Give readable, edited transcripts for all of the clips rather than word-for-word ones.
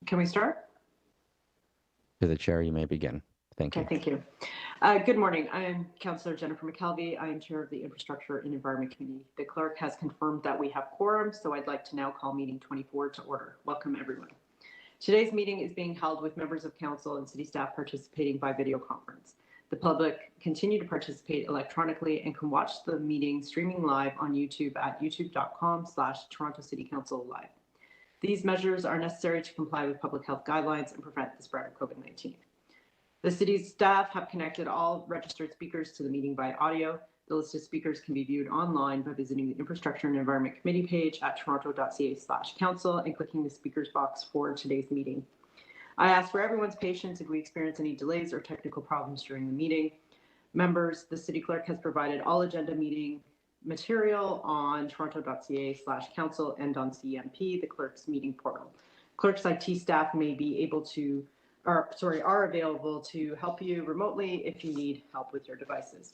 Can we start? To the chair, you may begin. Thank you. Okay, thank you. Good morning. I am Councillor Jennifer McKelvey. I am Chair of the Infrastructure and Environment Committee. The clerk has confirmed that we have quorum, so I'd like to now call meeting 24 to order. Welcome, everyone. Today's meeting is being held with members of council and city staff participating by video conference. The public continue to participate electronically and can watch the meeting streaming live on YouTube at youtube.com/Toronto City Council Live. These measures are necessary to comply with public health guidelines and prevent the spread of COVID-19. The city's staff have connected all registered speakers to the meeting by audio. The list of speakers can be viewed online by visiting the Infrastructure and Environment Committee page at toronto.ca/council and clicking the speakers box for today's meeting. I ask for everyone's patience if we experience any delays or technical problems during the meeting. Members, the city clerk has provided all agenda meeting material on toronto.ca/council and on CMP, the clerk's meeting portal. Clerk's IT staff may be able to, are available to help you remotely if you need help with your devices.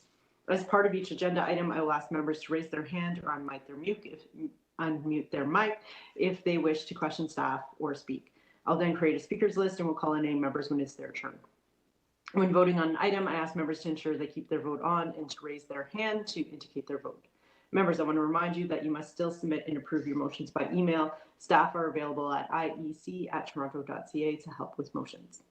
As part of each agenda item, I will ask members to raise their hand or unmute their mic if they wish to question staff or speak. I'll then create a speakers list and we'll call on name members when it's their turn. When voting on an item, I ask members to ensure they keep their vote on and to raise their hand to indicate their vote. Members, I want to remind you that you must still submit and approve your motions by email. Staff are available at iec@toronto.ca to help with motions.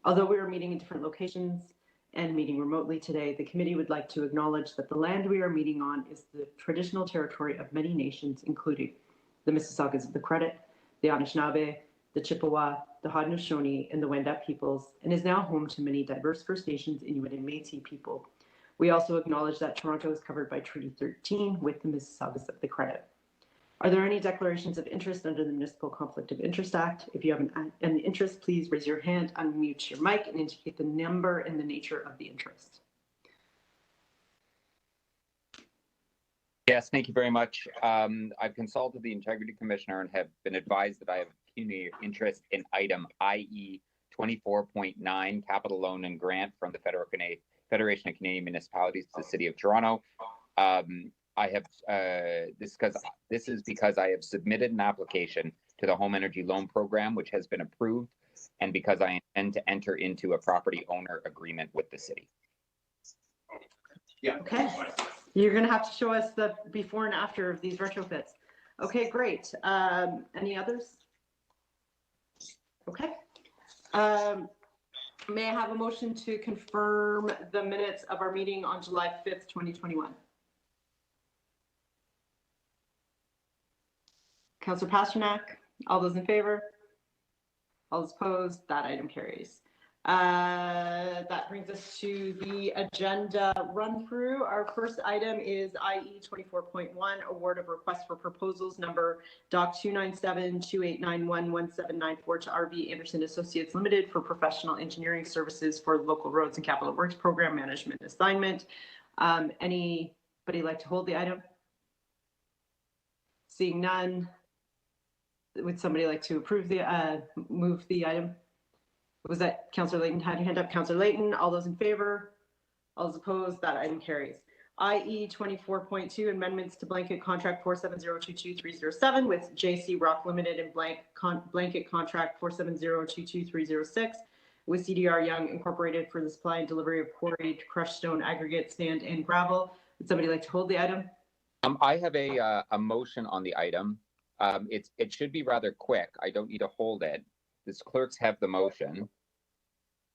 Although we are meeting in different locations and meeting remotely today, the committee would like to acknowledge that the land we are meeting on is the traditional territory of many nations, including the Mississaugas of the Credit, the Anishinaabe, the Chippewa, the Haudenosaunee, and the Wendat peoples, and is now home to many diverse First Nations, Inuit, and Métis people. We also acknowledge that Toronto is covered by Treaty 13 with the Mississaugas of the Credit. Are there any declarations of interest under the Municipal Conflict of Interest Act? If you have an interest, please raise your hand, unmute your mic, and indicate the number and the nature of the interest. Yes, thank you very much. I've consulted the Integrity Commissioner and have been advised that I have pecuniary interest in item IE 24.9, capital loan and grant from the Federation of Canadian Municipalities to the City of Toronto. This is because I have submitted an application to the Home Energy Loan Program, which has been approved, and because I intend to enter into a property owner agreement with the city. Yeah. Okay. You're going to have to show us the before and after of these retrofits. Okay, great. Any others? Okay. May I have a motion to confirm the minutes of our meeting on July 5th, 2021? Councillor Pasternak, all those in favor? All those opposed? That item carries. That brings us to the agenda run through. Our first item is IE 24.1, award of request for proposals number Doc 297-2891-1794 to RV Anderson Associates Limited for professional engineering services for local roads and capital works program management assignment. Anybody like to hold the item? Seeing none, would somebody like to approve the move the item? Was that Councillor Layton? Had your hand up, Councillor Layton. All those in favor? All those opposed? That item carries. IE 24.2, amendments to blanket contract 47022-307 with JC Rock Limited and blanket contract 47022-306 with CDR Young Incorporated for the supply and delivery of quarried crushed stone, aggregate, sand, and gravel. Would somebody like to hold the item? I have a motion on the item. It should be rather quick. I don't need to hold it. This clerks have the motion.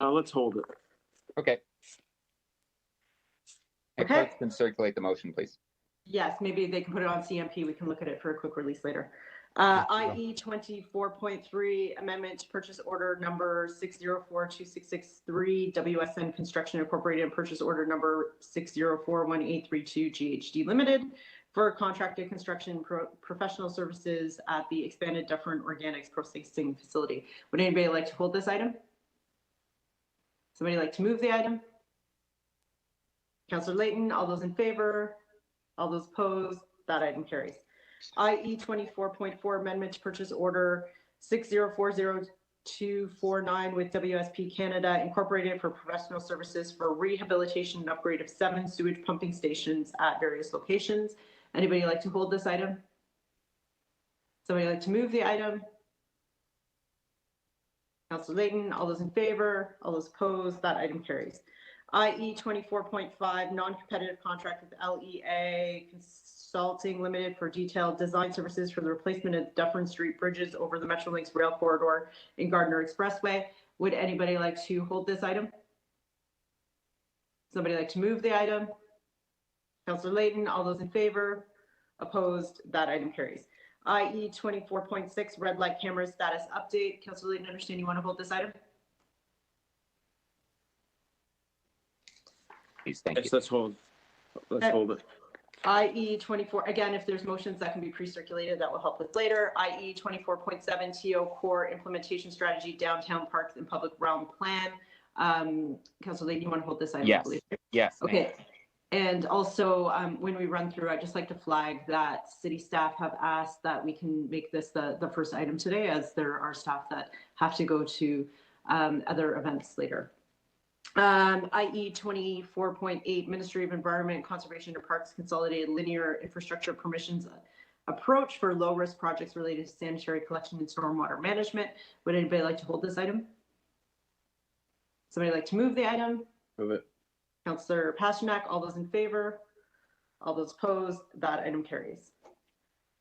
Let's hold it. Okay. Okay. Clerks can circulate the motion, please. Yes, maybe they can put it on CMP. We can look at it for a quick release later. IE 24.3, amendment to purchase order number 6042663, WSN Construction Incorporated, and purchase order number 6041832, GHD Limited, for contracted construction professional services at the expanded Dufferin Organics processing facility. Would anybody like to hold this item? Somebody like to move the item? Councillor Layton, all those in favor? All those opposed? That item carries. IE 24.4, amendment to purchase order 6040249 with WSP Canada Incorporated for professional services for rehabilitation and upgrade of 7 sewage pumping stations at various locations. Anybody like to hold this item? Somebody like to move the item? Councillor Layton, all those in favor, all those opposed, that item carries. IE 24.5, non-competitive contract with LEA Consulting Limited for detailed design services for the replacement of Dufferin Street bridges over the Metrolinx rail corridor in Gardiner Expressway. Would anybody like to hold this item? Somebody like to move the item? Councillor Layton, all those in favor, opposed, that item carries. IE 24.6, red light camera status update. Councillor Layton, understand you want to hold this item? Please, thank you. Yes, let's hold. Let's hold it. IE 24, again, if there's motions that can be pre-circulated, that will help with later. IE 24.7, TO Core Implementation Strategy, Downtown Parks and Public Realm Plan. Councillor Layton, you want to hold this item? Yes. Yes. Okay. And also, when we run through, I'd just like to flag that city staff have asked that we can make this the first item today, as there are staff that have to go to other events later. IE 24.8, Ministry of Environment, Conservation and Parks Consolidated Linear Infrastructure Permissions Approach for Low-Risk Projects Related to Sanitary Collection and Stormwater Management. Would anybody like to hold this item? Somebody like to move the item? Move it. Councillor Pasternak, all those in favor? All those opposed? That item carries.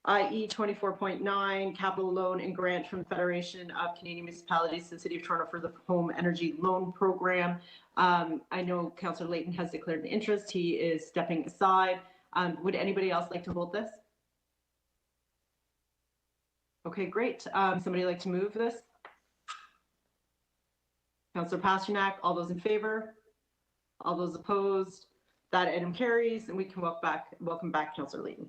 IE 24.9, capital loan and grant from the Federation of Canadian Municipalities to the City of Toronto for the Home Energy Loan Program. I know Councillor Layton has declared an interest. He is stepping aside. Would anybody else like to hold this? Okay, great. Somebody like to move this? Councillor Pasternak, all those in favor? All those opposed? That item carries, and we can welcome back Councillor Layton.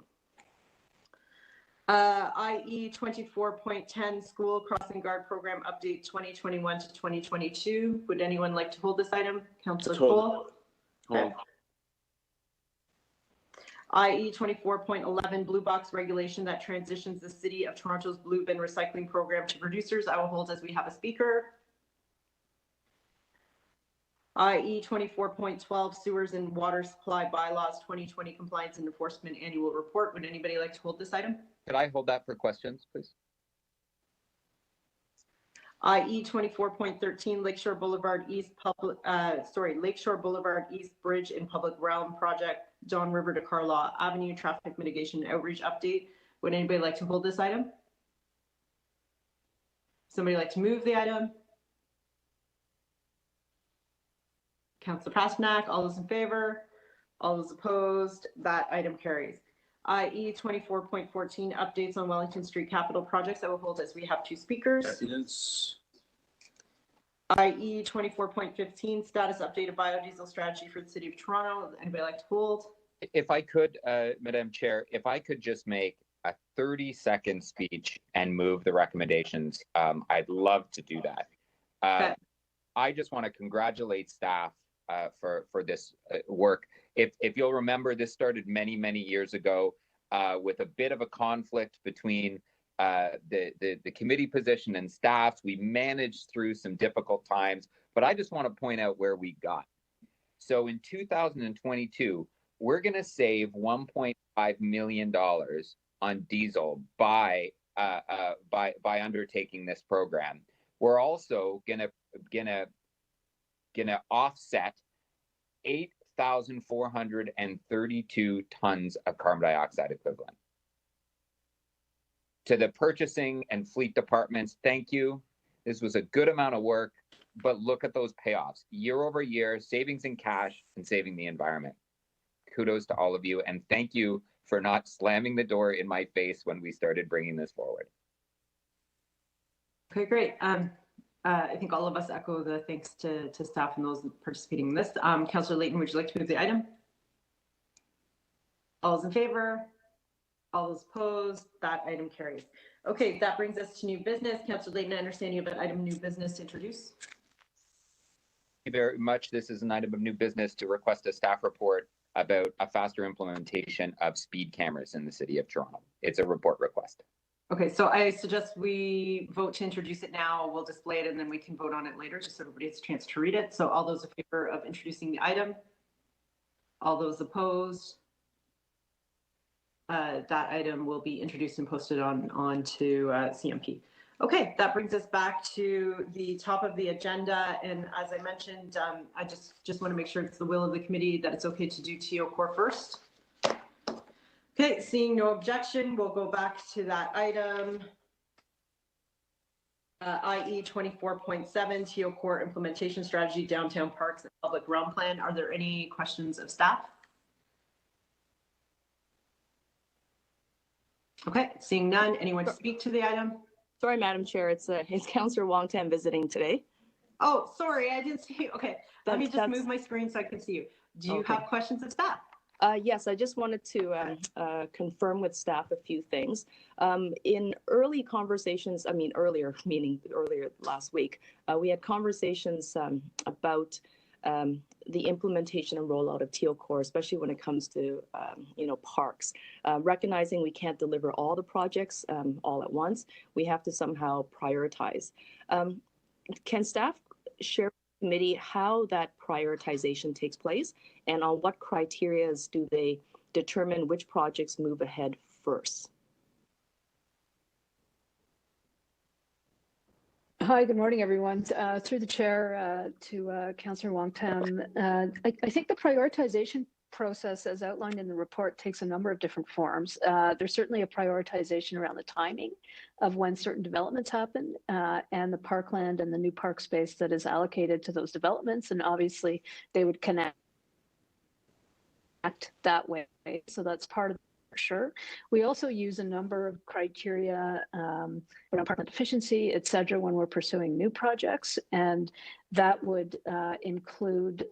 IE 24.10, School Crossing Guard Program Update 2021 to 2022. Would anyone like to hold this item? Councillor Cole? Hold. IE 24.11, Blue Box Regulation that transitions the City of Toronto's Blue Bin Recycling Program to producers. I will hold as we have a speaker. IE 24.12, Sewers and Water Supply Bylaws 2020 Compliance and Enforcement Annual Report. Would anybody like to hold this item? Could I hold that for questions, please? IE 24.13, Lakeshore Boulevard East Bridge in Public Realm Project, Don River to Carlaw Avenue Traffic Mitigation Outreach Update. Would anybody like to hold this item? Somebody like to move the item? Councillor Pasternak, all those in favor? All those opposed? That item carries. IE 24.14, updates on Wellington Street capital projects. I will hold as we have two speakers. Yes. IE 24.15, status updated biodiesel strategy for the City of Toronto. Anybody like to hold? If I could, Madam Chair, if I could just make a 30-second speech and move the recommendations, I'd love to do that. Okay. I just want to congratulate staff for this work. If you'll remember, this started many years ago with a bit of a conflict between the committee position and staffs. We managed through some difficult times, but I just want to point out where we got. So in 2022, we're going to save $1.5 million on diesel by undertaking this program. We're also gonna offset 8,432 tons of carbon dioxide equivalent. To the purchasing and fleet departments, thank you. This was a good amount of work, but look at those payoffs. Year over year, savings in cash and saving the environment. Kudos to all of you, and thank you for not slamming the door in my face when we started bringing this forward. Okay, great. I think all of us echo the thanks to staff and those participating in this. Councillor Layton, would you like to move the item? All those in favor? All those opposed? That item carries. Okay, that brings us to new business. Councillor Layton, I understand you have an item new business to introduce. Thank you very much. This is an item of new business to request a staff report about a faster implementation of speed cameras in the City of Toronto. It's a report request. Okay, so I suggest we vote to introduce it now. We'll display it and then we can vote on it later, just so everybody has a chance to read it. So all those in favor of introducing the item? All those opposed? That item will be introduced and posted on to CMP. Okay, that brings us back to the top of the agenda. And as I mentioned, I just want to make sure it's the will of the committee that it's okay to do TO Core first. Okay, seeing no objection, we'll go back to that item. IE 24.7 TO Core Implementation Strategy, Downtown Parks and Public Realm Plan. Are there any questions of staff? Okay, seeing none. Anyone speak to the item? Sorry, Madam Chair, it's Councillor Wong Tam visiting today. Oh, sorry, I didn't see you. Okay, let me just That's- move my screen so I can see you. Do you Okay. have questions of staff? Yes, I just wanted to confirm with staff a few things. In early conversations, earlier, meaning earlier last week, we had conversations about the implementation and rollout of TO Core, especially when it comes to, parks. Recognizing we can't deliver all the projects all at once, we have to somehow prioritize. Can staff share with the committee how that prioritization takes place, and on what criteria do they determine which projects move ahead first? Hi, good morning, everyone. Through the chair to Councillor Wong Tam, I think the prioritization process as outlined in the report takes a number of different forms. There's certainly a prioritization around the timing of when certain developments happen and the parkland and the new park space that is allocated to those developments. And obviously they would connect that way. So that's part of it for sure. We also use a number of criteria around parkland efficiency, et cetera, when we're pursuing new projects. And that would include,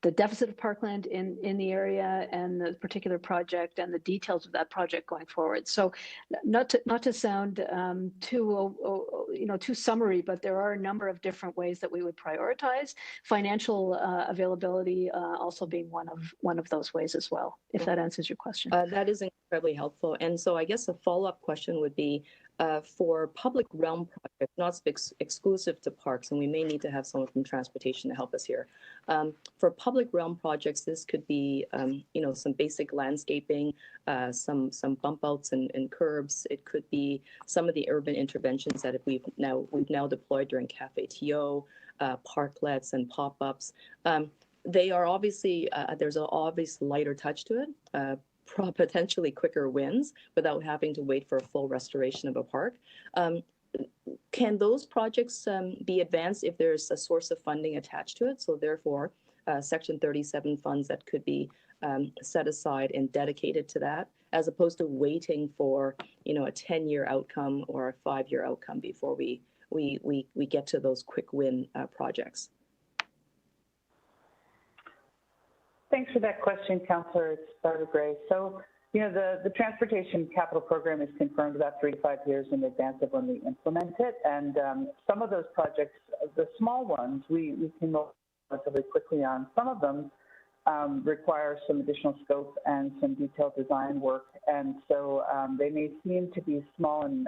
the deficit of parkland in the area and the particular project and the details of that project going forward. So not to sound too summary, but there are a number of different ways that we would prioritize, financial availability also being one of those ways as well, if that answers your question. That is incredibly helpful. And so I guess a follow-up question would be, for public realm projects, not exclusive to parks, and we may need to have someone from transportation to help us here. For public realm projects, this could be, some basic landscaping, some bump outs and curbs. It could be some of the urban interventions that we've now deployed during Cafe TO, parklets and pop-ups. They are obviously, there's an obvious lighter touch to it. Potentially quicker wins without having to wait for a full restoration of a park. Can those projects be advanced if there's a source of funding attached to it? So therefore, Section 37 funds that could be set aside and dedicated to that, as opposed to waiting for a 10-year outcome or a 5-year outcome before we get to those quick win projects. Thanks for that question, Councillor. It's Barbara Gray. So, the Transportation Capital Program is confirmed about 3 to 5 years in advance of when we implement it. And some of those projects, the small ones, we can move relatively quickly on. Some of them require some additional scope and some detailed design work. And so they may seem to be small and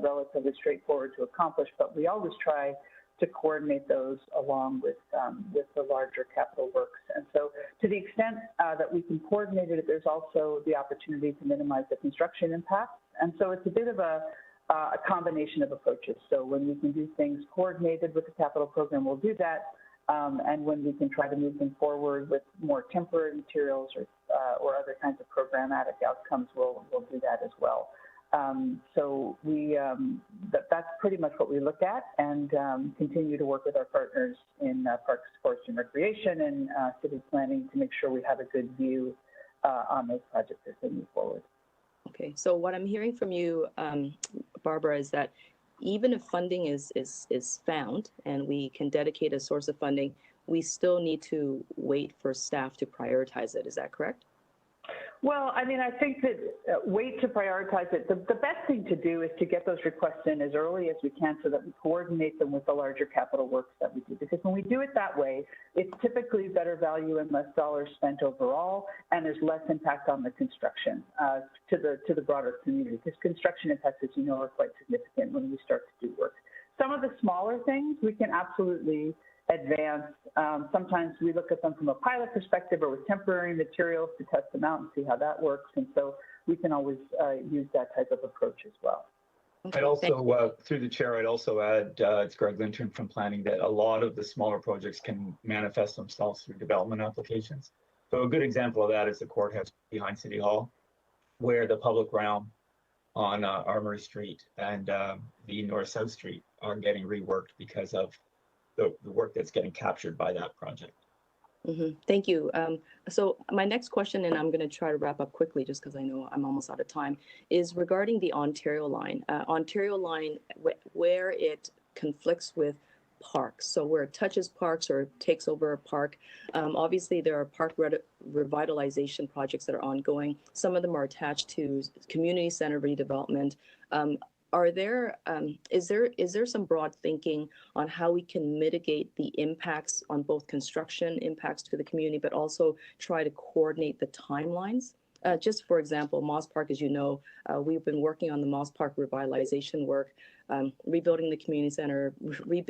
relatively straightforward to accomplish, but we always try to coordinate those along with the larger capital works. And so to the extent that we can coordinate it, there's also the opportunity to minimize the construction impact. And so it's a bit of a combination of approaches. So when we can do things coordinated with the capital program, we'll do that. And when we can try to move them forward with more temporary materials or other kinds of programmatic outcomes, we'll do that as well. So that's pretty much what we look at, and continue to work with our partners in Parks, Forest and Recreation and city planning to make sure we have a good view on those projects as they move forward. Okay, so what I'm hearing from you, Barbara, is that even if funding is found and we can dedicate a source of funding, we still need to wait for staff to prioritize it. Is that correct? Well, I think that wait to prioritize it. The best thing to do is to get those requests in as early as we can so that we coordinate them with the larger capital works that we do. Because when we do it that way, it's typically better value and less dollars spent overall, and there's less impact on the construction to the broader community. Because construction impacts, as you know, are quite significant when we start to do work. Some of the smaller things we can absolutely advance. Sometimes we look at them from a pilot perspective or with temporary materials to test them out and see how that works. And so we can always use that type of approach as well. Okay, I'd also, through the chair, I'd also add, it's Greg Linton from planning, that a lot of the smaller projects can manifest themselves through development applications. So a good example of that is the courthouse behind City Hall, where the public realm on Armory Street and the North-South Street are getting reworked because of the work that's getting captured by that project. Thank you. So my next question, and I'm going to try to wrap up quickly just because I know I'm almost out of time, is regarding the Ontario line. Ontario line, where it conflicts with parks. So where it touches parks or takes over a park. Obviously, there are park revitalization projects that are ongoing. Some of them are attached to community center redevelopment. Is there some broad thinking on how we can mitigate the impacts on both construction impacts to the community, but also try to coordinate the timelines? Just for example, Moss Park, as you know, we've been working on the Moss Park revitalization work, rebuilding the community center,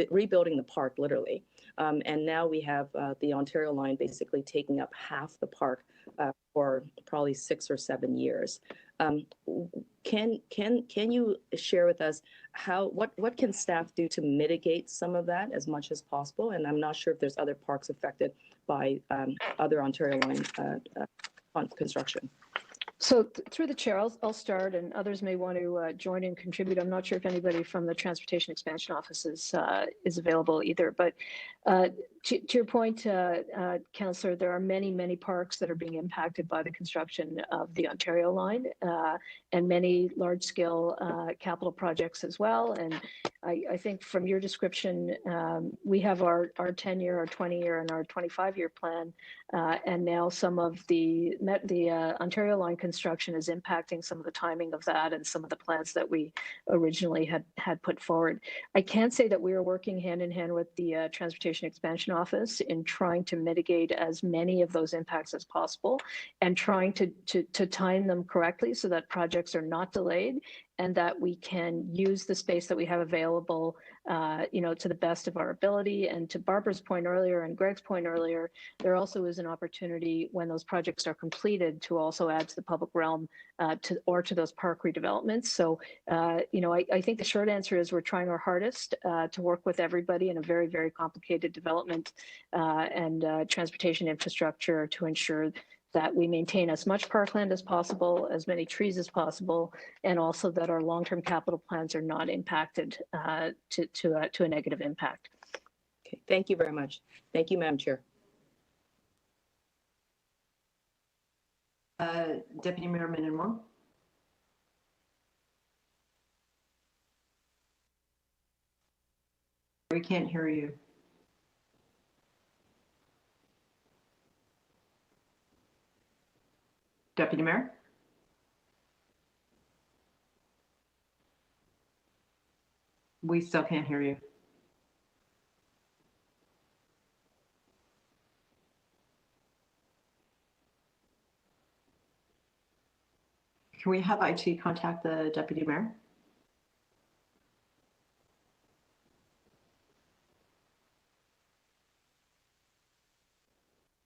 rebuilding the park literally. And now we have the Ontario line basically taking up half the park for probably 6 or 7 years. Can you share with us what can staff do to mitigate some of that as much as possible? And I'm not sure if there's other parks affected by other Ontario line construction. So through the chair, I'll start, and others may want to join and contribute. I'm not sure if anybody from the Transportation Expansion Office is available either. But to your point, Councillor, there are many parks that are being impacted by the construction of the Ontario line, and many large-scale capital projects as well. And I think from your description, we have our 10-year, our 20-year, and our 25-year plan, and now some of the Ontario line construction is impacting some of the timing of that and some of the plans that we originally had put forward. I can say that we are working hand in hand with the Transportation Expansion Office in trying to mitigate as many of those impacts as possible and trying to time them correctly so that projects are not delayed and that we can use the space that we have available, to the best of our ability. And to Barbara's point earlier and Greg's point earlier, there also is an opportunity when those projects are completed to also add to the public realm to those park redevelopments. So, I think the short answer is we're trying our hardest to work with everybody in a very, very complicated development and transportation infrastructure to ensure that we maintain as much parkland as possible, as many trees as possible, and also that our long-term capital plans are not impacted to a negative impact. Okay, thank you very much. Thank you, Madam Chair. Deputy Mayor Minnan-Wong. We can't hear you. Deputy Mayor? We still can't hear you. Can we have IT contact the Deputy Mayor?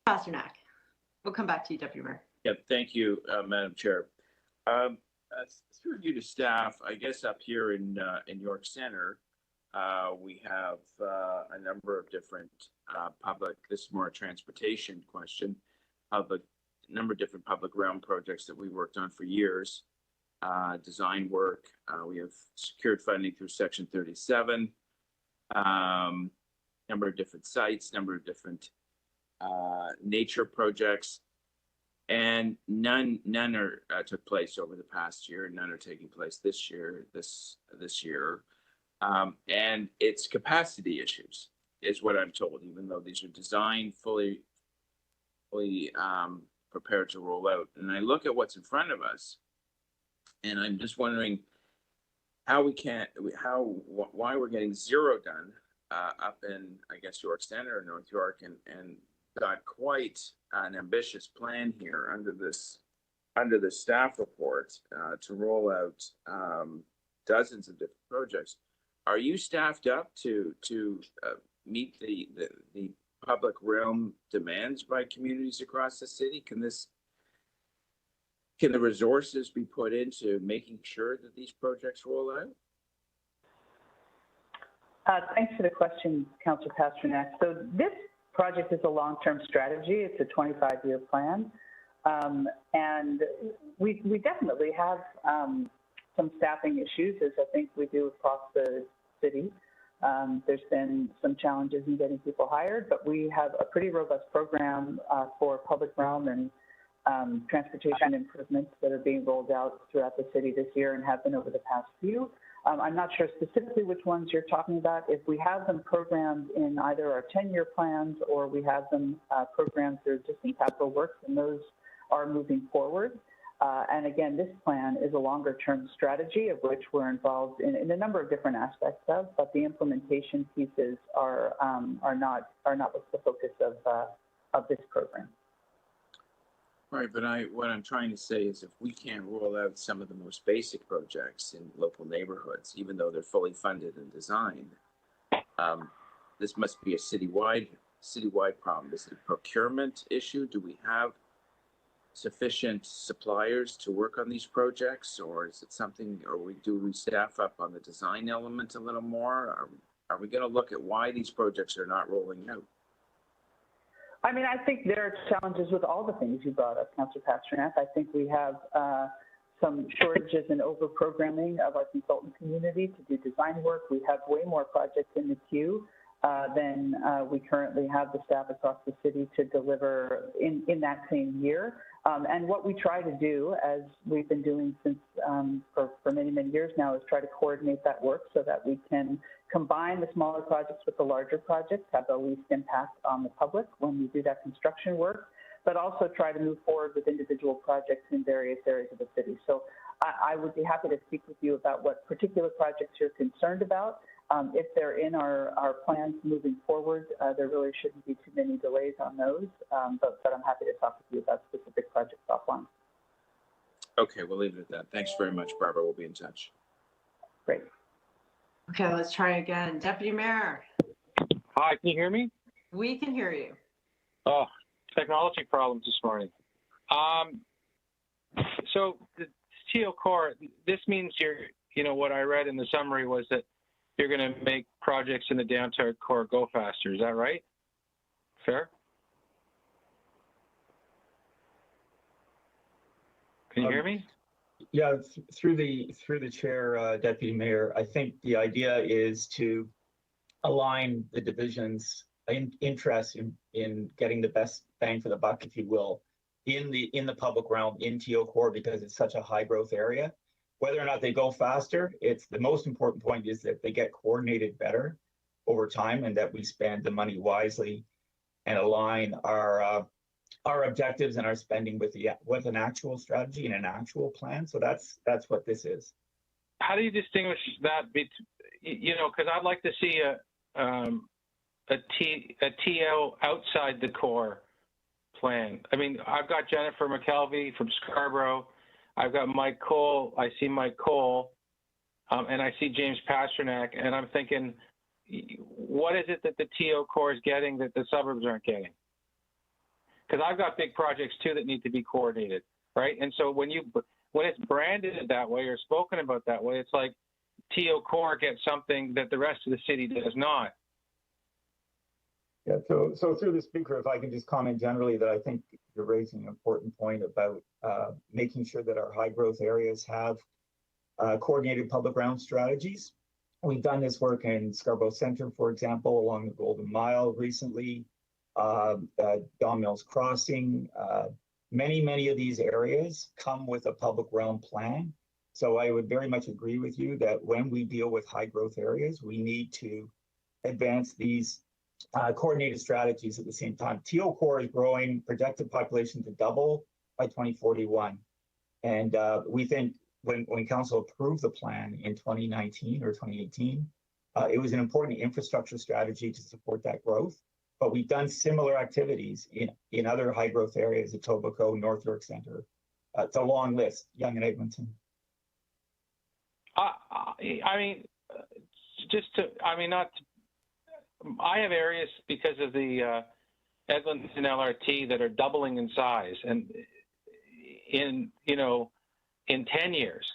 Pasternak. We'll come back to you, Deputy Mayor. Yeah, thank you, Madam Chair. Through you to staff, I guess up here in York Center, we have a number of different public, this is more a transportation question, of a number of different public realm projects that we worked on for years. Design work, we have secured funding through Section 37, number of different sites, number of different nature projects. And none took place over the past year. None are taking place this year. And it's capacity issues, is what I'm told. Even though these are designed fully prepared to roll out, and I look at what's in front of us, and I'm just wondering why we're getting zero done up in, I guess, York Center or North York, and got quite an ambitious plan here under the staff report to roll out dozens of different projects. Are you staffed up to meet the public realm demands by communities across the city? can the resources be put into making sure that these projects roll out? Thanks for the question, Councillor Pasternak. So this project is a long-term strategy. It's a 25-year plan. And we definitely have some staffing issues, as I think we do across the city. There's been some challenges in getting people hired, but we have a pretty robust program for public realm and transportation improvements that are being rolled out throughout the city this year and have been over the past few. I'm not sure specifically which ones you're talking about. If we have them programmed in either our 10-year plans or we have them programmed through existing capital works, and those are moving forward. And again, this plan is a longer-term strategy of which we're involved in a number of different aspects of, but the implementation pieces are not what's the focus of this program. Right, but what I'm trying to say is if we can't roll out some of the most basic projects in local neighborhoods, even though they're fully funded and designed, this must be a citywide problem. Is it a procurement issue? Do we have sufficient suppliers to work on these projects, or is it something, or do we staff up on the design element a little more? Are we going to look at why these projects are not rolling out? I mean, I think there are challenges with all the things you brought up, Councillor Pasternak. I think we have some shortages in over-programming of our consultant community to do design work. We have way more projects in the queue than we currently have the staff across the city to deliver in that same year. And what we try to do, as we've been doing since for many, many years now, is try to coordinate that work so that we can combine the smaller projects with the larger projects, have the least impact on the public when we do that construction work, but also try to move forward with individual projects in various areas of the city. So I would be happy to speak with you about what particular projects you're concerned about. If they're in our plans moving forward, there really shouldn't be too many delays on those, but I'm happy to talk with you about specific projects offline. Okay, we'll leave it at that. Thanks very much, Barbara. We'll be in touch. Great. Okay, let's try again. Deputy Mayor. Hi, can you hear me? We can hear you. Oh, technology problems this morning. So the TO Core, this means what I read in the summary was that you're going to make projects in the downtown core go faster. Is that right? Fair? Can you hear me? Yeah, through the chair, Deputy Mayor, I think the idea is to align the division's interest in getting the best bang for the buck, if you will, in the public realm in TO Core, because it's such a high growth area. Whether or not they go faster, it's the most important point is that they get coordinated better over time, and that we spend the money wisely and align our objectives and our spending with an actual strategy and an actual plan. So that's what this is. How do you distinguish that? Because I'd like to see a TO outside the core plan. I mean, I've got Jennifer McKelvey from Scarborough. I've got Mike Cole. I see Mike Cole, and I see James Pasternak, and I'm thinking, what is it that the TO core is getting that the suburbs aren't getting? Because I've got big projects too that need to be coordinated, right? And so when it's branded that way or spoken about that way, it's like TO core gets something that the rest of the city does not. Yeah, so through the speaker, if I can just comment generally that I think you're raising an important point about making sure that our high growth areas have coordinated public realm strategies. We've done this work in Scarborough Centre, for example, along the Golden Mile recently, Don Mills Crossing. Many of these areas come with a public realm plan. So I would very much agree with you that when we deal with high growth areas, we need to advance these coordinated strategies at the same time. TO Core is growing, projected population to double by 2041. And we think when council approved the plan in 2019 or 2018, it was an important infrastructure strategy to support that growth. But we've done similar activities in other high growth areas, Etobicoke, North York Centre. It's a long list, Yonge and Eglinton. I have areas because of the Eglinton LRT that are doubling in size, and in 10 years.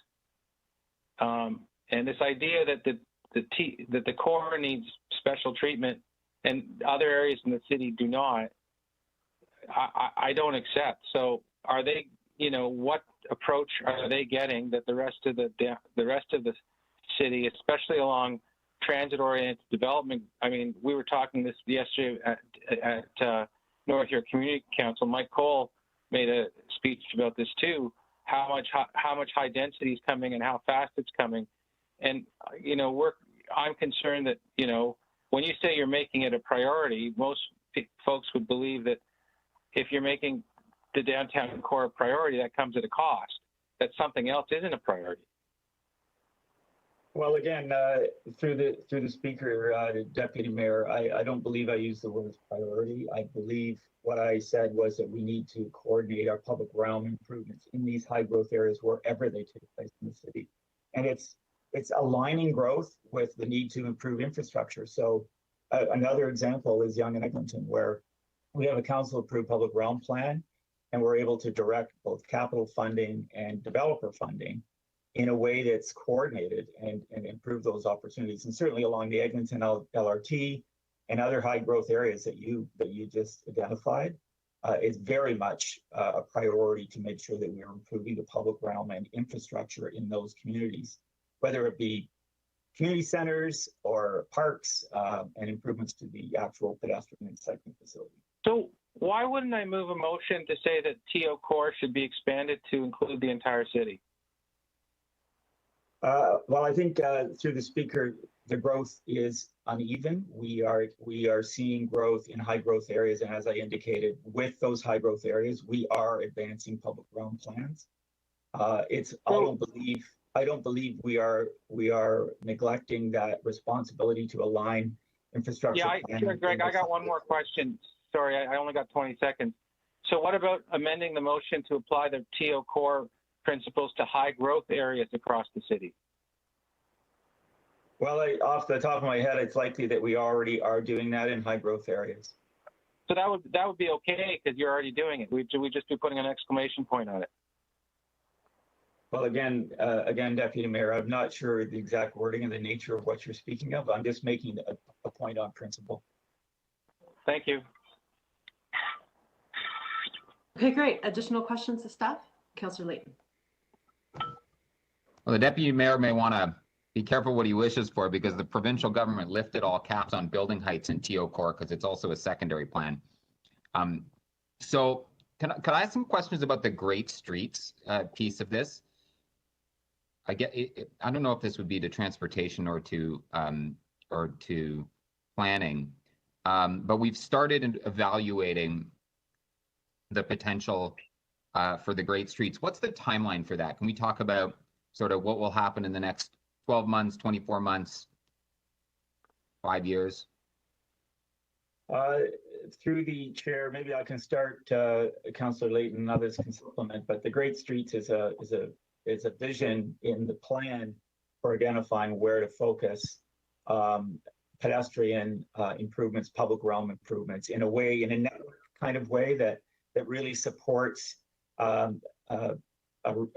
And this idea that the core needs special treatment and other areas in the city do not, I don't accept. So are they, what approach are they getting that the rest of the city, especially along transit-oriented development? I mean, we were talking this yesterday at North York Community Council. Mike Cole made a speech about this too. How much high density is coming and how fast it's coming, and I'm concerned that when you say you're making it a priority, most folks would believe that if you're making the downtown core a priority, that comes at a cost. That something else isn't a priority. Well, again, through the speaker, Deputy Mayor, I don't believe I used the word priority. I believe what I said was that we need to coordinate our public realm improvements in these high growth areas wherever they take place in the city. And it's aligning growth with the need to improve infrastructure. So another example is Yonge and Eglinton, where we have a council approved public realm plan, and we're able to direct both capital funding and developer funding in a way that's coordinated and improve those opportunities. And certainly along the Eglinton LRT and other high growth areas that you just identified, it's very much a priority to make sure that we're improving the public realm and infrastructure in those communities, whether it be community centers or parks and improvements to the actual pedestrian and cycling facility. So why wouldn't I move a motion to say that TO Core should be expanded to include the entire city? Well, I think through the speaker, the growth is uneven. We are seeing growth in high growth areas, and as I indicated, with those high growth areas, we are advancing public realm plans. I don't believe we are neglecting that responsibility to align infrastructure. Yeah, sure, Greg. I got one more question. Sorry, I only got 20 seconds. So what about amending the motion to apply the TO Core principles to high growth areas across the city? Well, off the top of my head, it's likely that we already are doing that in high growth areas. So that would be okay because you're already doing it. We'd just be putting an exclamation point on it. Well, again, Deputy Mayor, I'm not sure the exact wording and the nature of what you're speaking of. I'm just making a point on principle. Thank you. Okay, great. Additional questions to staff? Councillor Layton. Well, the Deputy Mayor may want to be careful what he wishes for because the provincial government lifted all caps on building heights in TO Core because it's also a secondary plan. So could I ask some questions about the Great Streets piece of this? I don't know if this would be to transportation or to planning, but we've started evaluating the potential for the Great Streets. What's the timeline for that? Can we talk about sort of what will happen in the next 12 months, 24 months, 5 years? Through the chair, maybe I can start, Councillor Layton, and others can supplement, but the Great Streets is a vision in the plan for identifying where to focus pedestrian improvements, public realm improvements in a network kind of way that really supports a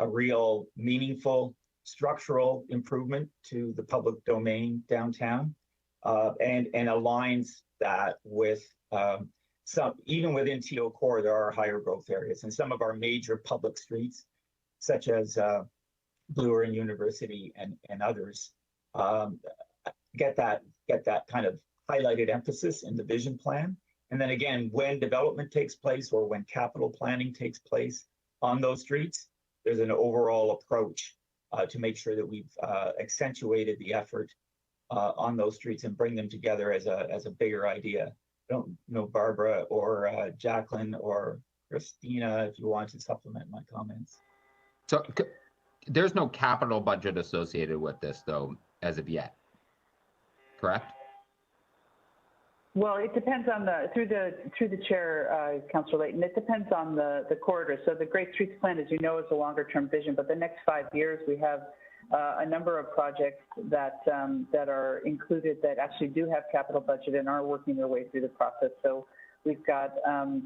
real meaningful structural improvement to the public domain downtown and aligns that with even within TO Core, there are higher growth areas, and some of our major public streets, such as Bloor and University and others, get that kind of highlighted emphasis in the vision plan. And then again, when development takes place or when capital planning takes place on those streets, there's an overall approach to make sure that we've accentuated the effort on those streets and bring them together as a bigger idea. I don't know, Barbara or Jacqueline or Christina, if you want to supplement my comments. So there's no capital budget associated with this, though, as of yet, correct? Well, it depends on through the chair, Councillor Layton, it depends on the corridor. So the Great Streets Plan, as you know, is a longer term vision, but the next 5 years we have a number of projects that are included that actually do have capital budget and are working their way through the process. So We've got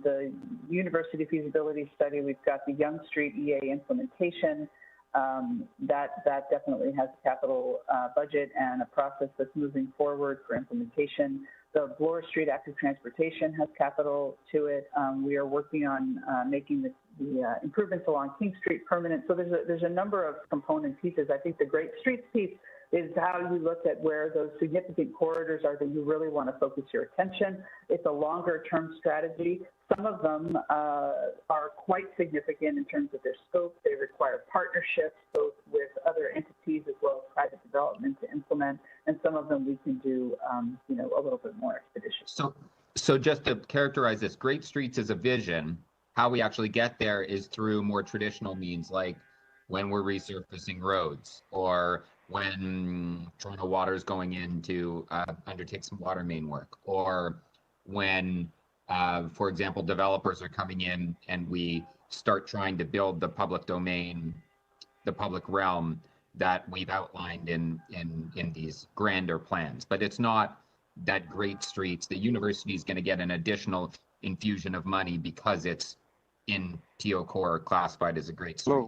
the university feasibility study. We've got the Yonge Street EA implementation. That definitely has a capital budget and a process that's moving forward for implementation. The Bloor Street active transportation has capital to it. We are working on making the improvements along King Street permanent. So there's a number of component pieces. I think the Great Streets piece is how you look at where those significant corridors are that you really want to focus your attention. It's a longer term strategy. Some of them are quite significant in terms of their scope. They require partnerships, both with other entities as well as private development to implement. And some of them we can do, a little bit more expeditious. So just to characterize this, Great Streets is a vision. How we actually get there is through more traditional means, like when we're resurfacing roads, or when Toronto Water is going in to undertake some water main work, or when, for example, developers are coming in and we start trying to build the public domain, the public realm that we've outlined in these grander plans. But it's not that Great Streets, the university is going to get an additional infusion of money because it's in TO Core classified as a Great Street.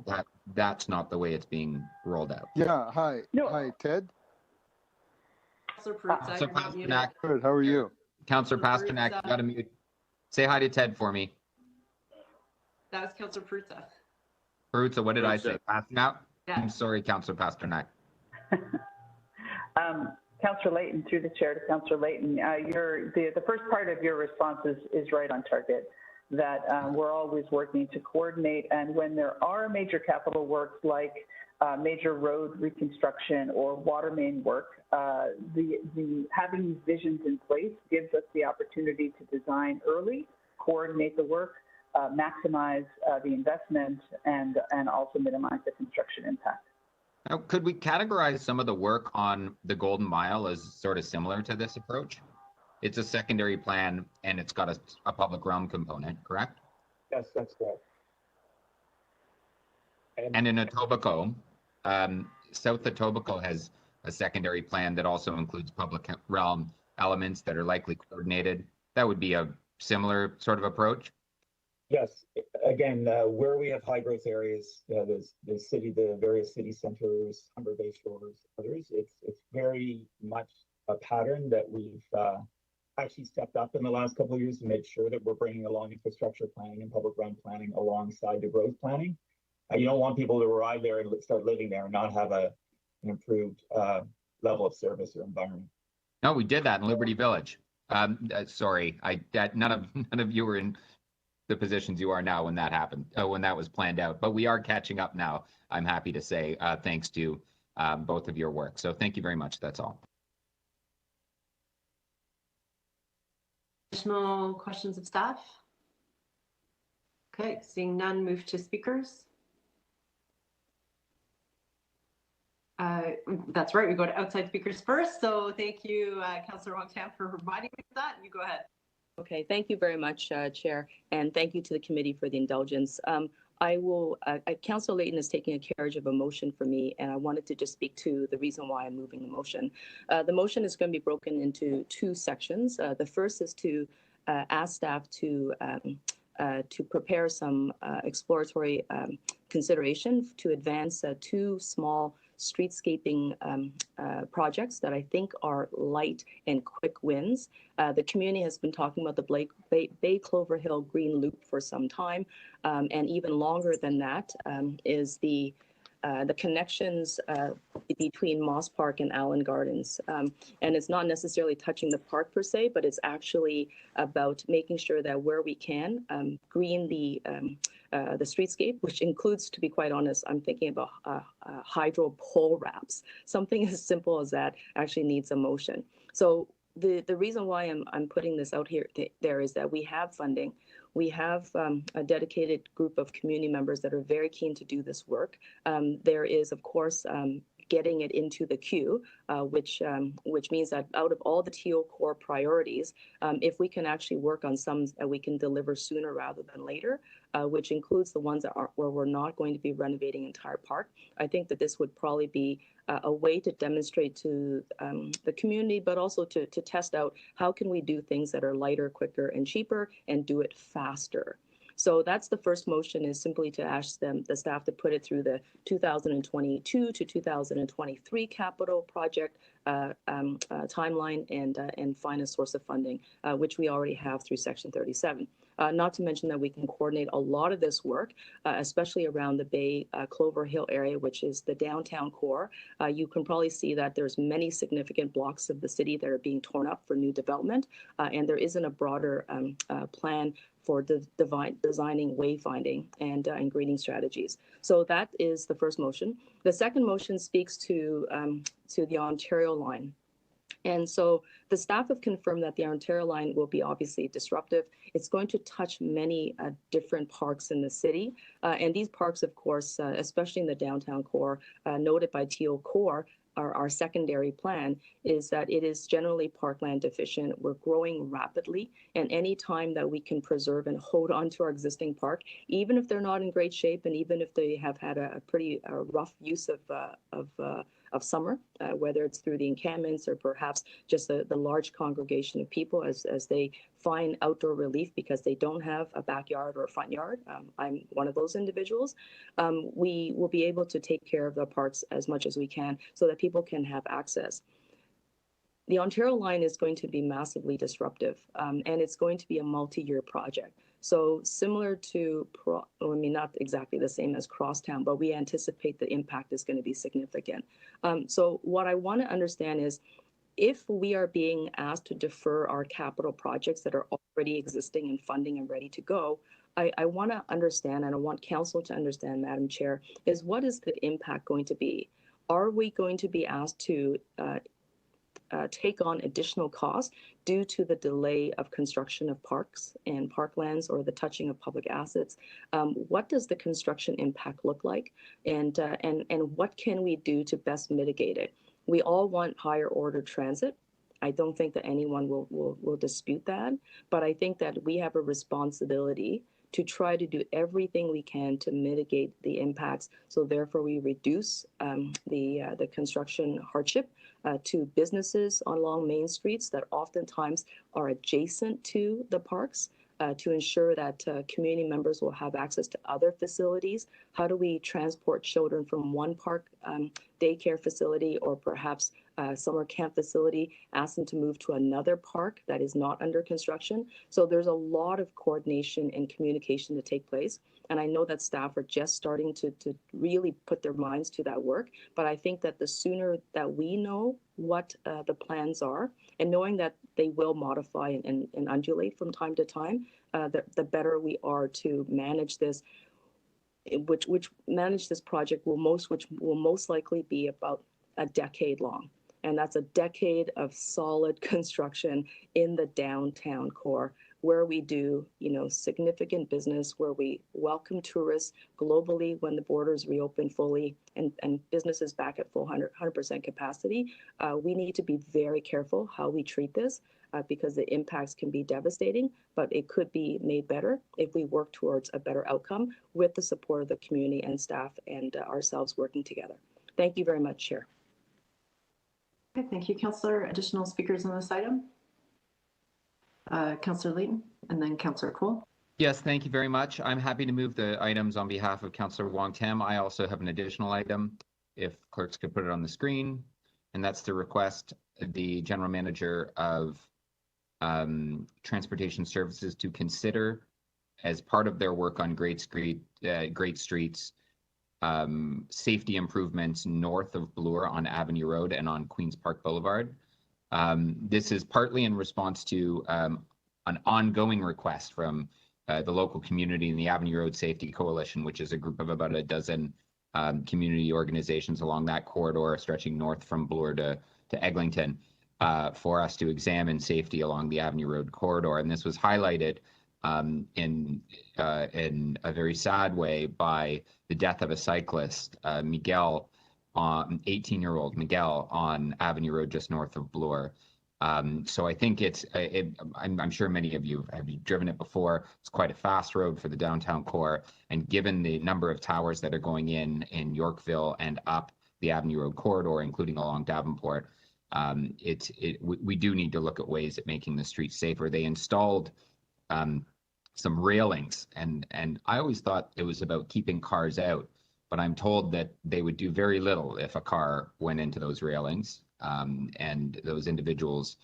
That's not the way it's being rolled out. Yeah, hi. No. Hi, Ted. Councillor Perruzza, Councillor you're not muted. Pasternak, Good, how are you? Councillor Pasternak, you got to mute. Say hi to Ted for me. That was Councillor Perruzza. Perruzza, what did I say? Pasternak? Yeah. I'm sorry, Councillor Pasternak. Councillor Layton, through the chair to Councillor Layton, the first part of your response is right on target, that we're always working to coordinate, and when there are major capital works like major road reconstruction or water main work, having these visions in place gives us the opportunity to design early, coordinate the work, maximize the investment, and also minimize the construction impact. Now, could we categorize some of the work on the Golden Mile as sort of similar to this approach? It's a secondary plan and it's got a public realm component, correct? Yes, that's correct. And in Etobicoke, South Etobicoke has a secondary plan that also includes public realm elements that are likely coordinated. That would be a similar sort of approach. Yes, again, where we have high growth areas, the various city centers, Humber Bay Shores, others, it's very much a pattern that we've actually stepped up in the last couple of years to make sure that we're bringing along infrastructure planning and public realm planning alongside the growth planning. You don't want people to arrive there and start living there and not have an improved level of service or environment. No, we did that in Liberty Village. Sorry, none of you were in the positions you are now when that happened, when that was planned out. But we are catching up now, I'm happy to say, thanks to both of your work. So thank you very much. That's all. Additional questions of staff? Okay, seeing none, move to speakers. That's right, we go to outside speakers first. So thank you, Councillor Wong Tam, for reminding me of that. You go ahead. Okay, thank you very much, Chair, and thank you to the committee for the indulgence. Councillor Layton is taking a carriage of a motion for me, and I wanted to just speak to the reason why I'm moving the motion. The motion is going to be broken into two sections. The first is to ask staff to prepare some exploratory consideration to advance two small streetscaping projects that I think are light and quick wins. The community has been talking about the Bay Clover Hill Green Loop for some time, and even longer than that is the connections between Moss Park and Allen Gardens. And it's not necessarily touching the park per se, but it's actually about making sure that where we can green the streetscape, which includes, to be quite honest, I'm thinking about hydro pole wraps. Something as simple as that actually needs a motion. So the reason why I'm putting this out here there is that we have funding. We have a dedicated group of community members that are very keen to do this work. There is, of course, getting it into the queue, which means that out of all the TO core priorities, if we can actually work on some that we can deliver sooner rather than later, which includes the ones that are where we're not going to be renovating entire park, I think that this would probably be a way to demonstrate to the community, but also to test out how can we do things that are lighter, quicker, and cheaper, and do it faster. So that's the first motion, is simply to ask the staff to put it through the 2022 to 2023 capital project timeline and find a source of funding, which we already have through Section 37. Not to mention that we can coordinate a lot of this work, especially around the Bay Clover Hill area, which is the downtown core. You can probably see that there's many significant blocks of the city that are being torn up for new development, and there isn't a broader plan for designing wayfinding and greening strategies. So that is the first motion. The second motion speaks to the Ontario line. And so the staff have confirmed that the Ontario line will be obviously disruptive. It's going to touch many different parks in the city. And these parks, of course, especially in the downtown core, noted by TO Core, our secondary plan, is that it is generally parkland deficient. We're growing rapidly, and any time that we can preserve and hold on to our existing park, even if they're not in great shape, and even if they have had a pretty rough use of summer, whether it's through the encampments or perhaps just the large congregation of people as they find outdoor relief because they don't have a backyard or a front yard. I'm one of those individuals. We will be able to take care of the parks as much as we can so that people can have access. The Ontario line is going to be massively disruptive, and it's going to be a multi-year project. So similar to, not exactly the same as Crosstown, but we anticipate the impact is going to be significant. So what I want to understand is, if we are being asked to defer our capital projects that are already existing and funding and ready to go, I want to understand, and I want Council to understand, Madam Chair, is what is the impact going to be? Are we going to be asked to take on additional costs due to the delay of construction of parks and parklands or the touching of public assets? What does the construction impact look like? And what can we do to best mitigate it? We all want higher order transit. I don't think that anyone will dispute that, but I think that we have a responsibility to try to do everything we can to mitigate the impacts. So therefore we reduce the construction hardship to businesses along main streets that oftentimes are adjacent to the parks, to ensure that community members will have access to other facilities. How do we transport children from one park daycare facility or perhaps summer camp facility, ask them to move to another park that is not under construction? So there's a lot of coordination and communication to take place. And I know that staff are just starting to really put their minds to that work. But I think that the sooner that we know what the plans are, and knowing that they will modify and undulate from time to time, the better we are to manage this, which manage this project which will most likely be about a decade long. And that's a decade of solid construction in the downtown core, where we do, significant business, where we welcome tourists globally when the borders reopen fully and businesses back at full 100% capacity. We need to be very careful how we treat this because the impacts can be devastating, but it could be made better if we work towards a better outcome with the support of the community and staff and ourselves working together. Thank you very much, Chair. Okay, thank you, Councillor. Additional speakers on this item? Councillor Layton and then Councillor Cole. Yes, thank you very much. I'm happy to move the items on behalf of Councillor Wong-Tam. I also have an additional item, if clerks could put it on the screen, and that's to request the General Manager of Transportation Services to consider, as part of their work on Great Streets, safety improvements north of Bloor on Avenue Road and on Queen's Park Boulevard. This is partly in response to an ongoing request from the local community in the Avenue Road Safety Coalition, which is a group of about a dozen community organizations along that corridor stretching north from Bloor to Eglinton, for us to examine safety along the Avenue Road corridor. And this was highlighted in a very sad way by the death of a cyclist, Miguel, 18-year-old Miguel on Avenue Road just north of Bloor. So I think I'm sure many of you have driven it before. It's quite a fast road for the downtown core. And given the number of towers that are going in Yorkville and up the Avenue Road corridor, including along Davenport, we do need to look at ways at making the street safer. They installed some railings, and I always thought it was about keeping cars out, but I'm told that they would do very little if a car went into those railings, and those individuals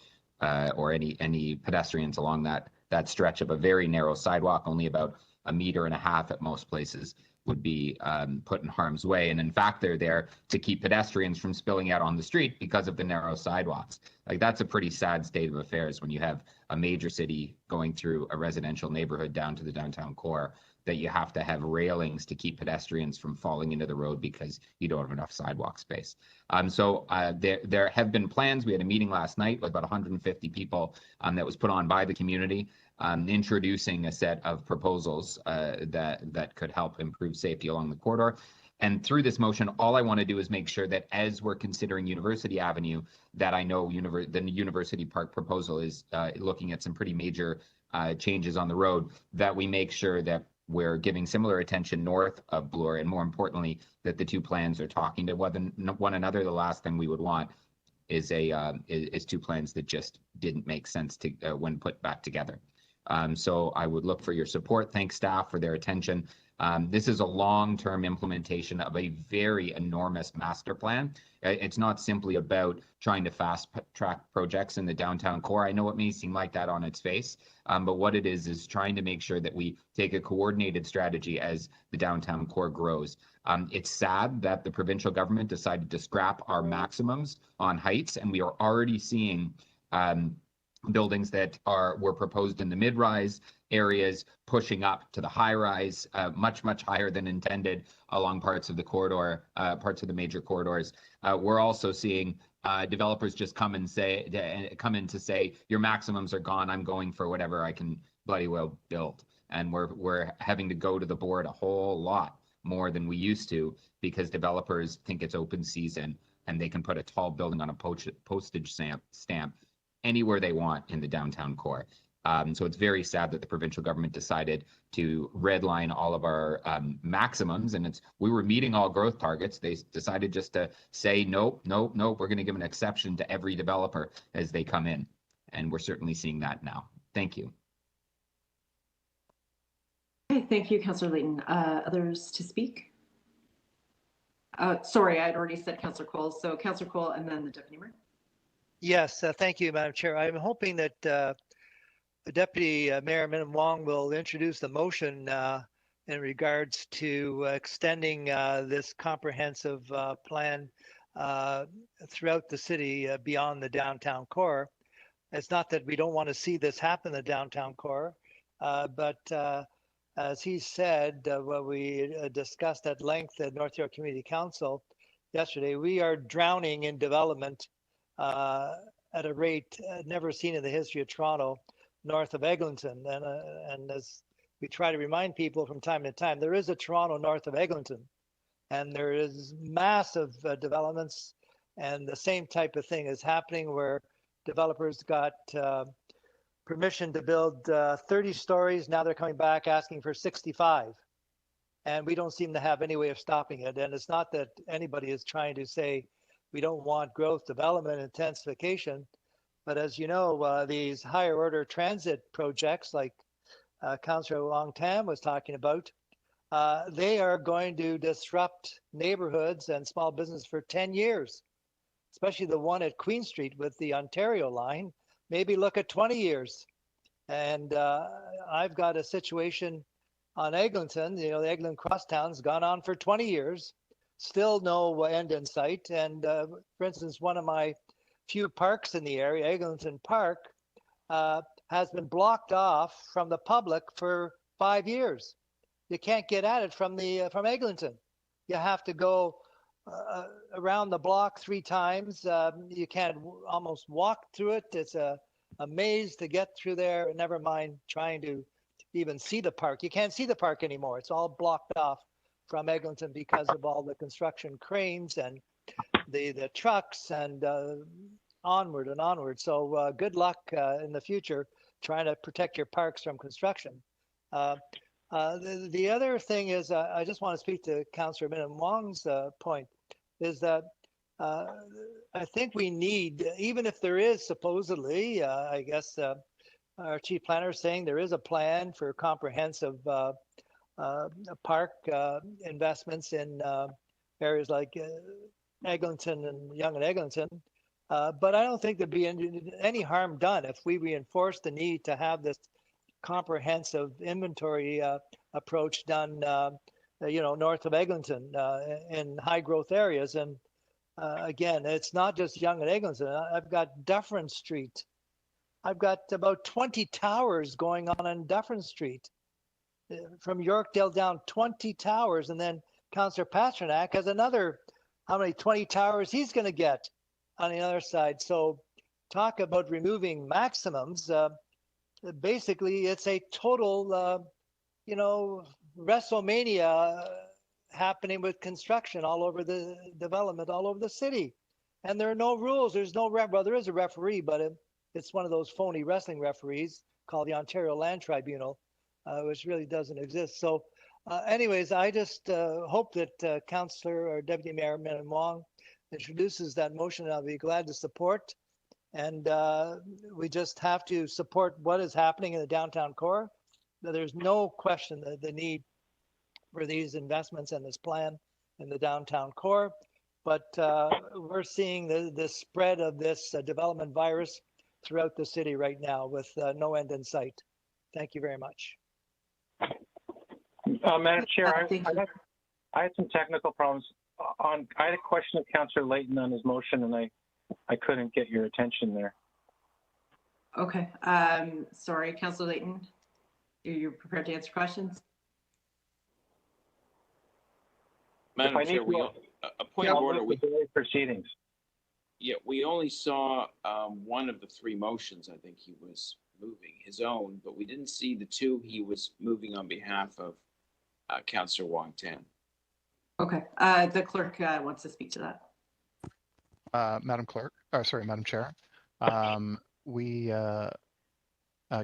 or any pedestrians along that stretch of a very narrow sidewalk, only about 1.5 meters at most places, would be put in harm's way. And in fact, they're there to keep pedestrians from spilling out on the street because of the narrow sidewalks. Like, that's a pretty sad state of affairs when you have a major city going through a residential neighborhood down to the downtown core, that you have to have railings to keep pedestrians from falling into the road because you don't have enough sidewalk space. So there have been plans. We had a meeting last night with about 150 people that was put on by the community, introducing a set of proposals that could help improve safety along the corridor. And through this motion, all I want to do is make sure that as we're considering University Avenue, that I know the University Park proposal is looking at some pretty major changes on the road, that we make sure that we're giving similar attention north of Bloor, and more importantly, that the two plans are talking to one another. The last thing we would want is two plans that just didn't make sense to when put back together. So I would look for your support. Thank staff for their attention. This is a long-term implementation of a very enormous master plan. It's not simply about trying to fast-track projects in the downtown core. I know it may seem like that on its face, but what it is trying to make sure that we take a coordinated strategy as the downtown core grows. It's sad that the provincial government decided to scrap our maximums on heights, and we are already seeing buildings that were proposed in the mid-rise areas pushing up to the high-rise, much higher than intended along parts of the corridor, parts of the major corridors. We're also seeing developers just come in to say your maximums are gone. I'm going for whatever I can bloody well build, and we're having to go to the board a whole lot more than we used to because developers think it's open season and they can put a tall building on a postage stamp anywhere they want in the downtown core. So it's very sad that the provincial government decided to redline all of our maximums, and we were meeting all growth targets. They decided just to say, nope, we're going to give an exception to every developer as they come in. And we're certainly seeing that now. Thank you. Okay, thank you, Councillor Layton. Others to speak? Sorry, I'd already said Councillor Colle. So Councillor Colle and then the Deputy Mayor. Yes, thank you, Madam Chair. I'm hoping that the Deputy Mayor Min Wong will introduce the motion in regards to extending this comprehensive plan throughout the city beyond the downtown core. It's not that we don't want to see this happen in the downtown core, but as he said, what we discussed at length at North York Community Council yesterday, we are drowning in development at a rate never seen in the history of Toronto, north of Eglinton. And as we try to remind people from time to time, there is a Toronto north of Eglinton, and there is massive developments, and the same type of thing is happening where developers got permission to build 30 stories. Now they're coming back asking for 65. And we don't seem to have any way of stopping it. And it's not that anybody is trying to say we don't want growth, development, intensification. But as you know, these higher order transit projects like Councillor Wong Tam was talking about, they are going to disrupt neighborhoods and small business for 10 years, especially the one at Queen Street with the Ontario line, maybe look at 20 years. And I've got a situation on Eglinton, the Eglinton Crosstown's gone on for 20 years, still no end in sight. And for instance, one of my few parks in the area, Eglinton Park, has been blocked off from the public for 5 years. You can't get at it from Eglinton. You have to go around the block 3 times. You can't almost walk through it. It's a maze to get through there. Never mind trying to even see the park. You can't see the park anymore. It's all blocked off from Eglinton because of all the construction cranes and the trucks and onward and onward. So good luck in the future trying to protect your parks from construction. The other thing is, I just want to speak to Councillor Min Wong's point, is that I think we need, even if there is supposedly, I guess our chief planner is saying there is a plan for comprehensive park investments in areas like Eglinton and Yonge and Eglinton. But I don't think there'd be any harm done if we reinforce the need to have this comprehensive inventory approach done, north of Eglinton in high growth areas. And again, it's not just Yonge and Eglinton. I've got Dufferin Street. I've got about 20 towers going on Dufferin Street. From Yorkdale down 20 towers. And then Councillor Pasternak has another, how many 20 towers he's going to get on the other side. So talk about removing maximums. Basically, it's a total, WrestleMania happening with construction all over the development, all over the city. And there are no rules. There's no, well, there is a referee, but it's one of those phony wrestling referees called the Ontario Land Tribunal, which really doesn't exist. So anyways, I just hope that Councillor or Deputy Mayor Min Wong introduces that motion, and I'll be glad to support. And we just have to support what is happening in the downtown core. There's no question the need for these investments and this plan in the downtown core. But we're seeing the spread of this development virus throughout the city right now with no end in sight. Thank you very much. Madam Chair, I had some technical problems. I had a question of Councillor Layton on his motion, and I couldn't get your attention there. Okay. Sorry, Councillor Layton. Are you prepared to answer questions? Madam Chair, a point of order. Proceedings. Yeah, we only saw one of the three motions I think he was moving, his own, but we didn't see the two he was moving on behalf of Councillor Wong Tam. Okay. The clerk wants to speak to that. Madam Chair.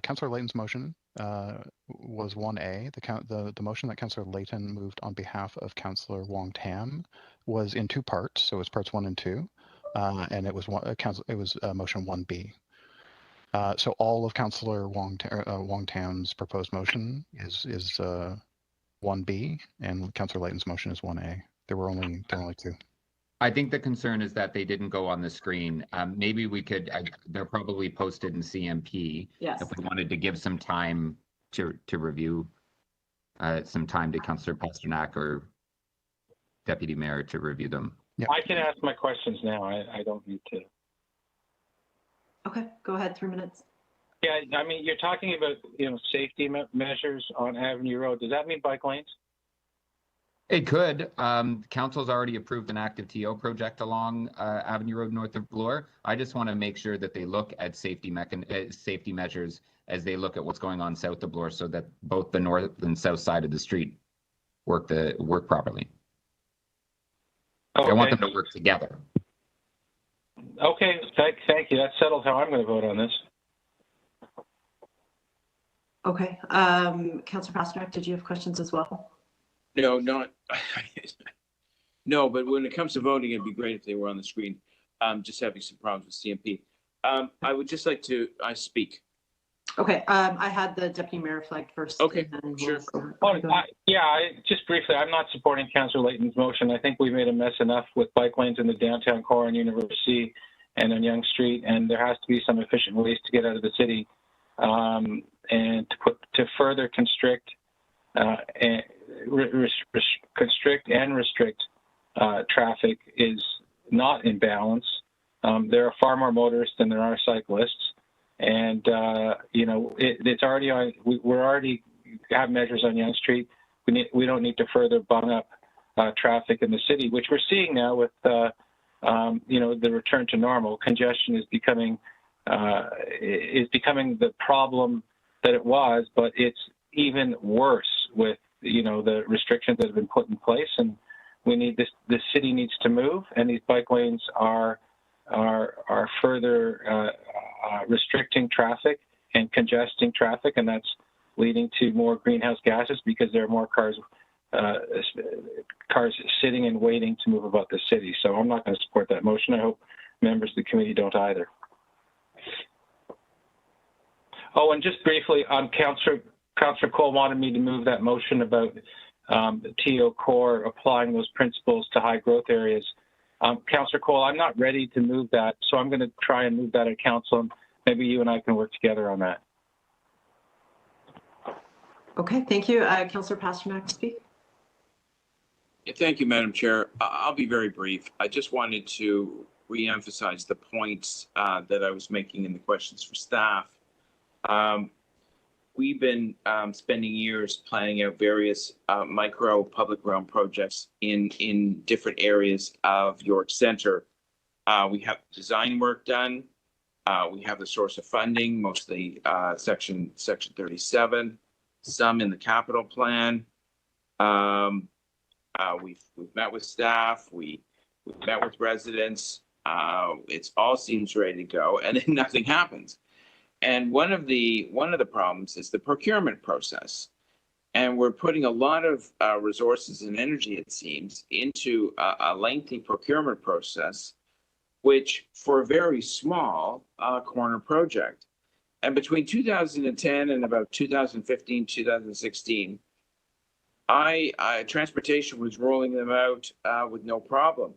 Councillor Layton's motion was 1A. The motion that Councillor Layton moved on behalf of Councillor Wong Tam was in two parts, so it's parts 1 and 2, and it was motion 1B. So all of Councillor Wong Tam's proposed motion is 1B, and Councillor Layton's motion is 1A. There were only two. I think the concern is that they didn't go on the screen. Maybe we could, they're probably posted in CMP. Yes. If we wanted to give some time to review, some time to Councillor Pasternak or Deputy Mayor to review them. Yeah. I can ask my questions now. I don't need to. Okay, go ahead, 3 minutes. Yeah, I mean, you're talking about, safety measures on Avenue Road. Does that mean bike lanes? It could. Council's already approved an active TO project along Avenue Road north of Bloor. I just want to make sure that they look at safety measures as they look at what's going on south of Bloor, so that both the north and south side of the street work properly. Okay. I want them to work together. Okay, thank you. That settles how I'm going to vote on this. Okay. Councillor Pasternak, did you have questions as well? No, no, but when it comes to voting, it'd be great if they were on the screen. Just having some problems with CMP. I would just like to speak. Okay, I had the deputy mayor flagged first. Okay, sure. Just briefly, I'm not supporting Councillor Layton's motion. I think we made a mess enough with bike lanes in the downtown core on University and on Yonge Street, and there has to be some efficient ways to get out of the city, and to further constrict and restrict traffic is not in balance. There are far more motorists than there are cyclists, and it's already on. We're already have measures on Yonge Street. We don't need to further bung up traffic in the city, which we're seeing now with the return to normal. Congestion is becoming the problem that it was, but it's even worse with the restrictions that have been put in place, and the city needs to move, and these bike lanes are further restricting traffic and congesting traffic, and that's leading to more greenhouse gases because there are more cars sitting and waiting to move about the city. So I'm not going to support that motion. I hope members of the committee don't either. Oh, and just briefly, Councillor Cole wanted me to move that motion about the TO core applying those principles to high growth areas. Councillor Cole, I'm not ready to move that, so I'm going to try and move that at council, and maybe you and I can work together on that. Okay, thank you. Councillor Pasternak to speak. Yeah, thank you, Madam Chair. I'll be very brief. I just wanted to re-emphasize the points that I was making in the questions for staff. We've been spending years planning out various micro public realm projects in different areas of York Centre. We have design work done. We have the source of funding, mostly section 37, some in the capital plan. We've met with staff. We've met with residents. It all seems ready to go, and then nothing happens. And one of the problems is the procurement process. And we're putting a lot of resources and energy, it seems, into a lengthy procurement process, which for a very small corner project. And between 2010 and about 2015, 2016, transportation was rolling them out with no problem.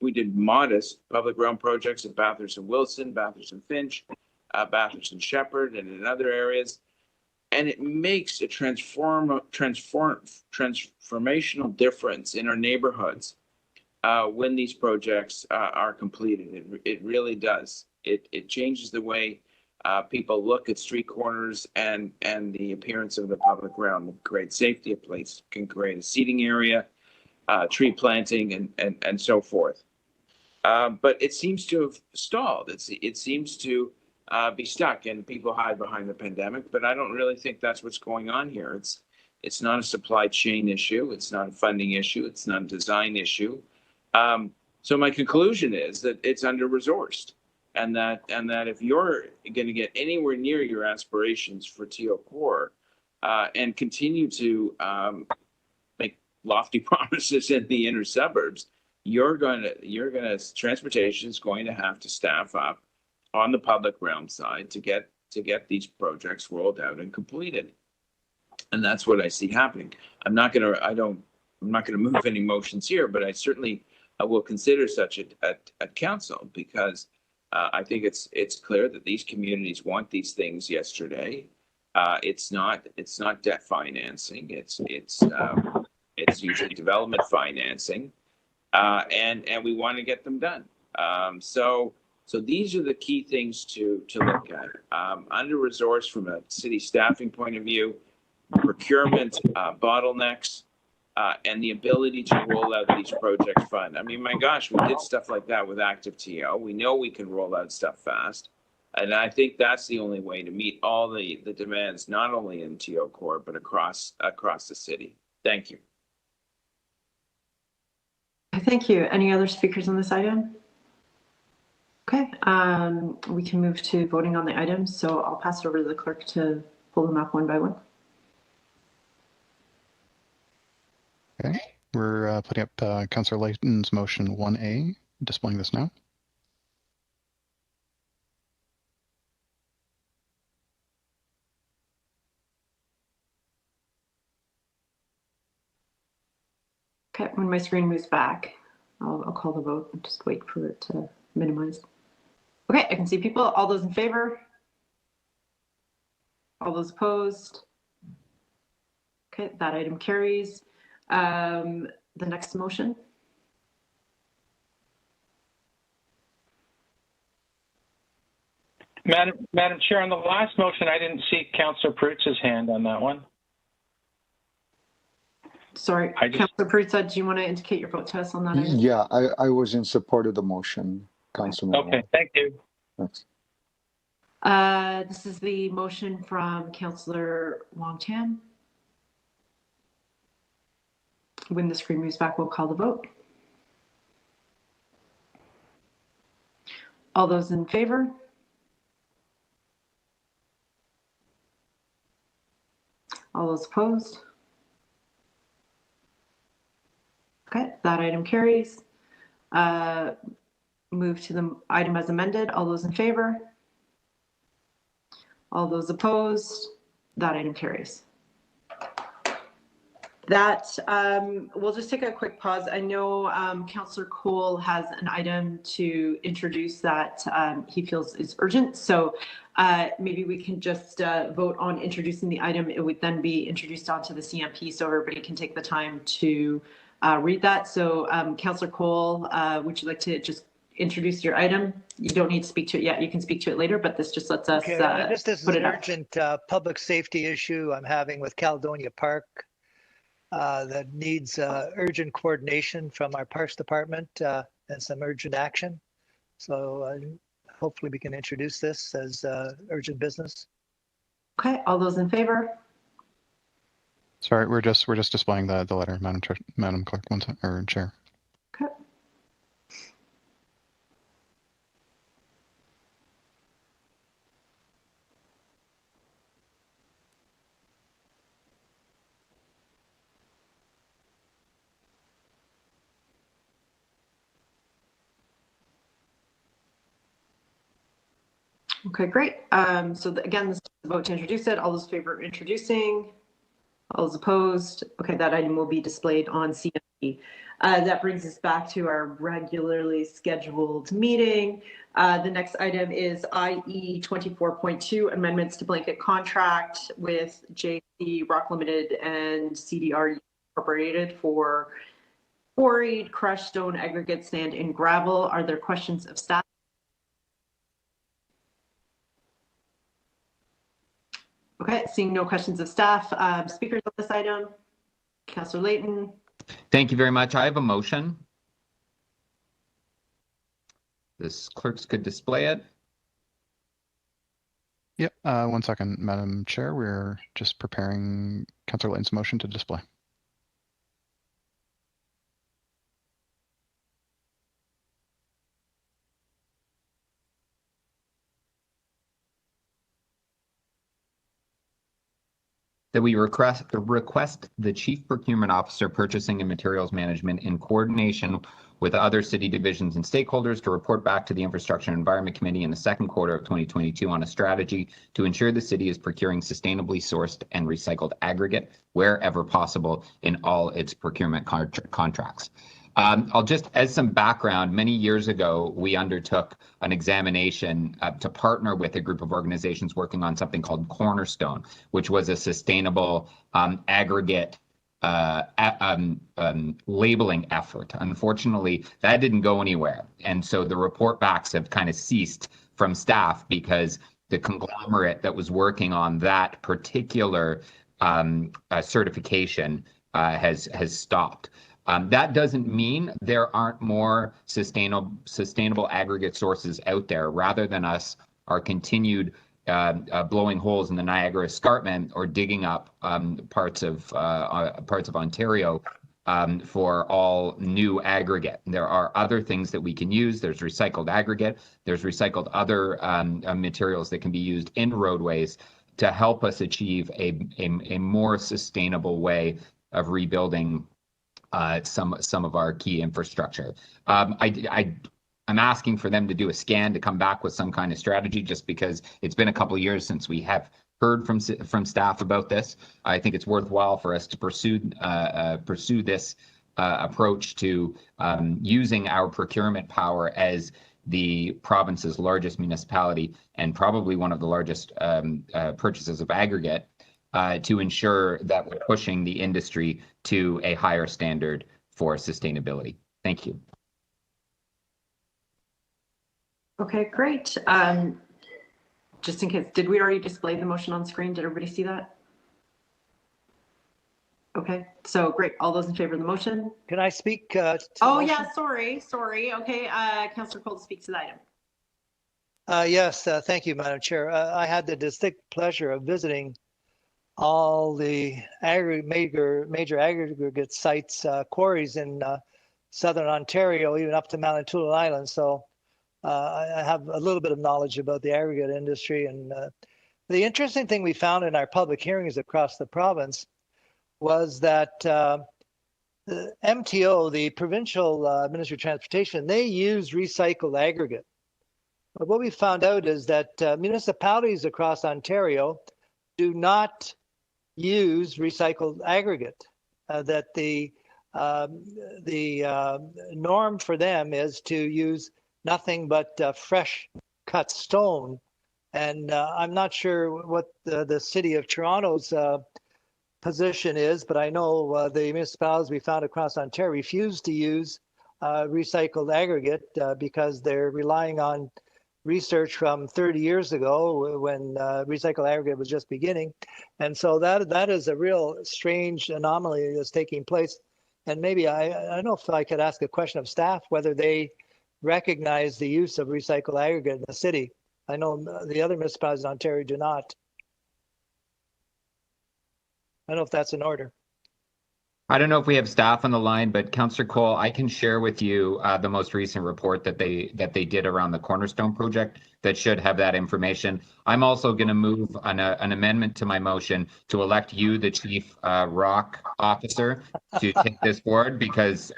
We did modest public realm projects at Bathurst and Wilson, Bathurst and Finch, Bathurst and Shepherd, and in other areas. And it makes a transformational difference in our neighborhoods when these projects are completed. It really does. It changes the way people look at street corners and the appearance of the public realm. It creates safety. A place can create a seating area, tree planting, and so forth. But it seems to have stalled. It seems to be stuck, and people hide behind the pandemic. But I don't really think that's what's going on here. It's not a supply chain issue. It's not a funding issue. It's not a design issue. So my conclusion is that it's under-resourced, and that if you're going to get anywhere near your aspirations for TO Core and continue to make lofty promises in the inner suburbs, transportation is going to have to staff up on the public realm side to get these projects rolled out and completed. And that's what I see happening. I'm not going to move any motions here, but I certainly will consider such at council, because I think it's clear that these communities want these things yesterday. It's not debt financing. It's usually development financing. And we want to get them done. So these are the key things to look at. Under-resourced from a city staffing point of view, procurement bottlenecks, and the ability to roll out these projects fund. I mean, my gosh, we did stuff like that with Active TO. We know we can roll out stuff fast. And I think that's the only way to meet all the demands, not only in TO Core, but across the city. Thank you. Thank you. Any other speakers on this item? Okay, we can move to voting on the items. So I'll pass it over to the clerk to pull them up one by one. Okay, we're putting up Councillor Layton's motion 1A, displaying this now. Okay, when my screen moves back, I'll call the vote and just wait for it to minimize. Okay, I can see people. All those in favor? All those opposed? Okay, that item carries. The next motion. Madam Chair, on the last motion, I didn't see Councillor Prutz's hand on that one. Sorry, Councillor Prutza, do you want to indicate your vote to us on that item? Yeah, I was in support of the motion, Councilman. Okay, thank you. Thanks. This is the motion from Councillor Wong Tam. When the screen moves back, we'll call the vote. All those in favor? All those opposed? Okay, that item carries. Move to the item as amended. All those in favor? All those opposed? That item carries. That, we'll just take a quick pause. I know Councillor Cole has an item to introduce that he feels is urgent. So maybe we can just vote on introducing the item. It would then be introduced onto the CMP so everybody can take the time to read that. So Councillor Cole, would you like to just introduce your item? You don't need to speak to it yet. You can speak to it later, but this just lets us This is put an it up. urgent public safety issue I'm having with Caledonia Park that needs urgent coordination from our Parks Department and some urgent action. So hopefully we can introduce this as urgent business. Okay, all those in favor? Sorry, we're just displaying the letter, Madam Clerk, or Chair. Okay. Okay, great. So again, this is the vote to introduce it. All those in favor of introducing? All those opposed? Okay, that item will be displayed on CMP. That brings us back to our regularly scheduled meeting. The next item is IE 24.2, amendments to blanket contract with JC Rock Limited and CDR Incorporated for quarried crushed stone aggregate sand and gravel. Are there questions of staff? Okay, seeing no questions of staff. Speakers on this item? Councillor Layton. Thank you very much. I have a motion. This clerks could display it. Yep, 1 second, Madam Chair. We're just preparing Councillor Layton's motion to display. That we request the Chief Procurement Officer, Purchasing and Materials Management, in coordination with other city divisions and stakeholders, to report back to the Infrastructure and Environment Committee in the second quarter of 2022 on a strategy to ensure the city is procuring sustainably sourced and recycled aggregate wherever possible in all its procurement contracts. I'll just, as some background, many years ago, we undertook an examination to partner with a group of organizations working on something called Cornerstone, which was a sustainable aggregate labeling effort. Unfortunately, that didn't go anywhere. And so the report backs have kind of ceased from staff because the conglomerate that was working on that particular certification has stopped. That doesn't mean there aren't more sustainable aggregate sources out there. Rather than us, our continued blowing holes in the Niagara Escarpment or digging up parts of Ontario for all new aggregate. There are other things that we can use. There's recycled aggregate. There's recycled other materials that can be used in roadways to help us achieve a more sustainable way of rebuilding some of our key infrastructure. I'm asking for them to do a scan to come back with some kind of strategy, just because it's been a couple of years since we have heard from staff about this. I think it's worthwhile for us to pursue this approach to using our procurement power as the province's largest municipality and probably one of the largest purchases of aggregate to ensure that we're pushing the industry to a higher standard for sustainability. Thank you. Okay, great. Just in case, did we already display the motion on screen? Did everybody see that? Okay, so great. All those in favor of the motion? Can I speak? To oh the yeah, motion? sorry. Okay, Councillor Cole to speak to the item. Yes, thank you, Madam Chair. I had the distinct pleasure of visiting all the major aggregate sites, quarries in southern Ontario, even up to Manitoulin Island. So I have a little bit of knowledge about the aggregate industry. And the interesting thing we found in our public hearings across the province was that the MTO, the Provincial Ministry of Transportation, they use recycled aggregate. But what we found out is that municipalities across Ontario do not use recycled aggregate. That the norm for them is to use nothing but fresh cut stone. And I'm not sure what the city of Toronto's position is, but I know the municipalities we found across Ontario refuse to use recycled aggregate because they're relying on research from 30 years ago when recycled aggregate was just beginning. And so that is a real strange anomaly that's taking place. And maybe I don't know if I could ask a question of staff, whether they recognize the use of recycled aggregate in the city. I know the other municipalities in Ontario do not. I don't know if that's in order. I don't know if we have staff on the line, but Councillor Cole, I can share with you the most recent report that they did around the Cornerstone project that should have that information. I'm also going to move an amendment to my motion to elect you the chief rock officer to take this forward, because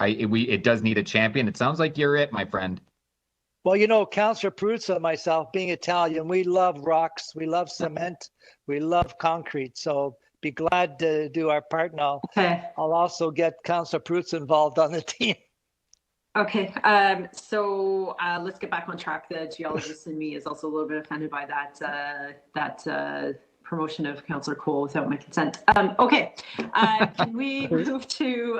it does need a champion. It sounds like you're it, my friend. Well, you know, Councillor Perruzza and myself, being Italian, we love rocks, we love cement, we love concrete. So be glad to do our part. And I'll also get Councillor Perruzza involved on the team. Okay, so let's get back on track. The geologist in me is also a little bit offended by that promotion of Councillor Cole without my consent. Okay, can we move to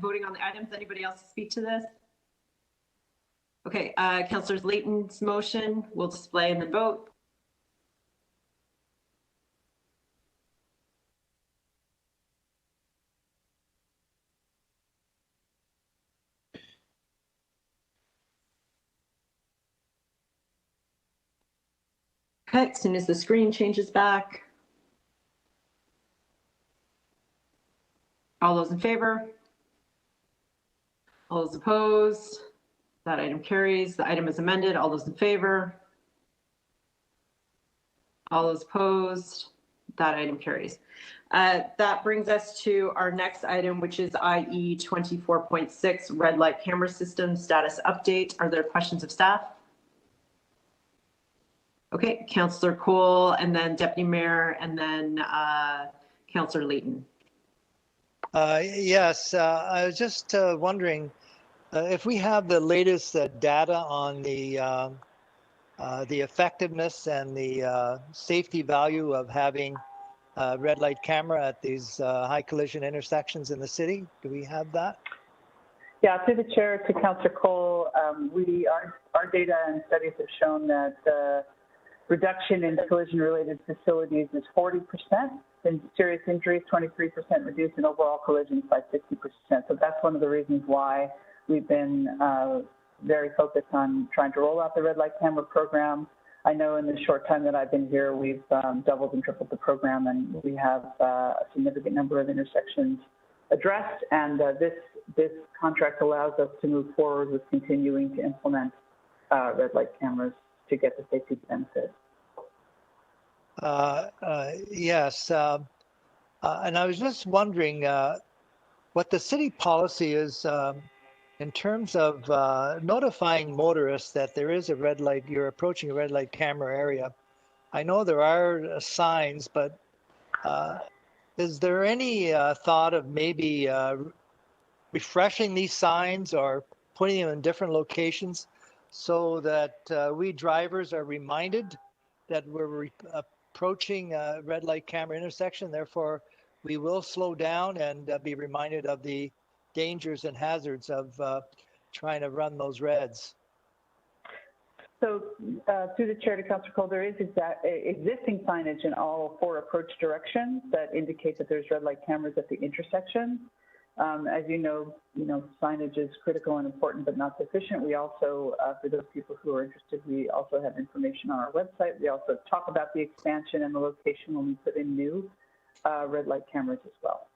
voting on the items? Anybody else speak to this? Okay, Councillor Layton's motion will display and then vote. Okay, as soon as the screen changes back. All those in favor? All those opposed? That item carries. The item is amended. All those in favor? All those opposed? That item carries. That brings us to our next item, which is IE 24.6 red light camera system status update. Are there questions of staff? Okay, Councillor Cole, and then Deputy Mayor, and then Councillor Layton. Yes, I was just wondering if we have the latest data on the effectiveness and the safety value of having red light camera at these high collision intersections in the city. Do we have that? Yeah, through the chair to Councillor Cole, our data and studies have shown that reduction in collision-related facilities is 40%, in serious injuries 23% reduced, in overall collisions by 50%. So that's one of the reasons why we've been very focused on trying to roll out the red light camera program. I know in the short time that I've been here, we've doubled and tripled the program, and we have a significant number of intersections addressed. And this contract allows us to move forward with continuing to implement red light cameras to get the safety benefit. Yes, and I was just wondering what the city policy is in terms of notifying motorists that there is a red light, you're approaching a red light camera area. I know there are signs, but is there any thought of maybe refreshing these signs or putting them in different locations so that we drivers are reminded that we're approaching a red light camera intersection? Therefore, we will slow down and be reminded of the dangers and hazards of trying to run those reds. So through the chair to Councillor Cole, there is existing signage in all 4 approach directions that indicate that there's red light cameras at the intersection. As you know, signage is critical and important, but not sufficient. We also, for those people who are interested, we also have information on our website. We also talk about the expansion and the location when we put in new red light cameras as well.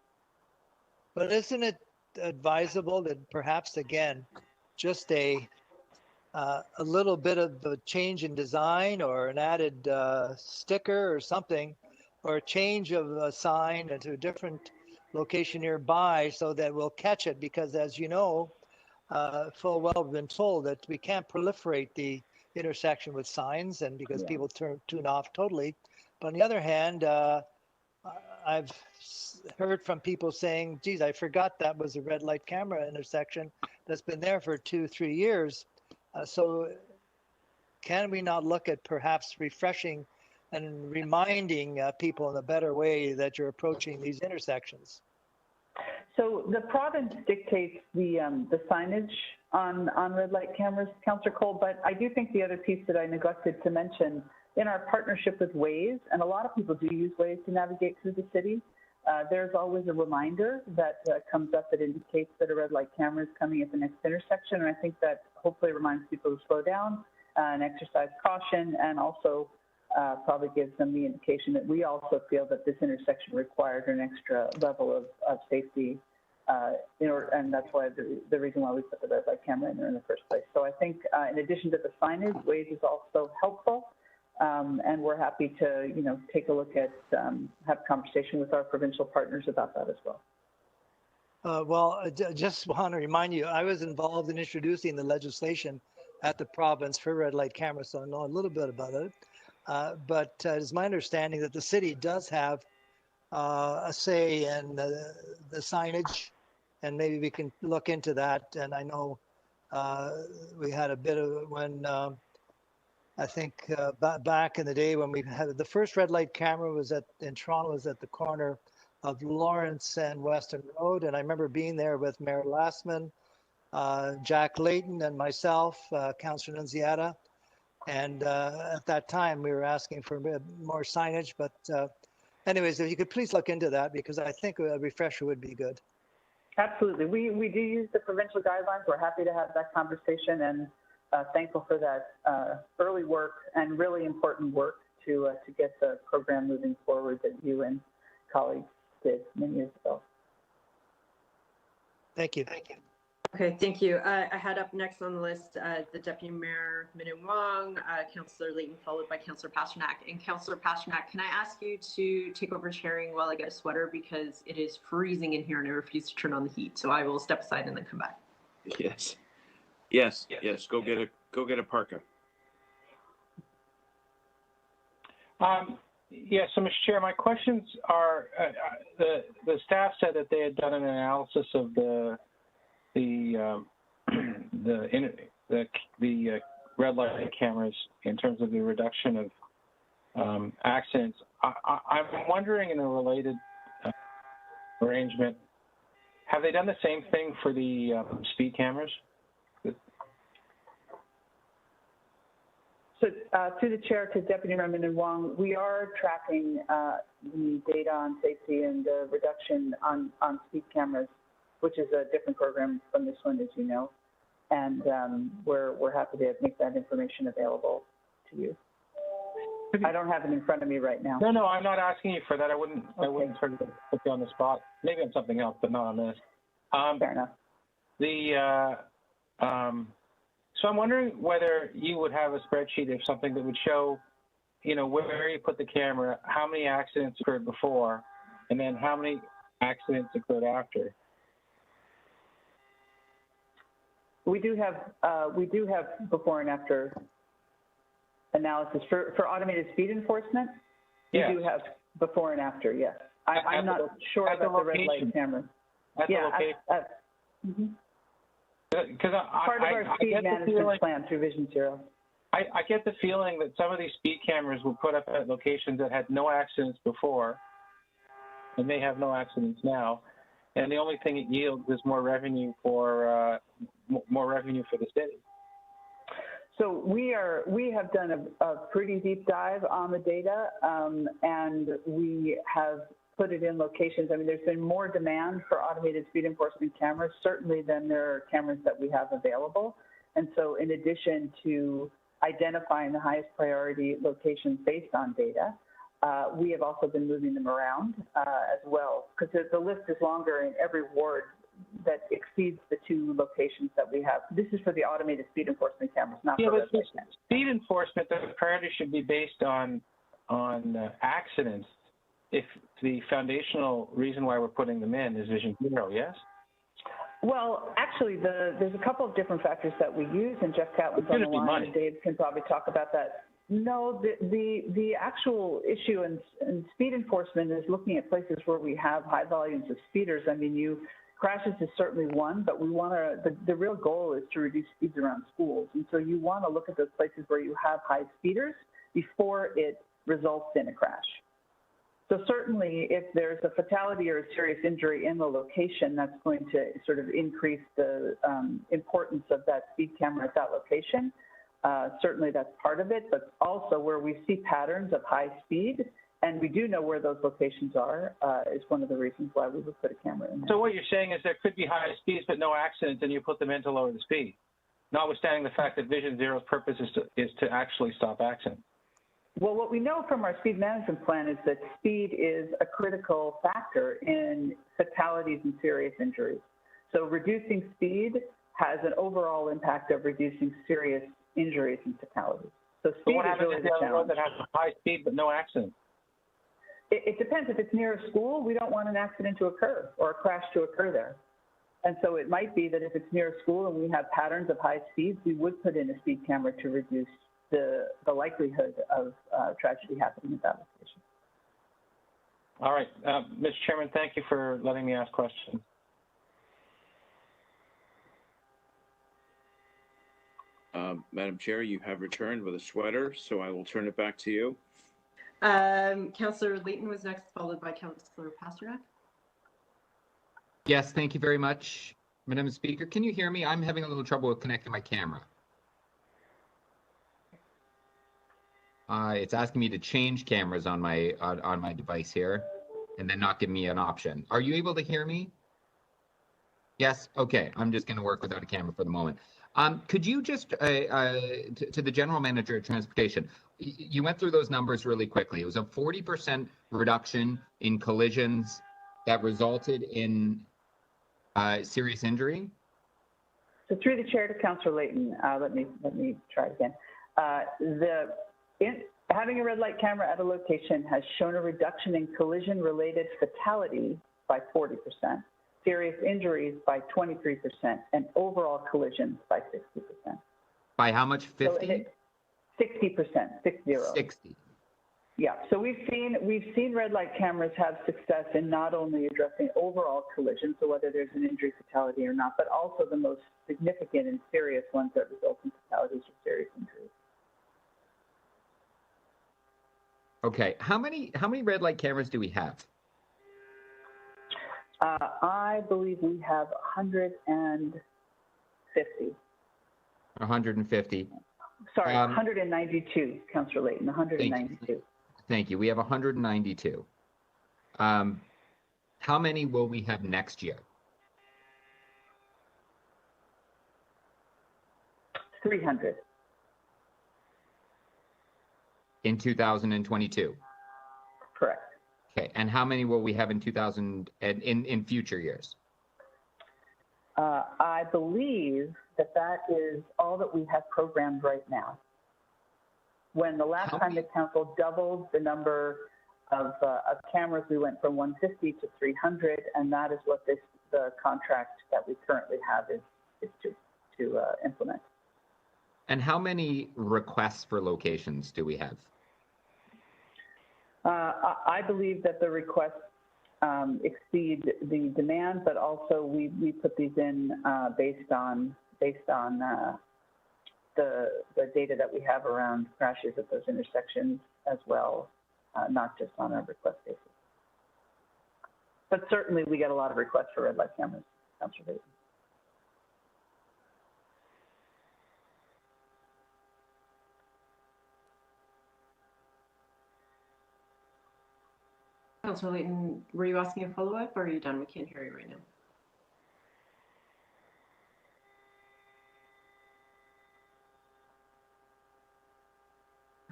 But isn't it advisable that perhaps, again, just a little bit of a change in design or an added sticker or something, or a change of a sign to a different location nearby so that we'll catch it? Because as you know, full well we've been told that we can't proliferate the intersection with signs, and because people tune off totally. But on the other hand, I've heard from people saying, geez, I forgot that was a red light camera intersection that's been there for 2-3 years. So can we not look at perhaps refreshing and reminding people in a better way that you're approaching these intersections? So the province dictates the signage on red light cameras, Councillor Cole, but I do think the other piece that I neglected to mention, in our partnership with Waze, and a lot of people do use Waze to navigate through the city, there's always a reminder that comes up that indicates that a red light camera is coming at the next intersection, and I think that hopefully reminds people to slow down and exercise caution, and also probably gives them the indication that we also feel that this intersection required an extra level of safety, and that's why the reason why we put the red light camera in there in the first place. So I think in addition to the signage, Waze is also helpful. And we're happy to, take a look at, have a conversation with our provincial partners about that as well. Well, I just want to remind you, I was involved in introducing the legislation at the province for red light cameras, so I know a little bit about it. But it's my understanding that the city does have a say in the signage, and maybe we can look into that. And I know we had a bit of when. I think back in the day when we had the first red light camera was in Toronto, was at the corner of Lawrence and Western Road. And I remember being there with Mayor Lastman, Jack Layton, and myself, Councillor Nunziata. And at that time, we were asking for more signage. But anyways, if you could please look into that, because I think a refresher would be good. Absolutely. We do use the provincial guidelines. We're happy to have that conversation, and thankful for that early work and really important work to get the program moving forward that you and colleagues did many years ago. Thank you. Thank you. Okay, thank you. I had up next on the list the Deputy Mayor Minnan Wong, Councillor Layton, followed by Councillor Pasternak. And Councillor Pasternak, can I ask you to take over chairing while I get a sweater, because it is freezing in here and I refuse to turn on the heat. So I will step aside and then come back. Yes. Go get a parka. Yeah, so Mr. Chair, my questions are, the staff said that they had done an analysis of the red light cameras in terms of the reduction of accidents. I'm wondering, in a related arrangement, have they done the same thing for the speed cameras? So through the chair to Deputy Mayor Minnan Wong, we are tracking the data on safety and the reduction on speed cameras, which is a different program from this one, as you know. And we're happy to make that information available to you. I don't have it in front of me right now. No, I'm not asking you for that. I wouldn't sort of put you on the spot. Maybe on something else, but not on this. Fair enough. So I'm wondering whether you would have a spreadsheet of something that would show, where you put the camera, how many accidents occurred before, and then how many accidents occurred after. We do have before and after analysis for automated speed enforcement. Yes. We do have before and after. Yes, I'm not sure about the red light camera. At the location. Because part of our speed management plan through Vision Zero. I get the feeling that some of these speed cameras were put up at locations that had no accidents before, and they have no accidents now, and the only thing it yields is more revenue for the city. So we have done a pretty deep dive on the data, and we have put it in locations. I mean, there's been more demand for automated speed enforcement cameras, certainly, than there are cameras that we have available. And so in addition to identifying the highest priority locations based on data, we have also been moving them around as well, because the list is longer in every ward that exceeds the 2 locations that we have. This is for the automated speed enforcement cameras, not for red light cameras. Speed enforcement, the priority should be based on accidents. If the foundational reason why we're putting them in is Vision Zero, yes? Well, actually, there's a couple of different factors that we use, and Jeff Catlin's on the line, and Dave can probably talk about that. No, the actual issue in speed enforcement is looking at places where we have high volumes of speeders. I mean, crashes is certainly one, but we want to, the real goal is to reduce speeds around schools. And so you want to look at those places where you have high speeders before it results in a crash. So certainly if there's a fatality or a serious injury in the location, that's going to sort of increase the importance of that speed camera at that location. Certainly that's part of it, but also where we see patterns of high speed, and we do know where those locations are, is one of the reasons why we would put a camera in there. So what you're saying is there could be high speeds but no accidents, and you put them in to lower the speed, notwithstanding the fact that Vision Zero's purpose is to actually stop accidents. Well, what we know from our speed management plan is that speed is a critical factor in fatalities and serious injuries. So reducing speed has an overall impact of reducing serious injuries and fatalities. So speed is really the challenge. What happens if there's a road that has high speed but no accident? It depends. If it's near a school, we don't want an accident to occur or a crash to occur there. And so it might be that if it's near a school and we have patterns of high speeds, we would put in a speed camera to reduce the likelihood of tragedy happening at that location. All right. Mr. Chairman, thank you for letting me ask questions. Madam Chair, you have returned with a sweater, so I will turn it back to you. Councillor Layton was next, followed by Councillor Pasternak. Yes, thank you very much, Madam Speaker. Can you hear me? I'm having a little trouble with connecting my camera. It's asking me to change cameras on my device here, and then not give me an option. Are you able to hear me? Yes. Okay. I'm just going to work without a camera for the moment. Could you just to the General Manager of Transportation? You went through those numbers really quickly. It was a 40% reduction in collisions that resulted in serious injury. So through the chair to Councillor Layton, let me try it again. Having a red light camera at a location has shown a reduction in collision-related fatalities by 40%, serious injuries by 23%, and overall collisions by 60%. By how much? 50? So 60%, 60. 60. Yeah, so we've seen red light cameras have success in not only addressing overall collisions, so whether there's an injury fatality or not, but also the most significant and serious ones that result in fatalities or serious injuries. Okay, how many red light cameras do we have? I believe we have 150. 150. Sorry, 192, Councillor Layton, 192. Thank you. We have 192. How many will we have next year? 300. In 2022? Correct. Okay, and how many will we have in in future years? I believe that is all that we have programmed right now. When the last time the council doubled the number of cameras, we went from 150 to 300, and that is what the contract that we currently have is to implement. And how many requests for locations do we have? I believe that the requests exceed the demand, but also we put these in based on the data that we have around crashes at those intersections as well, not just on a request basis. But certainly we get a lot of requests for red light cameras, Councillor Layton. Councillor Layton, were you asking a follow-up or are you done? We can't hear you right now.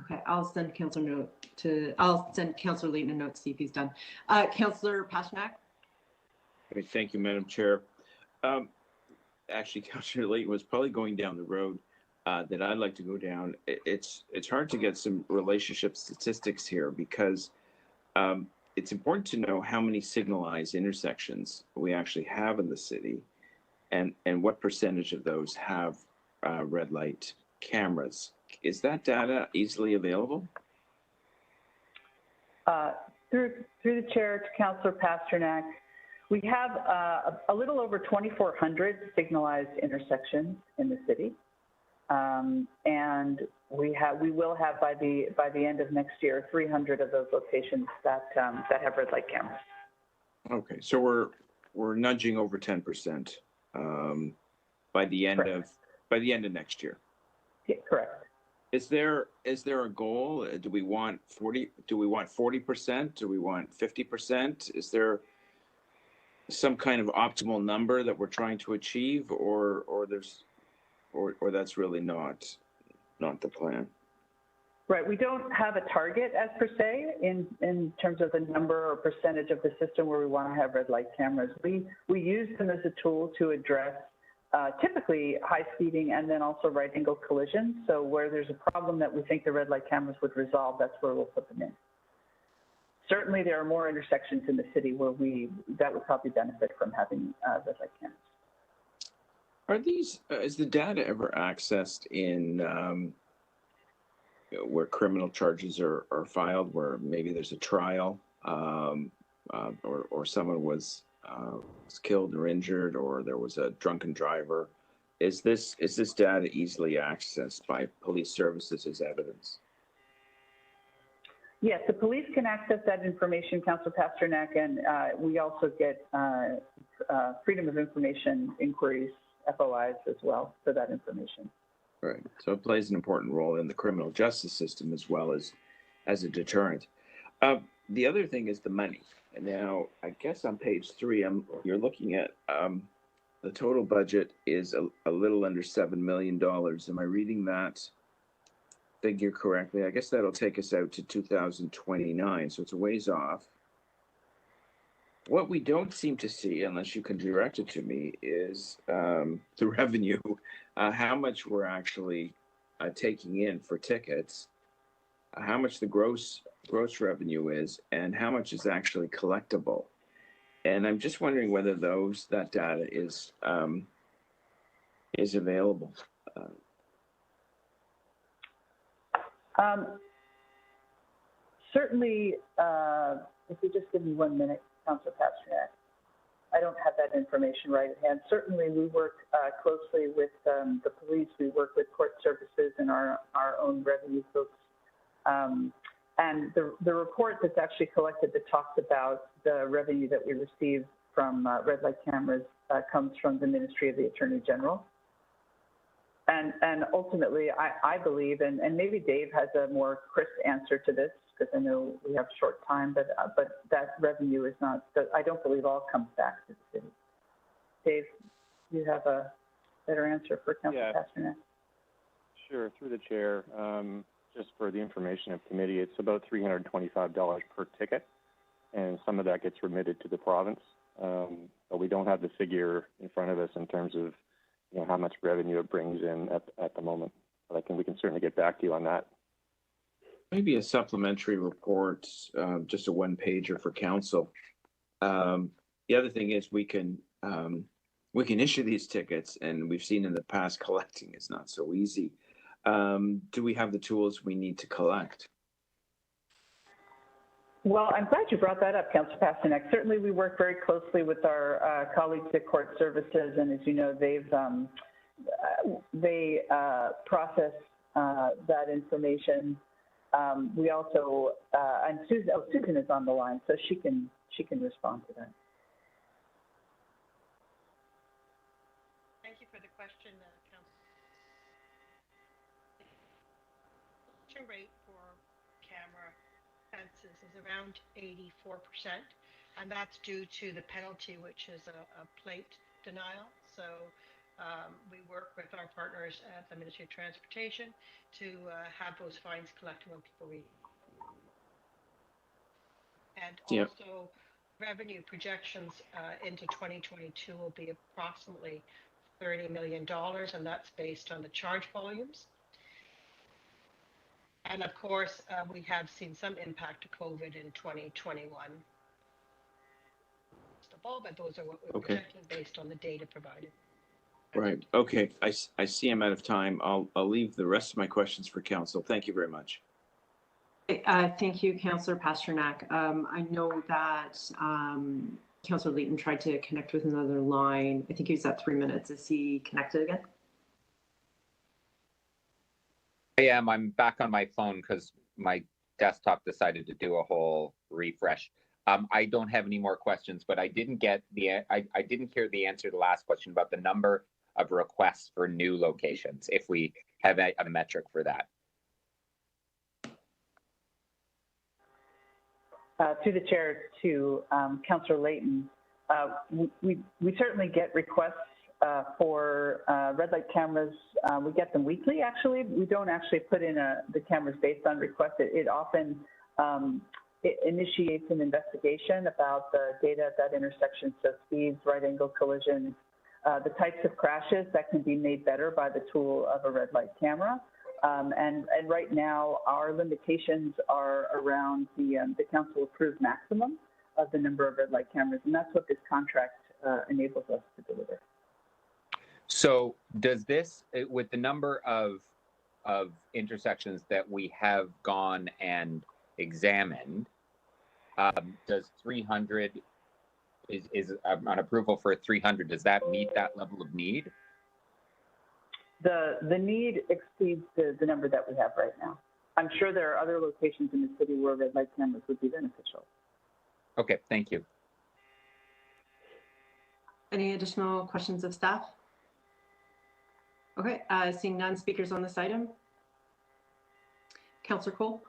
Okay, I'll send Councillor Layton a note to see if he's done. Councillor Pasternak? Okay, thank you, Madam Chair. Actually, Councillor Layton was probably going down the road that I'd like to go down. It's hard to get some relationship statistics here because it's important to know how many signalized intersections we actually have in the city and what percentage of those have red light cameras. Is that data easily available? Through the chair to Councillor Pasternak, we have a little over 2,400 signalized intersections in the city, and we will have by the end of next year 300 of those locations that have red light cameras. Okay, so we're nudging over 10% by the end of next year. Yeah, correct. Is there a goal? Do we want 40%? Do we want 50%? Is there some kind of optimal number that we're trying to achieve, or that's really not the plan? Right. We don't have a target as per se in terms of the number or percentage of the system where we want to have red light cameras. We use them as a tool to address typically high speeding and then also right angle collisions. So where there's a problem that we think the red light cameras would resolve, that's where we'll put them in. Certainly there are more intersections in the city where that would probably benefit from having red light cameras. Are these, is the data ever accessed in where criminal charges are filed, where maybe there's a trial or someone was killed or injured, or there was a drunken driver? Is this data easily accessed by police services as evidence? Yes, the police can access that information, Councillor Pasternak, and we also get freedom of information inquiries, FOIs as well for that information. Right. So it plays an important role in the criminal justice system as well as a deterrent. The other thing is the money. And now, I guess on page 3, you're looking at the total budget is a little under $7 million. Am I reading that figure correctly? I guess that'll take us out to 2029, so it's a ways off. What we don't seem to see, unless you can direct it to me, is the revenue, how much we're actually taking in for tickets, how much the gross revenue is, and how much is actually collectible. And I'm just wondering whether that data is available. Certainly, if you just give me 1 minute, Councillor Pasternak. I don't have that information right at hand. Certainly, we work closely with the police. We work with court services and our own revenue folks. And the report that's actually collected that talks about the revenue that we receive from red light cameras comes from the Ministry of the Attorney General. And ultimately, I believe, and maybe Dave has a more crisp answer to this, because I know we have short time, but that revenue is not, I don't believe all comes back to the city. Dave, you have a better answer for Councillor Pasternak? Sure, through the chair. Just for the information of committee, it's about $325 per ticket, and some of that gets remitted to the province. But we don't have the figure in front of us in terms of how much revenue it brings in at the moment. But we can certainly get back to you on that. Maybe a supplementary report, just a one-pager for council. The other thing is we can issue these tickets, and we've seen in the past collecting is not so easy. Do we have the tools we need to collect? Well, I'm glad you brought that up, Councillor Pasternak. Certainly, we work very closely with our colleagues at Court Services, and as you know, they process that information. We also, and Susan is on the line, so she can respond to that. Thank you for the question, Councillor. Rate for camera fences is around 84%, and that's due to the penalty, which is a plate denial. So we work with our partners at the Ministry of Transportation to have those fines collected when people read. And also, revenue projections into 2022 will be approximately $30 million, and that's based on the charge volumes. And of course, we have seen some impact of COVID in 2021. But those are what we're projecting based on the data provided. Right. Okay. I see I'm out of time. I'll leave the rest of my questions for council. Thank you very much. Thank you, Councillor Pasternak. I know that Councillor Layton tried to connect with another line. I think he was at 3 minutes. Is he connected again? I am. I'm back on my phone because my desktop decided to do a whole refresh. I don't have any more questions, but I didn't get I didn't hear the answer to the last question about the number of requests for new locations, if we have a metric for that. Through the chair to Councillor Layton, we certainly get requests for red light cameras. We get them weekly, actually. We don't actually put in the cameras based on request. It often it initiates an investigation about the data at that intersection, so speeds, right angle collisions, the types of crashes that can be made better by the tool of a red light camera. And right now, our limitations are around the council approved maximum of the number of red light cameras, and that's what this contract enables us to deliver. So does this, with the number of intersections that we have gone and examined, does 300, is an approval for 300, does that meet that level of need? The need exceeds the number that we have right now. I'm sure there are other locations in the city where red light cameras would be beneficial. Okay, thank you. Any additional questions of staff? Okay, seeing none speakers on this item. Councillor Cole.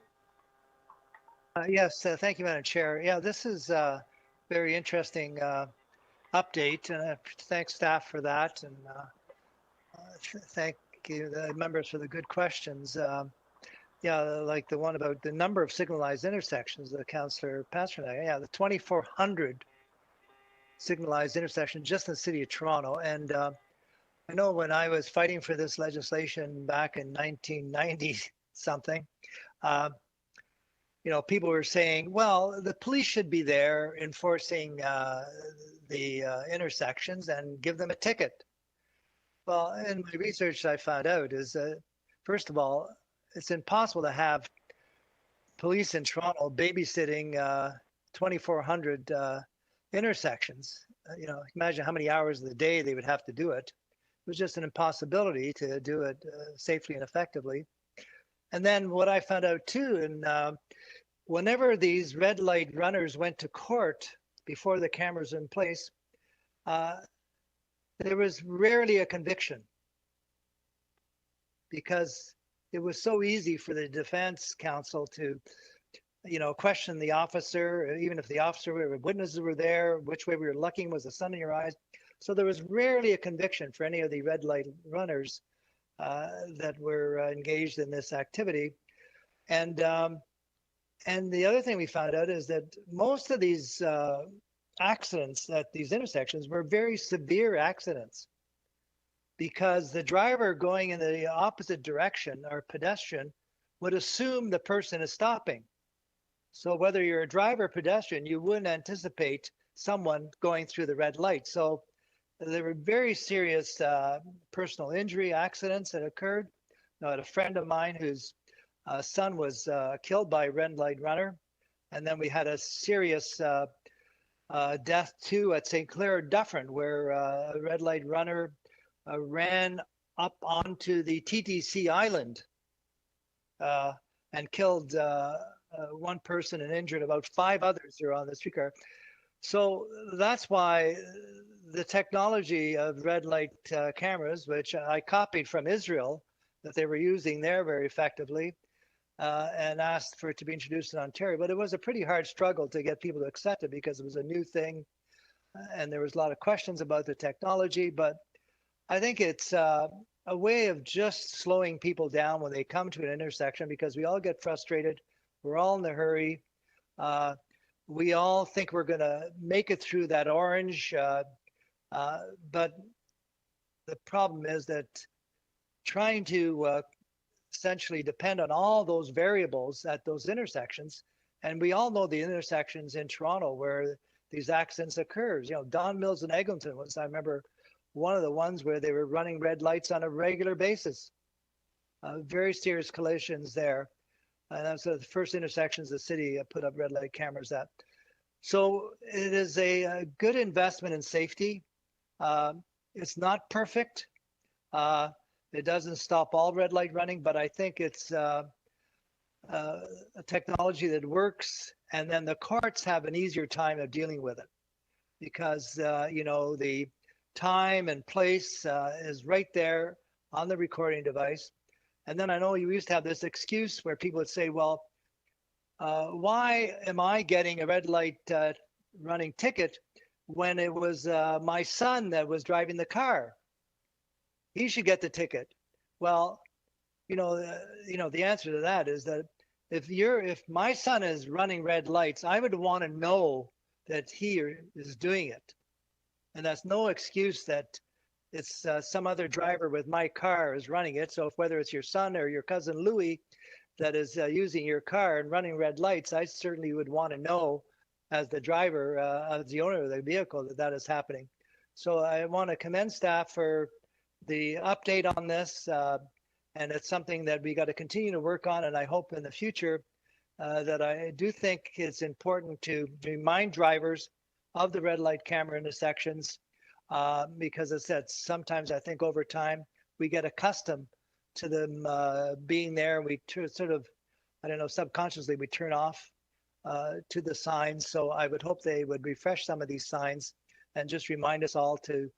Yes, thank you, Madam Chair. Yeah, this is a very interesting update, and thank staff for that, and thank you, the members, for the good questions. Yeah, like the one about the number of signalized intersections, the Councillor Pasternak. Yeah, the 2,400 signalized intersections just in the city of Toronto. And I know when I was fighting for this legislation back in 1990 something, you know, people were saying, well, the police should be there enforcing the intersections and give them a ticket. Well, in my research, I found out is first of all, it's impossible to have police in Toronto babysitting 2,400 intersections. You know, imagine how many hours of the day they would have to do it. It was just an impossibility to do it safely and effectively. And then what I found out too, and whenever these red light runners went to court before the cameras were in place, there was rarely a conviction because it was so easy for the defense counsel to, you know, question the officer, even if the officer or witnesses were there, which way we were looking, was the sun in your eyes. So there was rarely a conviction for any of the red light runners that were engaged in this activity. And the other thing we found out is that most of these accidents at these intersections were very severe accidents because the driver going in the opposite direction, or pedestrian, would assume the person is stopping. So whether you're a driver or pedestrian, you wouldn't anticipate someone going through the red light. So there were very serious personal injury accidents that occurred. I had a friend of mine whose son was killed by a red light runner. And then we had a serious death too at St. Clair Dufferin, where a red light runner ran up onto the TTC Island and killed one person and injured about 5 others who are on the streetcar. So that's why the technology of red light cameras, which I copied from Israel, that they were using there very effectively, and asked for it to be introduced in Ontario. But it was a pretty hard struggle to get people to accept it because it was a new thing, and there was a lot of questions about the technology. But I think it's a way of just slowing people down when they come to an intersection, because we all get frustrated. We're all in a hurry. We all think we're going to make it through that orange, but the problem is that trying to essentially depend on all those variables at those intersections, and we all know the intersections in Toronto where these accidents occurs. You know, Don Mills and Eglinton was, I remember, one of the ones where they were running red lights on a regular basis. Very serious collisions there. And that's the first intersections the city put up red light cameras at. So it is a good investment in safety. It's not perfect. It doesn't stop all red light running, but I think it's a technology that works. And then the courts have an easier time of dealing with it because, you know, the time and place is right there on the recording device. And then I know you used to have this excuse where people would say, well, why am I getting a red light running ticket when it was my son that was driving the car? He should get the ticket. Well, you know, the answer to that is that if my son is running red lights, I would want to know that he is doing it. And that's no excuse that it's some other driver with my car is running it. So if whether it's your son or your cousin Louis that is using your car and running red lights, I certainly would want to know as the driver, as the owner of the vehicle, that that is happening. So I want to commend staff for the update on this. And it's something that we got to continue to work on. And I hope in the future that I do think it's important to remind drivers of the red light camera intersections. Because as I said, sometimes I think over time we get accustomed to them being there. We sort of, I don't know, subconsciously we turn off to the signs. So I would hope they would refresh some of these signs and just remind us all to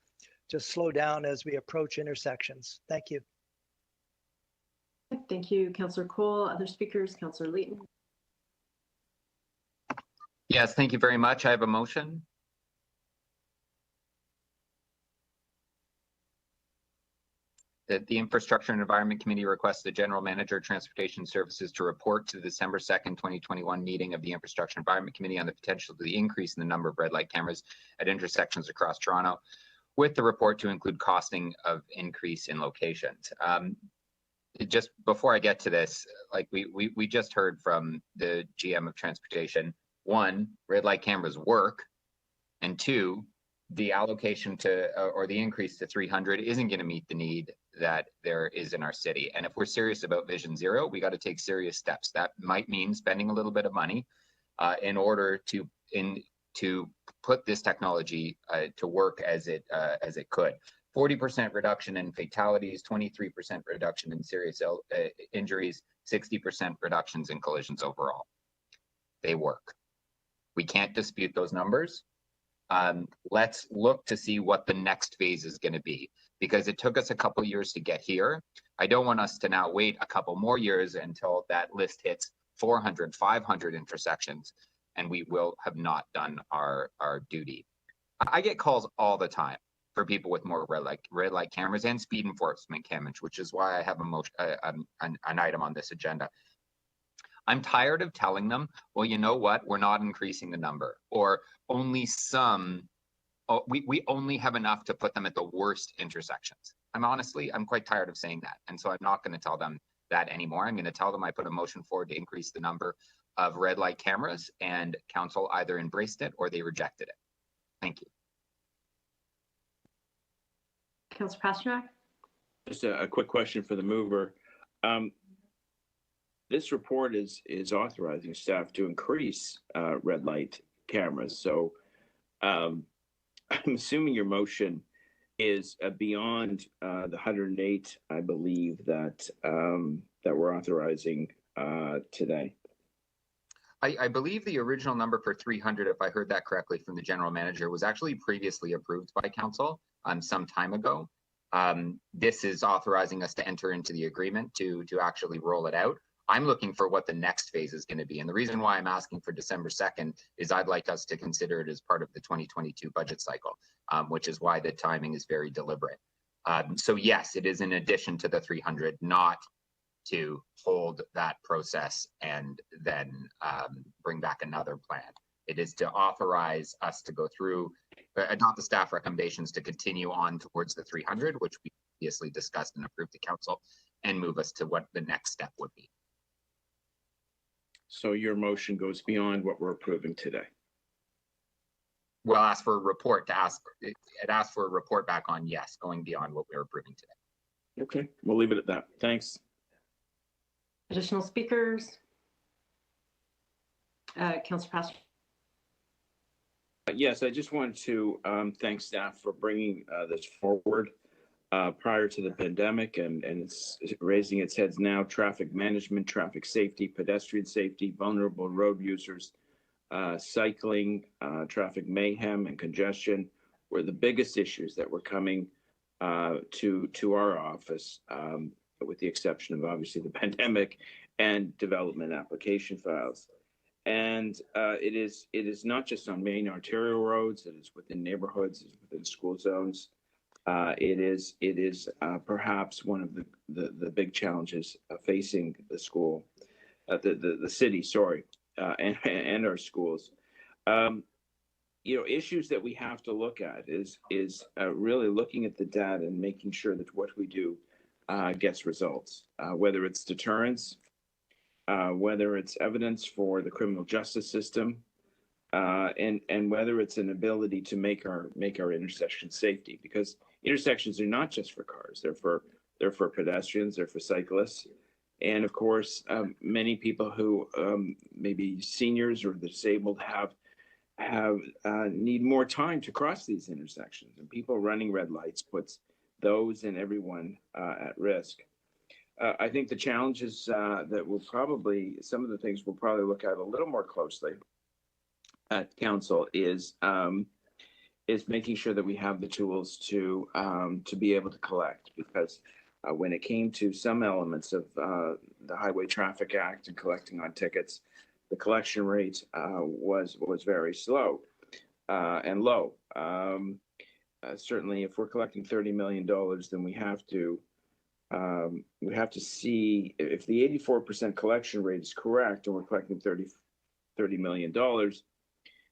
just slow down as we approach intersections. Thank you. Thank you, Councillor Cole. Other speakers, Councillor Layton. Yes, thank you very much. I have a motion. That the Infrastructure and Environment Committee requests the General Manager of Transportation Services to report to the December 2nd, 2021 meeting of the Infrastructure and Environment Committee on the potential to the increase in the number of red light cameras at intersections across Toronto, with the report to include costing of increase in locations. Just before I get to this, like we just heard from the GM of Transportation, one, red light cameras work, and two, the allocation to or the increase to 300 isn't going to meet the need that there is in our city. And if we're serious about Vision Zero, we got to take serious steps. That might mean spending a little bit of money in order to put this technology to work as it could. 40% reduction in fatalities, 23% reduction in serious injuries, 60% reductions in collisions overall. They work. We can't dispute those numbers. Let's look to see what the next phase is going to be, because it took us a couple years to get here. I don't want us to now wait a couple more years until that list hits 400, 500 intersections, and we will have not done our duty. I get calls all the time for people with more red light cameras and speed enforcement cameras, which is why I have an item on this agenda. I'm tired of telling them, well, you know what, we're not increasing the number, or only some, we only have enough to put them at the worst intersections. I'm quite tired of saying that. And so I'm not going to tell them that anymore. I'm going to tell them I put a motion forward to increase the number of red light cameras, and council either embraced it or they rejected it. Thank you. Councillor Pasternak. Just a quick question for the mover. This report is authorizing staff to increase red light cameras. So I'm assuming your motion is beyond the 108, I believe, that we're authorizing today. I believe the original number for 300, if I heard that correctly from the general manager, was actually previously approved by council some time ago. This is authorizing us to enter into the agreement to actually roll it out. I'm looking for what the next phase is going to be. And the reason why I'm asking for December 2nd is I'd like us to consider it as part of the 2022 budget cycle, which is why the timing is very deliberate. So yes, it is in addition to the 300, not to hold that process and then bring back another plan. It is to authorize us to go through, adopt the staff recommendations to continue on towards the 300, which we previously discussed and approved to council, and move us to what the next step would be. So your motion goes beyond what we're approving today. We'll ask for a report to it asks for a report back on, yes, going beyond what we're approving today. Okay, we'll leave it at that. Thanks. Additional speakers? Councillor Pastor. Yes, I just wanted to thank staff for bringing this forward prior to the pandemic, and it's raising its heads now. Traffic management, traffic safety, pedestrian safety, vulnerable road users, cycling, traffic mayhem and congestion were the biggest issues that were coming to our office, with the exception of obviously the pandemic and development application files. And it is not just on main arterial roads, it is within neighborhoods, it's within school zones. It is perhaps one of the big challenges facing the school, the city, sorry, and our schools. You know, issues that we have to look at is really looking at the data and making sure that what we do gets results, whether it's deterrence, whether it's evidence for the criminal justice system, and whether it's an ability to make our intersections safety, because intersections are not just for cars, they're for pedestrians, they're for cyclists, and of course many people who maybe seniors or disabled need more time to cross these intersections, and people running red lights puts those and everyone at risk. I think the challenges that some of the things we'll probably look at a little more closely at council is making sure that we have the tools to be able to collect, because when it came to some elements of the Highway Traffic Act and collecting on tickets, the collection rate was very slow and low. Certainly, if we're collecting $30 million, then we have to see if the 84% collection rate is correct and we're collecting $30 million,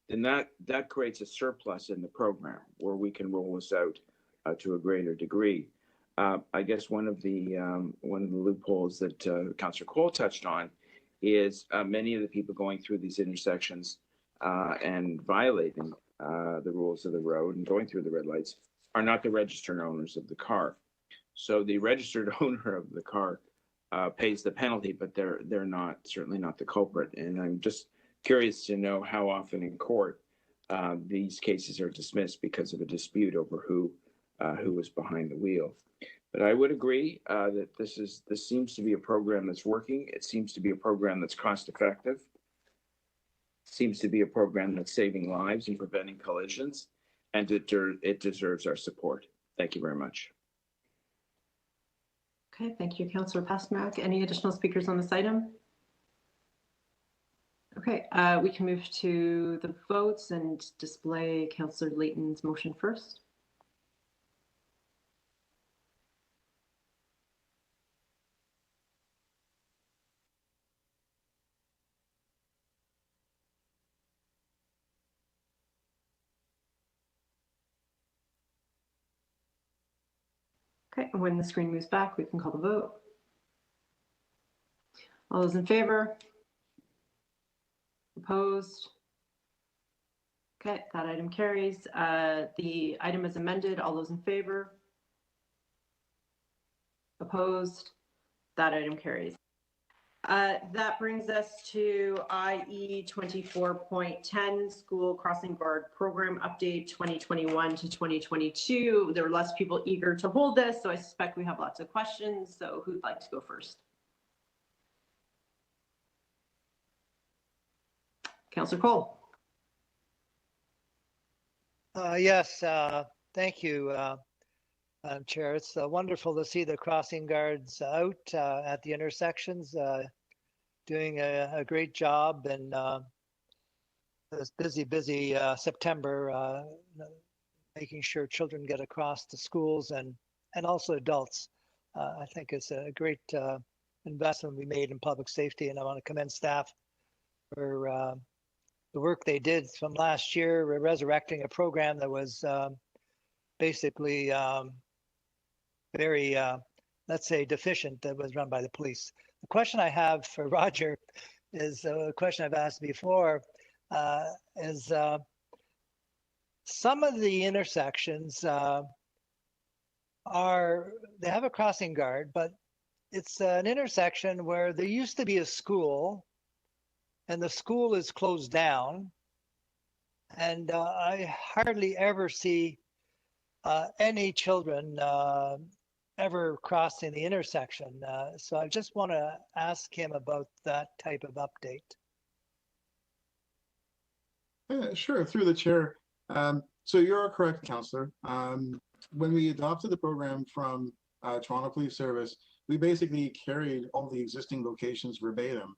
then that creates a surplus in the program where we can roll this out to a greater degree. I guess one of the loopholes that Councillor Cole touched on is many of the people going through these intersections and violating the rules of the road and going through the red lights are not the registered owners of the car. So the registered owner of the car pays the penalty, but they're certainly not the culprit. And I'm just curious to know how often in court these cases are dismissed because of a dispute over who was behind the wheel. But I would agree that this seems to be a program that's working. It seems to be a program that's cost effective. Seems to be a program that's saving lives and preventing collisions, and it deserves our support. Thank you very much. Okay, thank you, Councillor Pasternak. Any additional speakers on this item? Okay, we can move to the votes and display Councillor Layton's motion first. Okay, and when the screen moves back, we can call the vote. All those in favor? Opposed? Okay, that item carries. The item is amended. All those in favor? Opposed? That item carries. That brings us to IE 24.10 School Crossing Guard Program Update 2021 to 2022. There were less people eager to hold this, so I suspect we have lots of questions. So who'd like to go first? Councillor Cole. Yes, thank you, Madam Chair. It's wonderful to see the crossing guards out at the intersections. doing a great job and this busy September, making sure children get across to schools and also adults. I think it's a great investment we made in public safety, and I want to commend staff for the work they did from last year, resurrecting a program that was basically very, let's say, deficient, that was run by the police. The question I have for Roger is a question I've asked before, is some of the intersections they have a crossing guard, but it's an intersection where there used to be a school and the school is closed down. And I hardly ever see any children ever crossing the intersection. So I just want to ask him about that type of update. Sure, through the chair. So you're correct, Councillor. When we adopted the program from Toronto Police Service, we basically carried all the existing locations verbatim.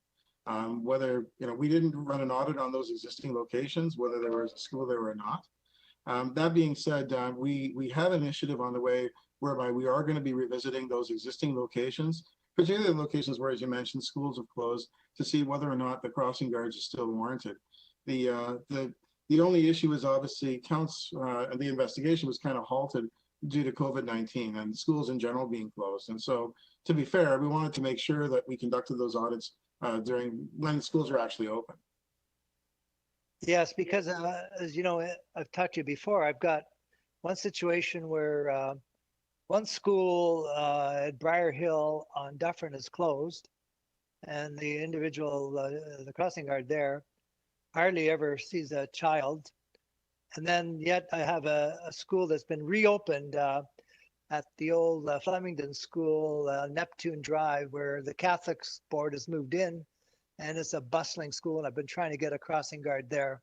Whether, we didn't run an audit on those existing locations, whether there was a school there or not. That being said, we have an initiative on the way whereby we are going to be revisiting those existing locations, particularly the locations where, as you mentioned, schools have closed, to see whether or not the crossing guards are still warranted. The only issue is obviously the investigation was kind of halted due to COVID-19 and schools in general being closed. And so, to be fair, we wanted to make sure that we conducted those audits during when schools are actually open. Yes, because as you know, I've talked to you before, I've got one situation where one school at Briar Hill on Dufferin is closed, and the individual, the crossing guard there, hardly ever sees a child. And then yet I have a school that's been reopened at the old Flemington School, Neptune Drive, where the Catholics board has moved in, and it's a bustling school, and I've been trying to get a crossing guard there.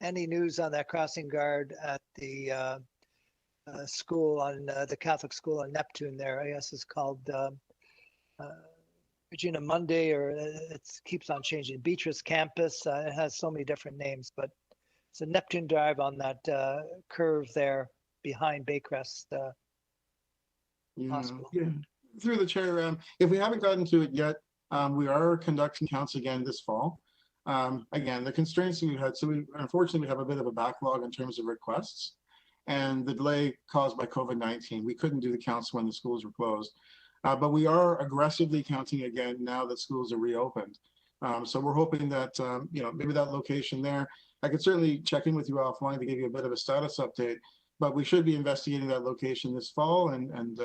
Any news on that crossing guard at the school on the Catholic school on Neptune there? I guess it's called Regina Monday, or it keeps on changing. Beatrice Campus, it has so many different names, but it's a Neptune Drive on that curve there behind Baycrest Hospital. Yeah. Through the chair, if we haven't gotten to it yet, we are conducting counts again this fall. Again, the constraints we had, so we unfortunately have a bit of a backlog in terms of requests, and the delay caused by COVID-19. We couldn't do the counts when the schools were closed, but we are aggressively counting again now that schools are reopened. So we're hoping that maybe that location there, I could certainly check in with you offline to give you a bit of a status update, but we should be investigating that location this fall, and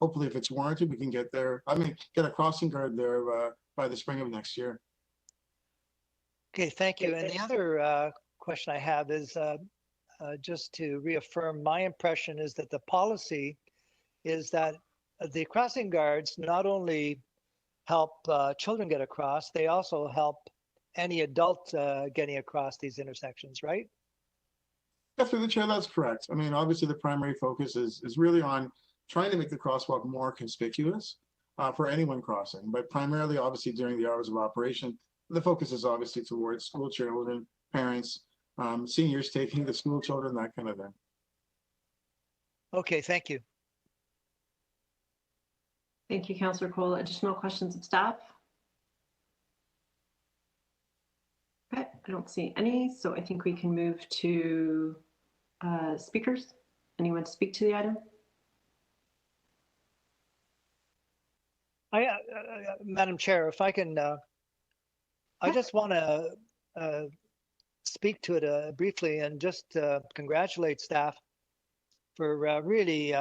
hopefully if it's warranted, we can get a crossing guard there by the spring of next year. Okay, thank you. And the other question I have is just to reaffirm, my impression is that the policy is that the crossing guards not only help children get across, they also help any adult getting across these intersections, right? Yeah, through the chair, that's correct. I mean, obviously the primary focus is really on trying to make the crosswalk more conspicuous for anyone crossing, but primarily obviously during the hours of operation, the focus is obviously towards school children, parents, seniors taking the school children, that kind of thing. Okay, thank you. Thank you, Councillor Cole. Additional questions of staff? Okay, I don't see any, so I think we can move to speakers. Anyone to speak to the item? Madam Chair, if I can, I just want to speak to it briefly and just congratulate staff for really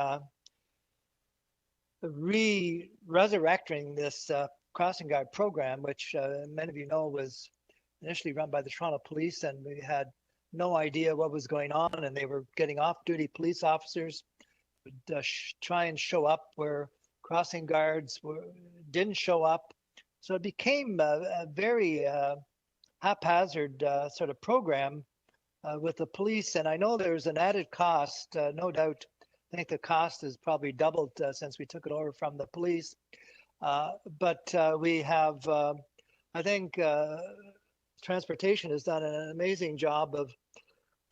resurrecting this crossing guard program, which many of you know was initially run by the Toronto Police, and we had no idea what was going on, and they were getting off-duty police officers would try and show up where crossing guards didn't show up. So it became a very haphazard sort of program with the police. And I know there's an added cost, no doubt. I think the cost has probably doubled since we took it over from the police. But we have I think transportation has done an amazing job of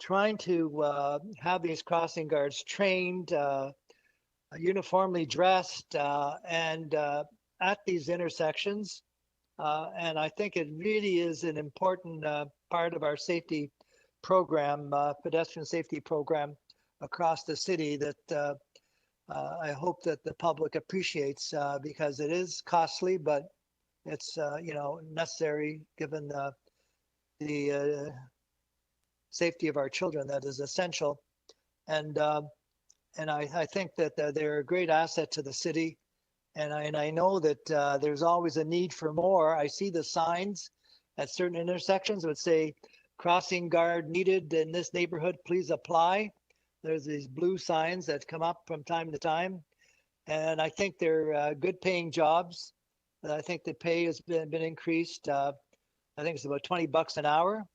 trying to have these crossing guards trained, uniformly dressed, and at these intersections. And I think it really is an important part of our safety program, pedestrian safety program across the city that I hope that the public appreciates because it is costly, but it's necessary given the safety of our children. That is essential, and I think that they're a great asset to the city, and I know that there's always a need for more. I see the signs at certain intersections that say crossing guard needed in this neighborhood, please apply. There's these blue signs that come up from time to time, and I think they're good paying jobs. I think the pay has been increased. I think it's about $20 an hour,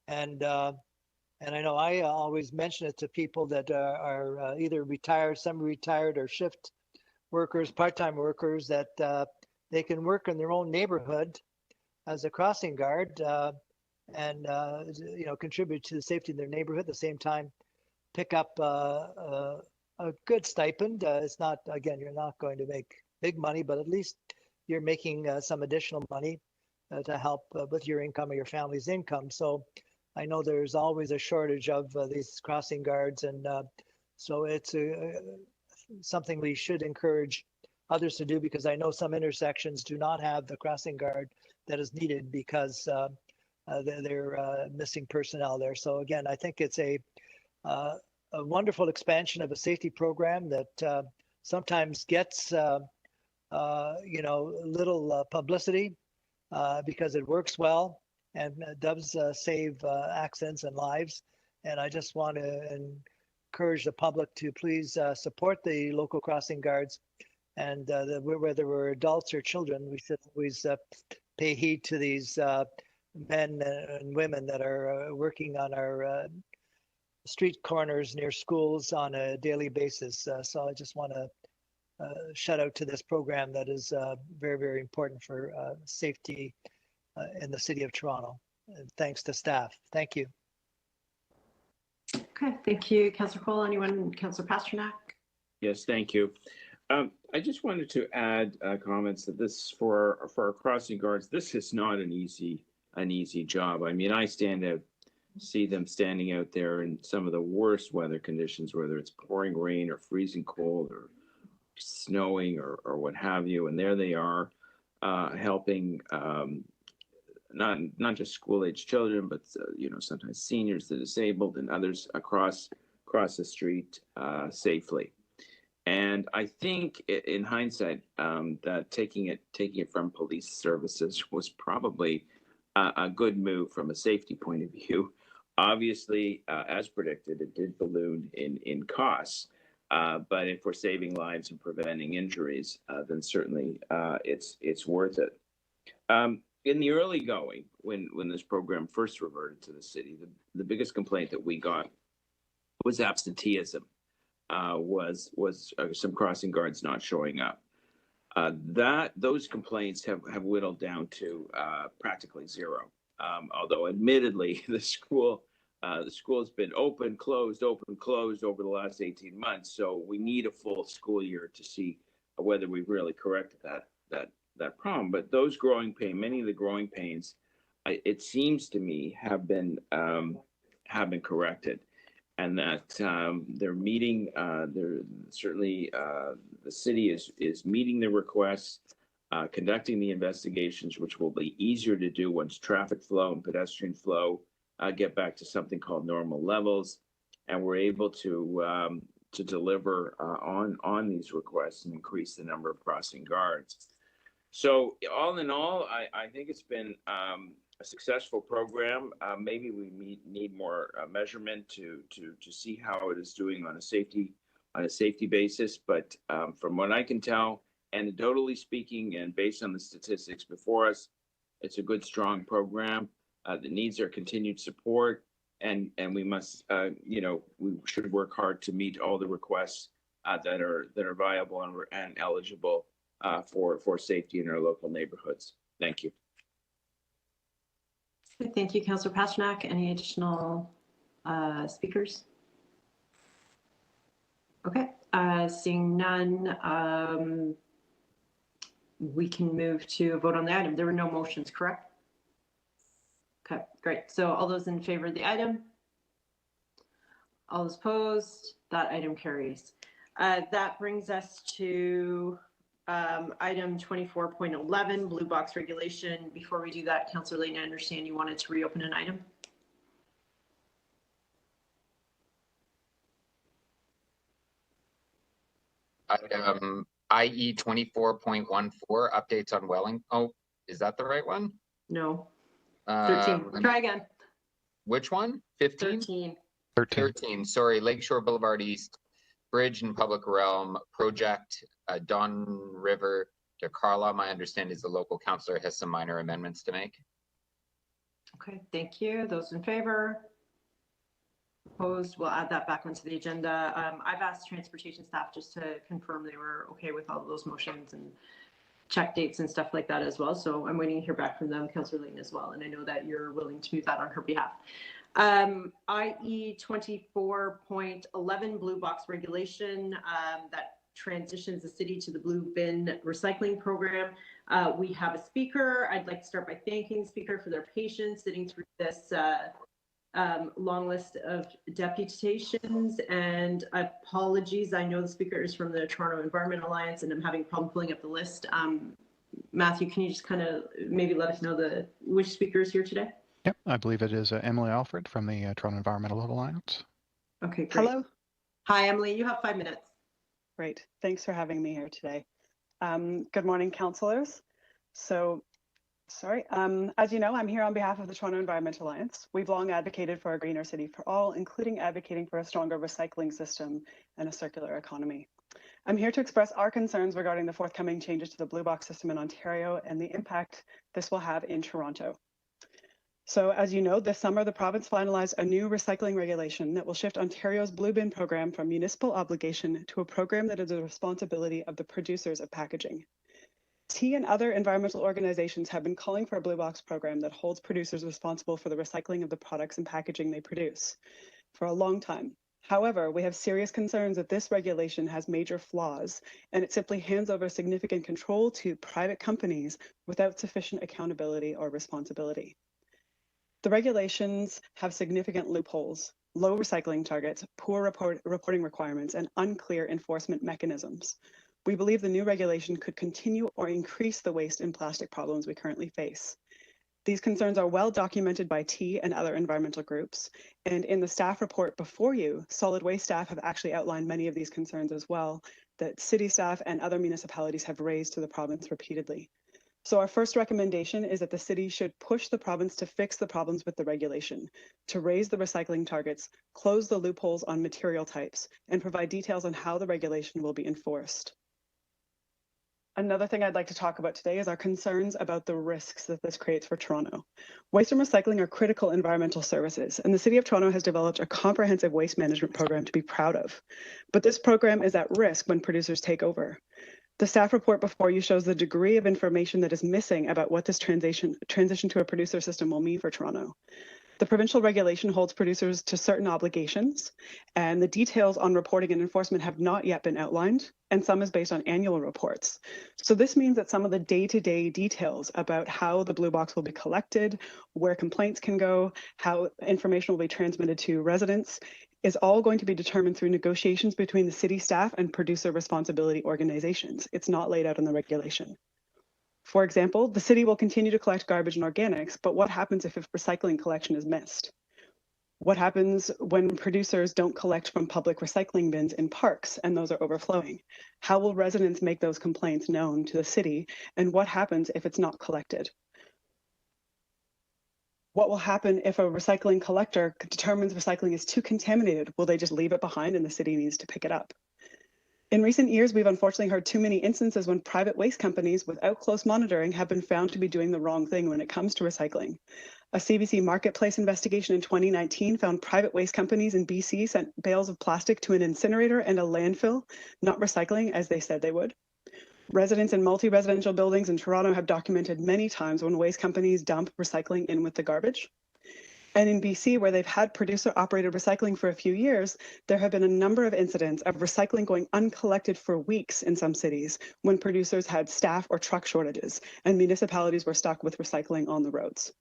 and I know I always mention it to people that are either retired, semi-retired, or shift workers, part-time workers, that they can work in their own neighborhood as a crossing guard and contribute to the safety of their neighborhood. At the same time, pick up a good stipend. It's not, again, you're not going to make big money, but at least you're making some additional money to help with your income or your family's income. So I know there's always a shortage of these crossing guards, and so it's something we should encourage others to do, because I know some intersections do not have the crossing guard that is needed because they're missing personnel there. So again, I think it's a wonderful expansion of a safety program that sometimes gets little publicity because it works well and does save accidents and lives. And I just want to encourage the public to please support the local crossing guards, and whether we're adults or children, we should always pay heed to these men and women that are working on our street corners near schools on a daily basis. So I just want to shout out to this program that is very, very important for safety in the city of Toronto. And thanks to staff. Thank you. Okay, thank you, Councillor Cole. Anyone, Councillor Pasternak? Yes, thank you. I just wanted to add comments that this for our crossing guards, this is not an easy job. I mean, I see them standing out there in some of the worst weather conditions, whether it's pouring rain or freezing cold or snowing or what have you, and there they are helping not just school-age children, but sometimes seniors, the disabled, and others across the street safely. And I think in hindsight that taking it from police services was probably a good move from a safety point of view. Obviously, as predicted, it did balloon in costs. But if we're saving lives and preventing injuries, then certainly it's worth it. In the early going, when this program first reverted to the city, the biggest complaint that we got was absenteeism. Was some crossing guards not showing up. Those complaints have whittled down to practically zero. Although admittedly, the school has been open, closed over the last 18 months. So we need a full school year to see whether we've really corrected that problem. But those many of the growing pains, it seems to me, have been corrected, and that they're meeting. Certainly the city is meeting the requests, conducting the investigations, which will be easier to do once traffic flow and pedestrian flow get back to something called normal levels, and we're able to deliver on these requests and increase the number of crossing guards. So all in all, I think it's been a successful program. Maybe we need more measurement to see how it is doing on a safety basis. But from what I can tell, anecdotally speaking, and based on the statistics before us, it's a good, strong program that needs our continued support. And we must, we should work hard to meet all the requests that are viable and eligible for safety in our local neighborhoods. Thank you. Thank you, Councillor Pasternak. Any additional speakers? Okay, seeing none, we can move to a vote on the item. There were no motions, correct? Okay, great. So all those in favor of the item? All those opposed? That item carries. That brings us to item 24.11, blue box regulation. Before we do that, Councillor Layton, I understand you wanted to reopen an item. Item IE 24.14, updates on Welling. Oh, is that the right one? No. 13. Try again. Which one? 15? 13. 13. Sorry, Lakeshore Boulevard East Bridge and Public Realm Project, Don River to Carla. My understanding is the local councillor has some minor amendments to make. Okay, thank you. Those in favor? Opposed? We'll add that back onto the agenda. I've asked transportation staff just to confirm they were okay with all of those motions and check dates and stuff like that as well. So I'm waiting to hear back from them, Councillor Layton as well. And I know that you're willing to move that on her behalf. IE 24.11 blue box regulation that transitions the city to the blue bin recycling program. We have a speaker. I'd like to start by thanking the speaker for their patience sitting through this long list of deputations, and apologies. I know the speaker is from the Toronto Environment Alliance and I'm having a problem pulling up the list. Matthew, can you just kind of maybe let us know which speaker is here today? Yep, I believe it is Emily Alfred from the Toronto Environmental Alliance. Okay, great. Hello. Hi, Emily. You have 5 minutes. Great. Thanks for having me here today. Good morning, councillors. As you know, I'm here on behalf of the Toronto Environmental Alliance. We've long advocated for a greener city for all, including advocating for a stronger recycling system and a circular economy. I'm here to express our concerns regarding the forthcoming changes to the blue box system in Ontario and the impact this will have in Toronto. So as you know, this summer, the province finalized a new recycling regulation that will shift Ontario's blue bin program from municipal obligation to a program that is the responsibility of the producers of packaging. T and other environmental organizations have been calling for a blue box program that holds producers responsible for the recycling of the products and packaging they produce for a long time. However, we have serious concerns that this regulation has major flaws and it simply hands over significant control to private companies without sufficient accountability or responsibility. The regulations have significant loopholes, low recycling targets, poor reporting requirements, and unclear enforcement mechanisms. We believe the new regulation could continue or increase the waste and plastic problems we currently face. These concerns are well documented by T and other environmental groups, and in the staff report before you, solid waste staff have actually outlined many of these concerns as well, that city staff and other municipalities have raised to the province repeatedly. So our first recommendation is that the city should push the province to fix the problems with the regulation, to raise the recycling targets, close the loopholes on material types, and provide details on how the regulation will be enforced. Another thing I'd like to talk about today is our concerns about the risks that this creates for Toronto. Waste and recycling are critical environmental services, and the City of Toronto has developed a comprehensive waste management program to be proud of. But this program is at risk when producers take over. The staff report before you shows the degree of information that is missing about what this transition to a producer system will mean for Toronto. The provincial regulation holds producers to certain obligations, and the details on reporting and enforcement have not yet been outlined, and some is based on annual reports. So this means that some of the day-to-day details about how the blue box will be collected, where complaints can go, how information will be transmitted to residents, is all going to be determined through negotiations between the city staff and producer responsibility organizations. It's not laid out in the regulation. For example, the city will continue to collect garbage and organics, but what happens if recycling collection is missed? What happens when producers don't collect from public recycling bins in parks and those are overflowing? How will residents make those complaints known to the city? And what happens if it's not collected? What will happen if a recycling collector determines recycling is too contaminated? Will they just leave it behind and the city needs to pick it up? In recent years, we've unfortunately heard too many instances when private waste companies without close monitoring have been found to be doing the wrong thing when it comes to recycling. A CBC Marketplace investigation in 2019 found private waste companies in BC sent bales of plastic to an incinerator and a landfill, not recycling as they said they would. Residents in multi-residential buildings in Toronto have documented many times when waste companies dump recycling in with the garbage. And in BC, where they've had producer-operated recycling for a few years, there have been a number of incidents of recycling going uncollected for weeks in some cities when producers had staff or truck shortages and municipalities were stuck with recycling on the roads.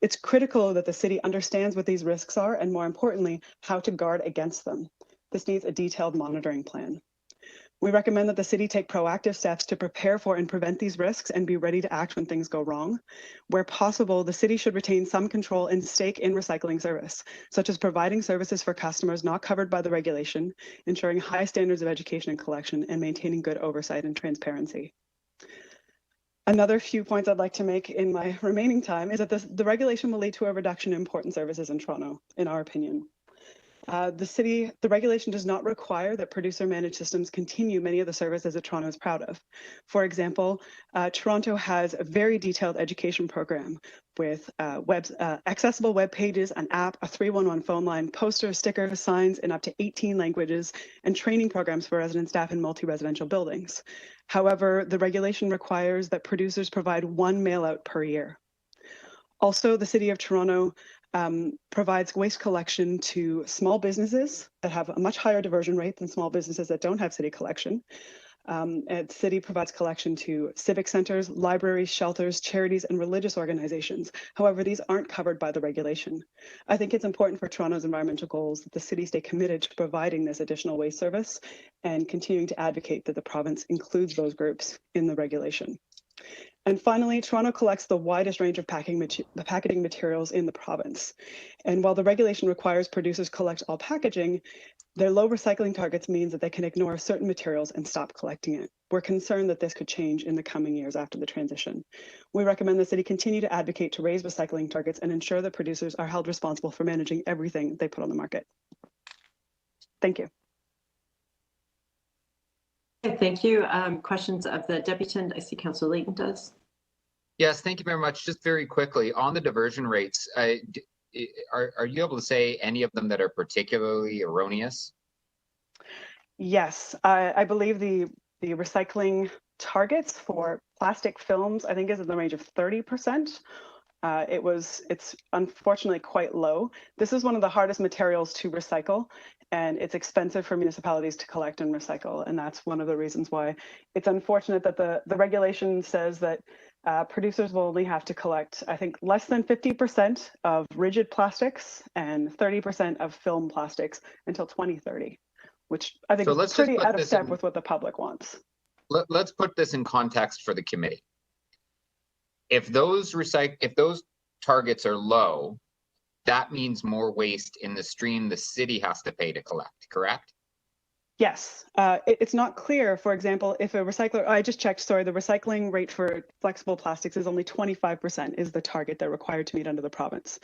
It's critical that the city understands what these risks are and, more importantly, how to guard against them. This needs a detailed monitoring plan. We recommend that the city take proactive steps to prepare for and prevent these risks and be ready to act when things go wrong. Where possible, the city should retain some control and stake in recycling service, such as providing services for customers not covered by the regulation, ensuring high standards of education and collection, and maintaining good oversight and transparency. Another few points I'd like to make in my remaining time is that the regulation will lead to a reduction in important services in Toronto, in our opinion. The regulation does not require that producer managed systems continue many of the services that Toronto is proud of. For example, Toronto has a very detailed education program with accessible web pages, an app, a 311 phone line, posters, stickers, signs in up to 18 languages, and training programs for resident staff in multi-residential buildings. However, the regulation requires that producers provide one mail out per year. Also, the City of Toronto provides waste collection to small businesses that have a much higher diversion rate than small businesses that don't have city collection. And the city provides collection to civic centers, libraries, shelters, charities, and religious organizations. However, these aren't covered by the regulation. I think it's important for Toronto's environmental goals that the city stay committed to providing this additional waste service and continuing to advocate that the province includes those groups in the regulation. And finally, Toronto collects the widest range of packaging materials in the province. And while the regulation requires producers collect all packaging, their low recycling targets means that they can ignore certain materials and stop collecting it. We're concerned that this could change in the coming years after the transition. We recommend the city continue to advocate to raise recycling targets and ensure that producers are held responsible for managing everything they put on the market. Thank you. Okay, thank you. Questions of the debutant? I see Councillor Layton does. Yes, thank you very much. Just very quickly on the diversion rates, are you able to say any of them that are particularly erroneous? Yes, I believe the recycling targets for plastic films, I think, is in the range of 30%. It's unfortunately quite low. This is one of the hardest materials to recycle, and it's expensive for municipalities to collect and recycle. And that's one of the reasons why it's unfortunate that the regulation says that producers will only have to collect, I think, less than 50% of rigid plastics and 30% of film plastics until 2030, which I think is pretty out of step with what the public wants. Let's put this in context for the committee. If those targets are low, that means more waste in the stream the city has to pay to collect, correct? Yes, it's not clear, for example, if a recycler, I just checked, sorry, the recycling rate for flexible plastics is only 25% is the target they're required to meet under the province.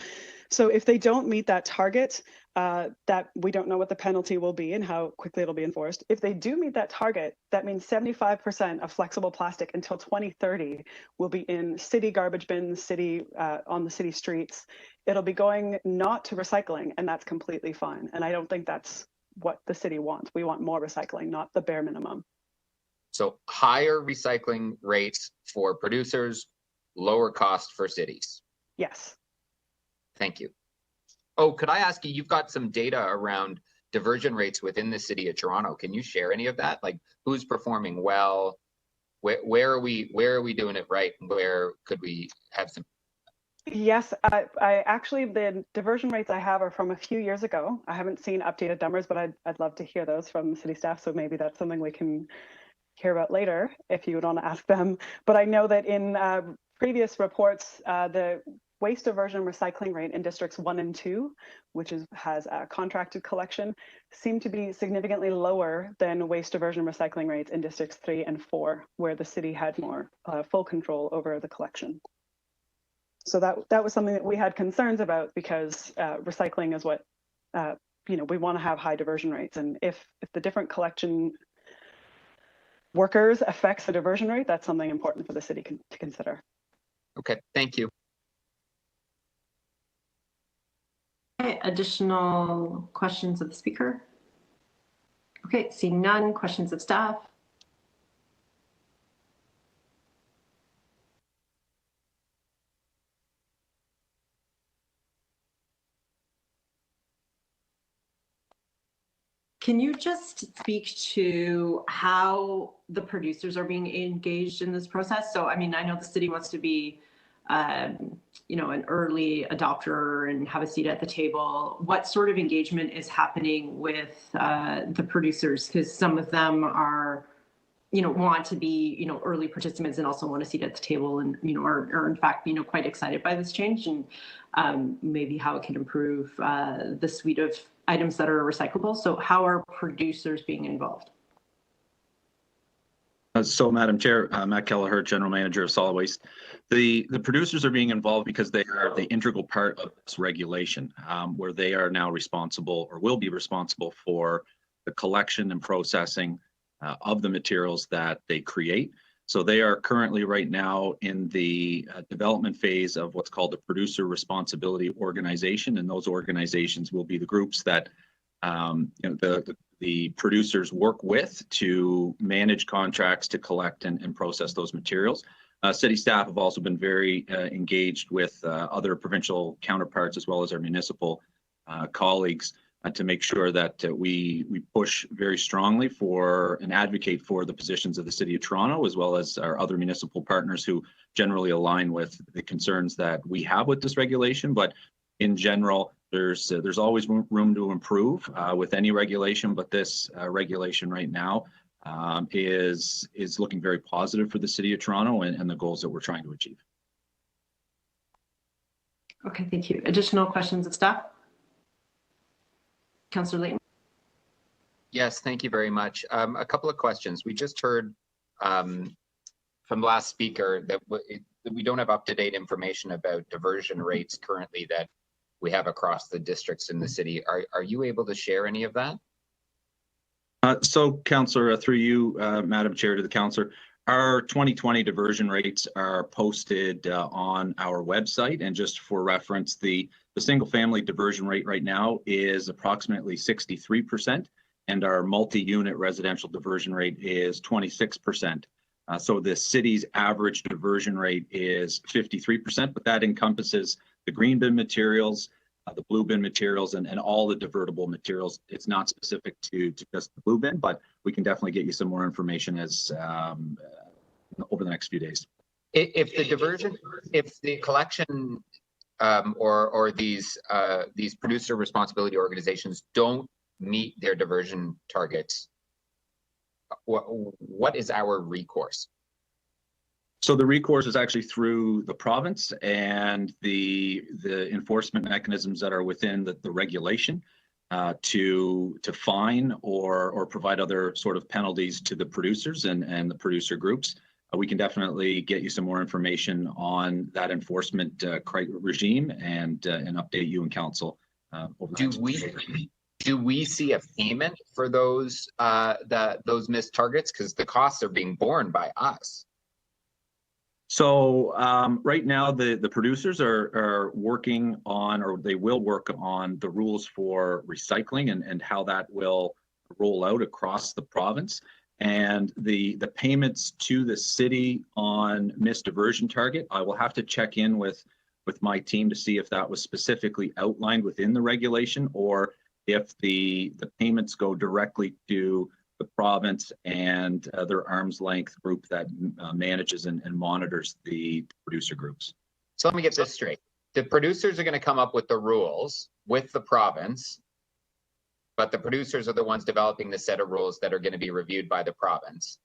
So if they don't meet that target, that we don't know what the penalty will be and how quickly it'll be enforced. If they do meet that target, that means 75% of flexible plastic until 2030 will be in city garbage bins, on the city streets. It'll be going not to recycling, and that's completely fine. And I don't think that's what the city wants. We want more recycling, not the bare minimum. So higher recycling rates for producers, lower cost for cities. Yes. Thank you. Oh, could I ask you, you've got some data around diversion rates within the city of Toronto. Can you share any of that? Like who's performing well? Where are we doing it right? And where could we have some? Yes, I actually, the diversion rates I have are from a few years ago. I haven't seen updated numbers, but I'd love to hear those from city staff. So maybe that's something we can hear about later if you would want to ask them. But I know that in previous reports, the waste diversion recycling rate in districts 1 and 2, which has contracted collection, seemed to be significantly lower than waste diversion recycling rates in districts 3 and 4, where the city had more full control over the collection. So that was something that we had concerns about because recycling is what, we want to have high diversion rates. And if the different collection workers affects the diversion rate, that's something important for the city to consider. Okay, thank you. Okay, additional questions of the speaker? Okay, seeing none. Questions of staff? Can you just speak to how the producers are being engaged in this process? So, I mean, I know the city wants to be, you know, an early adopter and have a seat at the table. What sort of engagement is happening with the producers? Because some of them are, you know, want to be, you know, early participants and also want a seat at the table, and, you know, are in fact, you know, quite excited by this change, and maybe how it can improve the suite of items that are recyclable. So how are producers being involved? So, Madam Chair, Matt Kelleher, General Manager of Solid Waste. The producers are being involved because they are the integral part of this regulation, where they are now responsible, or will be responsible, for the collection and processing of the materials that they create. So they are currently right now in the development phase of what's called the Producer Responsibility Organization, and those organizations will be the groups that you know, the producers work with to manage contracts to collect and process those materials. City staff have also been very engaged with other provincial counterparts, as well as our municipal colleagues, to make sure that we push very strongly for and advocate for the positions of the City of Toronto, as well as our other municipal partners who generally align with the concerns that we have with this regulation. But in general, there's always room to improve with any regulation, but this regulation right now is looking very positive for the City of Toronto and the goals that we're trying to achieve. Okay, thank you. Additional questions of staff? Councillor Layton. Yes, thank you very much. A couple of questions. We just heard from the last speaker that we don't have up-to-date information about diversion rates currently that we have across the districts in the city. Are you able to share any of that? So, Councillor, through you, Madam Chair, to the Councillor, our 2020 diversion rates are posted on our website, and just for reference, the single-family diversion rate right now is approximately 63%, and our multi-unit residential diversion rate is 26%. So the city's average diversion rate is 53%, but that encompasses the green bin materials, the blue bin materials, and all the divertible materials. It's not specific to just the blue bin, but we can definitely get you some more information as over the next few days. If the collection or these producer responsibility organizations don't meet their diversion targets, what is our recourse? So the recourse is actually through the province and the enforcement mechanisms that are within the regulation to fine or provide other sort of penalties to the producers and the producer groups. We can definitely get you some more information on that enforcement regime and update you and council over the next week. Do we see a payment for those missed targets? Because the costs are being borne by us. So right now, the producers are working on, or they will work on, the rules for recycling and how that will roll out across the province. And the payments to the city on missed diversion target, I will have to check in with my team to see if that was specifically outlined within the regulation, or if the payments go directly to the province and their arm's length group that manages and monitors the producer groups. So let me get this straight. The producers are going to come up with the rules with the province, but the producers are the ones developing the set of rules that are going to be reviewed by the province.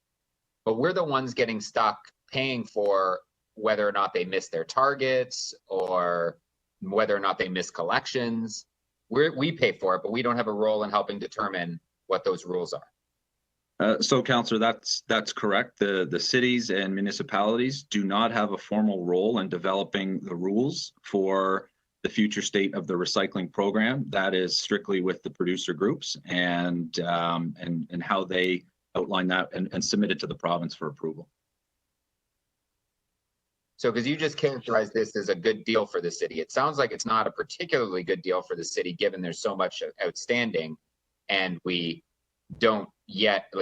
But we're the ones getting stuck paying for whether or not they miss their targets or whether or not they miss collections. We pay for it, but we don't have a role in helping determine what those rules are. So, Councillor, that's correct. The cities and municipalities do not have a formal role in developing the rules for the future state of the recycling program. That is strictly with the producer groups and how they outline that and submit it to the province for approval. So, because you just characterized this as a good deal for the city, it sounds like it's not a particularly good deal for the city, given there's so much outstanding, and we don't yet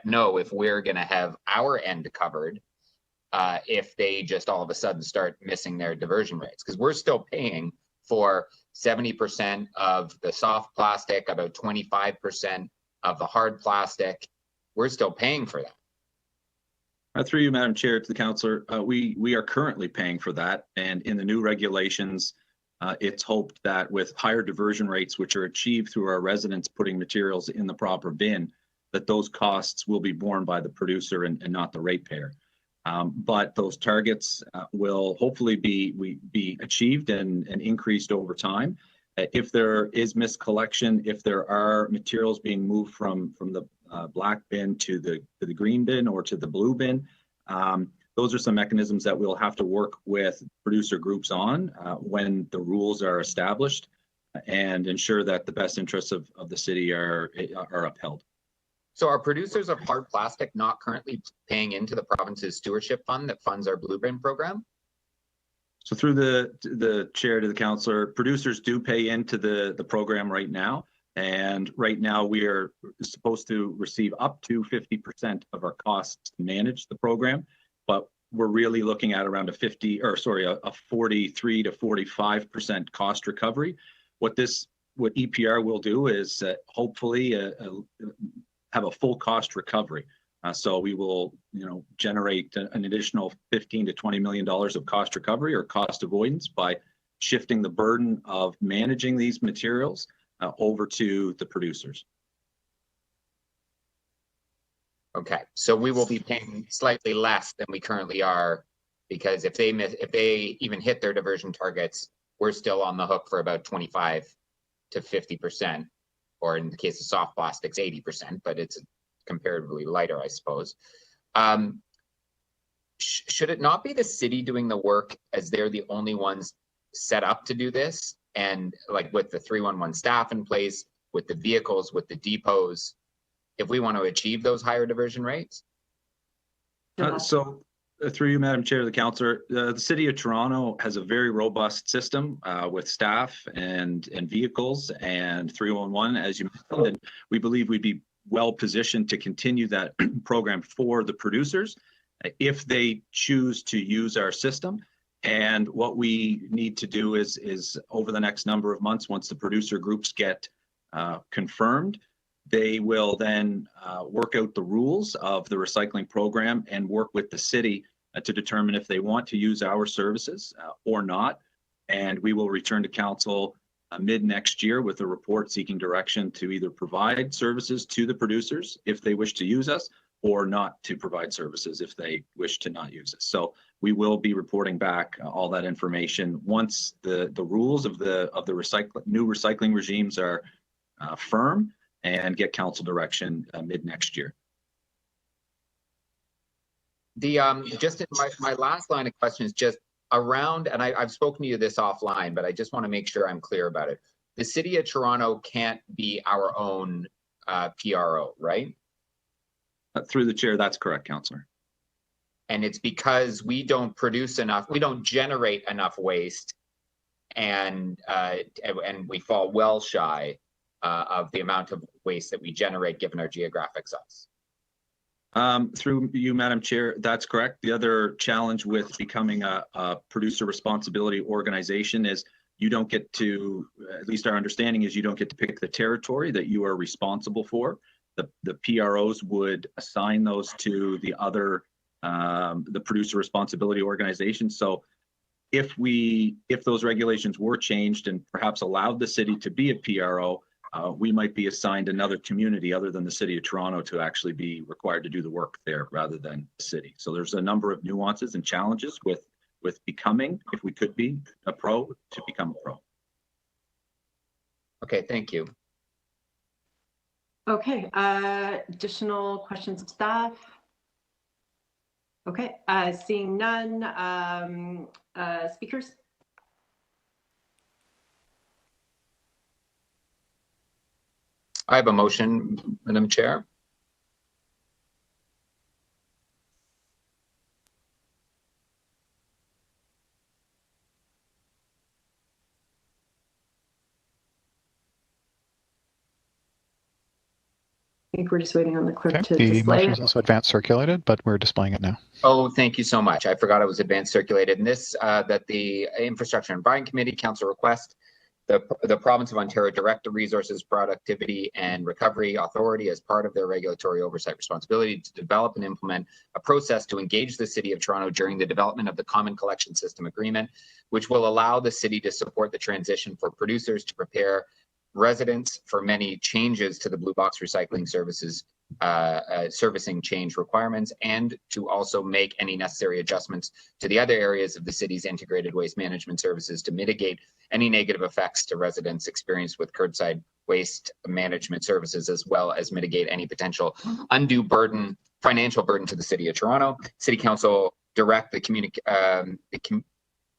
know if we're going to have our end covered if they just all of a sudden start missing their diversion rates, because we're still paying for 70% of the soft plastic, about 25% of the hard plastic, we're still paying for that. Through you, Madam Chair, to the councillor, we are currently paying for that, and in the new regulations, it's hoped that with higher diversion rates, which are achieved through our residents putting materials in the proper bin, that those costs will be borne by the producer and not the ratepayer. But those targets will hopefully be achieved and increased over time. If there is miscollection, if there are materials being moved from the black bin to the green bin or to the blue bin, those are some mechanisms that we'll have to work with producer groups on when the rules are established and ensure that the best interests of the city are upheld. So are producers of hard plastic not currently paying into the province's stewardship fund that funds our blue bin program? So through the chair to the councillor, producers do pay into the program right now. And right now we are supposed to receive up to 50% of our costs to manage the program, but we're really looking at around a 43 to 45% cost recovery. What EPR will do is hopefully have a full cost recovery. So we will, generate an additional $15 to $20 million of cost recovery or cost avoidance by shifting the burden of managing these materials over to the producers. Okay, so we will be paying slightly less than we currently are, because if they even hit their diversion targets, we're still on the hook for about 25 to 50%, or in the case of soft plastics, 80%, but it's comparatively lighter, I suppose. Should it not be the city doing the work, as they're the only ones set up to do this? And like with the 311 staff in place, with the vehicles, with the depots, if we want to achieve those higher diversion rates? Through you, Madam Chair, the councillor, the City of Toronto has a very robust system with staff and vehicles and 311, as you mentioned, and we believe we'd be well positioned to continue that program for the producers if they choose to use our system. And what we need to do is over the next number of months, once the producer groups get confirmed, they will then work out the rules of the recycling program and work with the city to determine if they want to use our services or not. And we will return to council mid next year with a report seeking direction to either provide services to the producers if they wish to use us, or not to provide services if they wish to not use us. So we will be reporting back all that information once the rules of the new recycling regimes are firm, and get council direction mid next year. Just in my last line of question is just around, and I've spoken to you this offline, but I just want to make sure I'm clear about it. The City of Toronto can't be our own PRO, right? Through the chair, that's correct, councillor. And it's because we don't produce enough, we don't generate enough waste, and we fall well shy of the amount of waste that we generate given our geographic size. Through you, Madam Chair, that's correct. The other challenge with becoming a producer responsibility organization is you don't get to, at least our understanding is, you don't get to pick the territory that you are responsible for. The PROs would assign those to the other, the producer responsibility organization. So if those regulations were changed and perhaps allowed the city to be a PRO, we might be assigned another community other than the City of Toronto to actually be required to do the work there rather than the city. So there's a number of nuances and challenges with becoming, if we could be a pro, to become a pro. Okay, thank you. Okay, additional questions of staff? Okay, seeing none, speakers? I have a motion, Madam Chair. I think we're just waiting on the clerk to The display motion it. is also advanced circulated, but we're displaying it now. Oh, thank you so much. I forgot it was advanced circulated. And this, that the Infrastructure and Environment Committee council request The province of Ontario direct the Resources Productivity and Recovery Authority as part of their regulatory oversight responsibility to develop and implement a process to engage the City of Toronto during the development of the Common Collection System Agreement, which will allow the city to support the transition for producers to prepare residents for many changes to the Blue Box recycling services servicing change requirements, and to also make any necessary adjustments to the other areas of the city's integrated waste management services to mitigate any negative effects to residents experienced with curbside waste management services, as well as mitigate any potential undue burden, financial burden to the City of Toronto. City Council direct a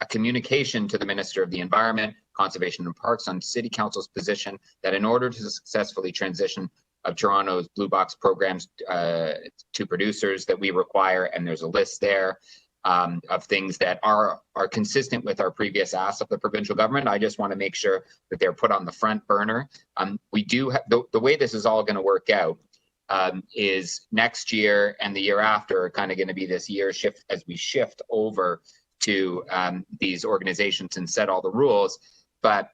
communication to the Minister of the Environment, Conservation and Parks on City Council's position that in order to successfully transition of Toronto's Blue Box programs to producers that we require, and there's a list there of things that are consistent with our previous asks of the provincial government. I just want to make sure that they're put on the front burner. We do have, the way this is all going to work out is next year and the year after are kind of going to be this year shift as we shift over to these organizations and set all the rules. But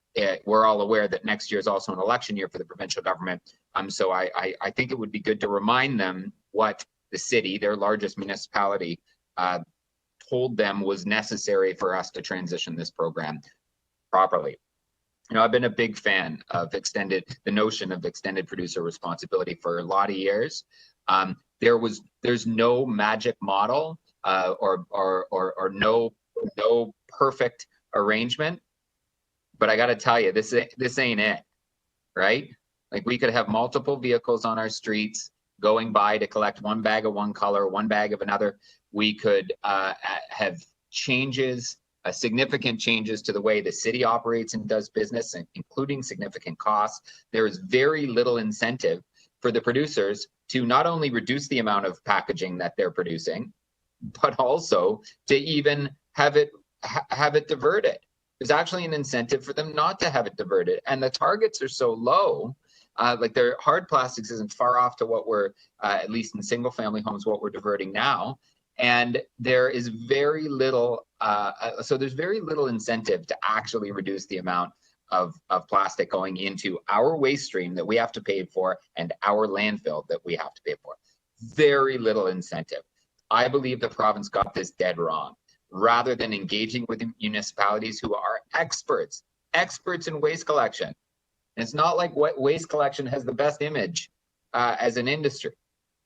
we're all aware that next year is also an election year for the provincial government. So I think it would be good to remind them what the city, their largest municipality, told them was necessary for us to transition this program properly. You know, I've been a big fan of the notion of extended producer responsibility for a lot of years. There's no magic model or no perfect arrangement. But I got to tell you, this ain't it, right? Like, we could have multiple vehicles on our streets going by to collect one bag of one color, one bag of another. We could have changes, significant changes to the way the city operates and does business, including significant costs. There is very little incentive for the producers to not only reduce the amount of packaging that they're producing, but also to even have it diverted. There's actually an incentive for them not to have it diverted. And the targets are so low, like their hard plastics isn't far off to what we're, at least in single family homes, what we're diverting now. And there is very little, so there's very little incentive to actually reduce the amount of plastic going into our waste stream that we have to pay for and our landfill that we have to pay for. Very little incentive. I believe the province got this dead wrong. Rather than engaging with municipalities who are experts in waste collection. And it's not like waste collection has the best image as an industry,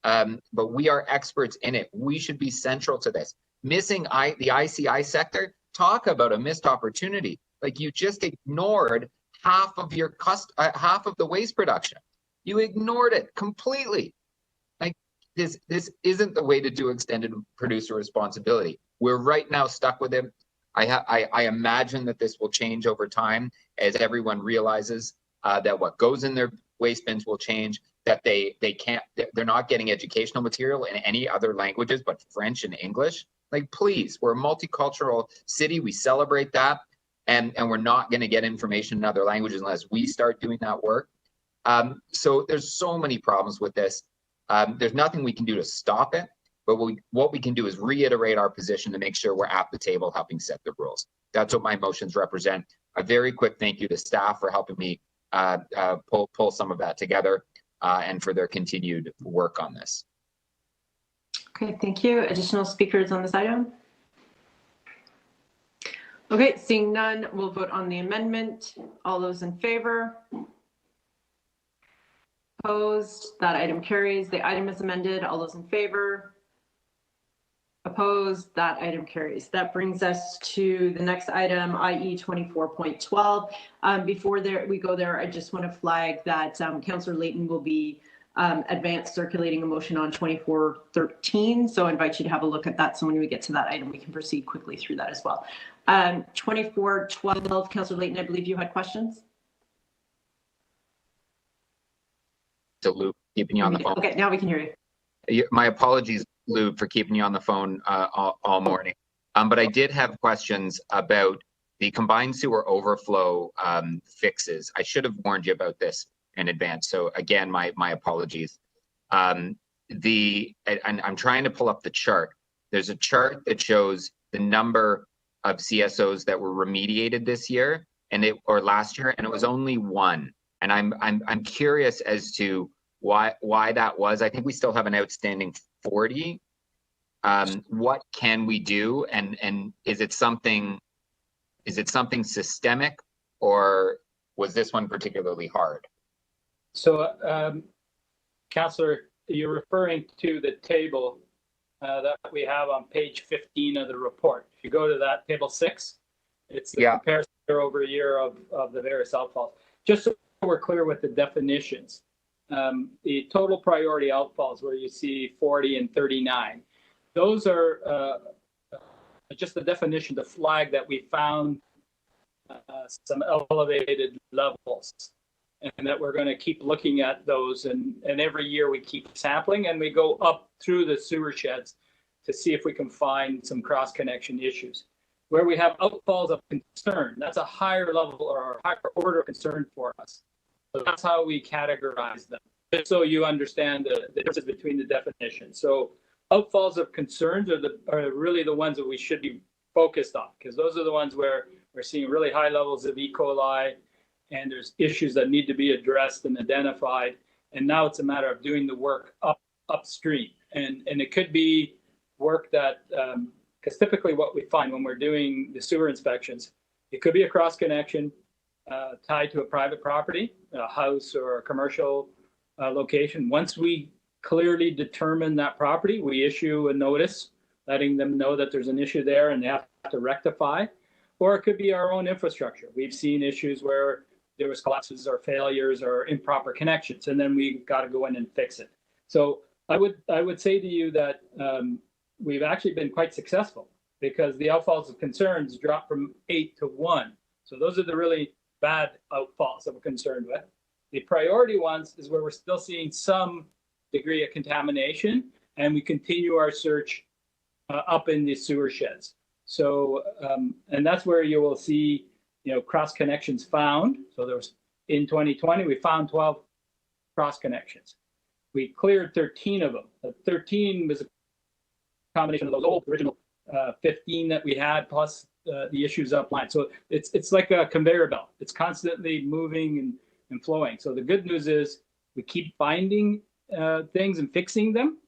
but we are experts in it. We should be central to this. Missing the ICI sector, talk about a missed opportunity. Like, you just ignored half of the waste production. You ignored it completely. Like, this isn't the way to do extended producer responsibility. We're right now stuck with it. I imagine that this will change over time as everyone realizes that what goes in their waste bins will change, that they're not getting educational material in any other languages but French and English. Like, please, we're a multicultural city. We celebrate that. And we're not going to get information in other languages unless we start doing that work. So there's so many problems with this. There's nothing we can do to stop it. But what we can do is reiterate our position to make sure we're at the table helping set the rules. That's what my motions represent. A very quick thank you to staff for helping me pull some of that together and for their continued work on this. Okay, thank you. Additional speakers on this item? Okay, seeing none, we'll vote on the amendment. All those in favor? Opposed? That item carries. The item is amended. All those in favor? Opposed? That item carries. That brings us to the next item, IE 24.12. Before we go there, I just want to flag that Councillor Layton will be advanced circulating a motion on 2413. So I invite you to have a look at that. So when we get to that item, we can proceed quickly through that as well. 2412, Councillor Layton, I believe you had questions. To Luke, keeping you on the phone. Okay, now we can hear you. My apologies, Lou, for keeping you on the phone all morning. But I did have questions about the combined sewer overflow fixes. I should have warned you about this in advance. So again, my apologies. And I'm trying to pull up the chart. There's a chart that shows the number of CSOs that were remediated this year. or last year, and it was only one. And I'm curious as to why that was. I think we still have an outstanding 40. What can we do? And is it something systemic, or was this one particularly hard? So, Councillor, you're referring to the table that we have on page 15 of the report. If you go to that table 6, it's the comparison year over year of the various outfalls. Just so we're clear with the definitions, the total priority outfalls where you see 40 and 39, those are just the definition, the flag that we found some elevated levels, and that we're going to keep looking at those, and every year we keep sampling and we go up through the sewer sheds to see if we can find some cross connection issues. Where we have outfalls of concern, that's a higher level or a higher order of concern for us. So that's how we categorize them, just so you understand the difference between the definitions. So outfalls of concerns are really the ones that we should be focused on, because those are the ones where we're seeing really high levels of E. coli, and there's issues that need to be addressed and identified. And now it's a matter of doing the work upstream. And it could be work that, because typically what we find when we're doing the sewer inspections, it could be a cross connection tied to a private property, a house or a commercial location. Once we clearly determine that property, we issue a notice letting them know that there's an issue there and they have to rectify. Or it could be our own infrastructure. We've seen issues where there was collapses or failures or improper connections, and then we got to go in and fix it. So I would say to you that we've actually been quite successful, because the outfalls of concerns dropped from 8 to 1. So those are the really bad outfalls that we're concerned with. The priority ones is where we're still seeing some degree of contamination, and we continue our search up in the sewer sheds. So, and that's where you will see, cross connections found. So there was, in 2020, we found 12 cross connections. We cleared 13 of them. 13 was a combination of those old original 15 that we had, plus the issues upline. So it's like a conveyor belt. It's constantly moving and flowing. So the good news is we keep finding things and fixing them,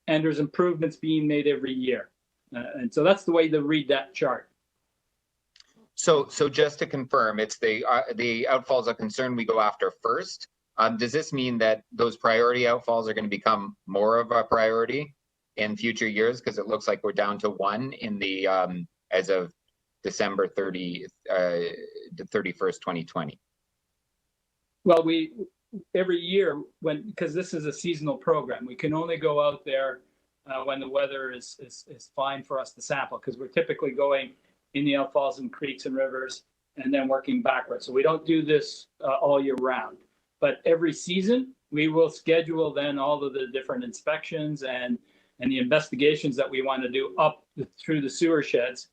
and there's improvements being made every year. And so that's the way to read that chart. So just to confirm, it's the outfalls of concern we go after first. Does this mean that those priority outfalls are going to become more of a priority in future years? Because it looks like we're down to 1 in the as of December 31st, 2020. Well, every year, because this is a seasonal program, we can only go out there when the weather is fine for us to sample, because we're typically going in the outfalls and creeks and rivers and then working backwards. So we don't do this all year round. But every season, we will schedule then all of the different inspections and the investigations that we want to do up through the sewer sheds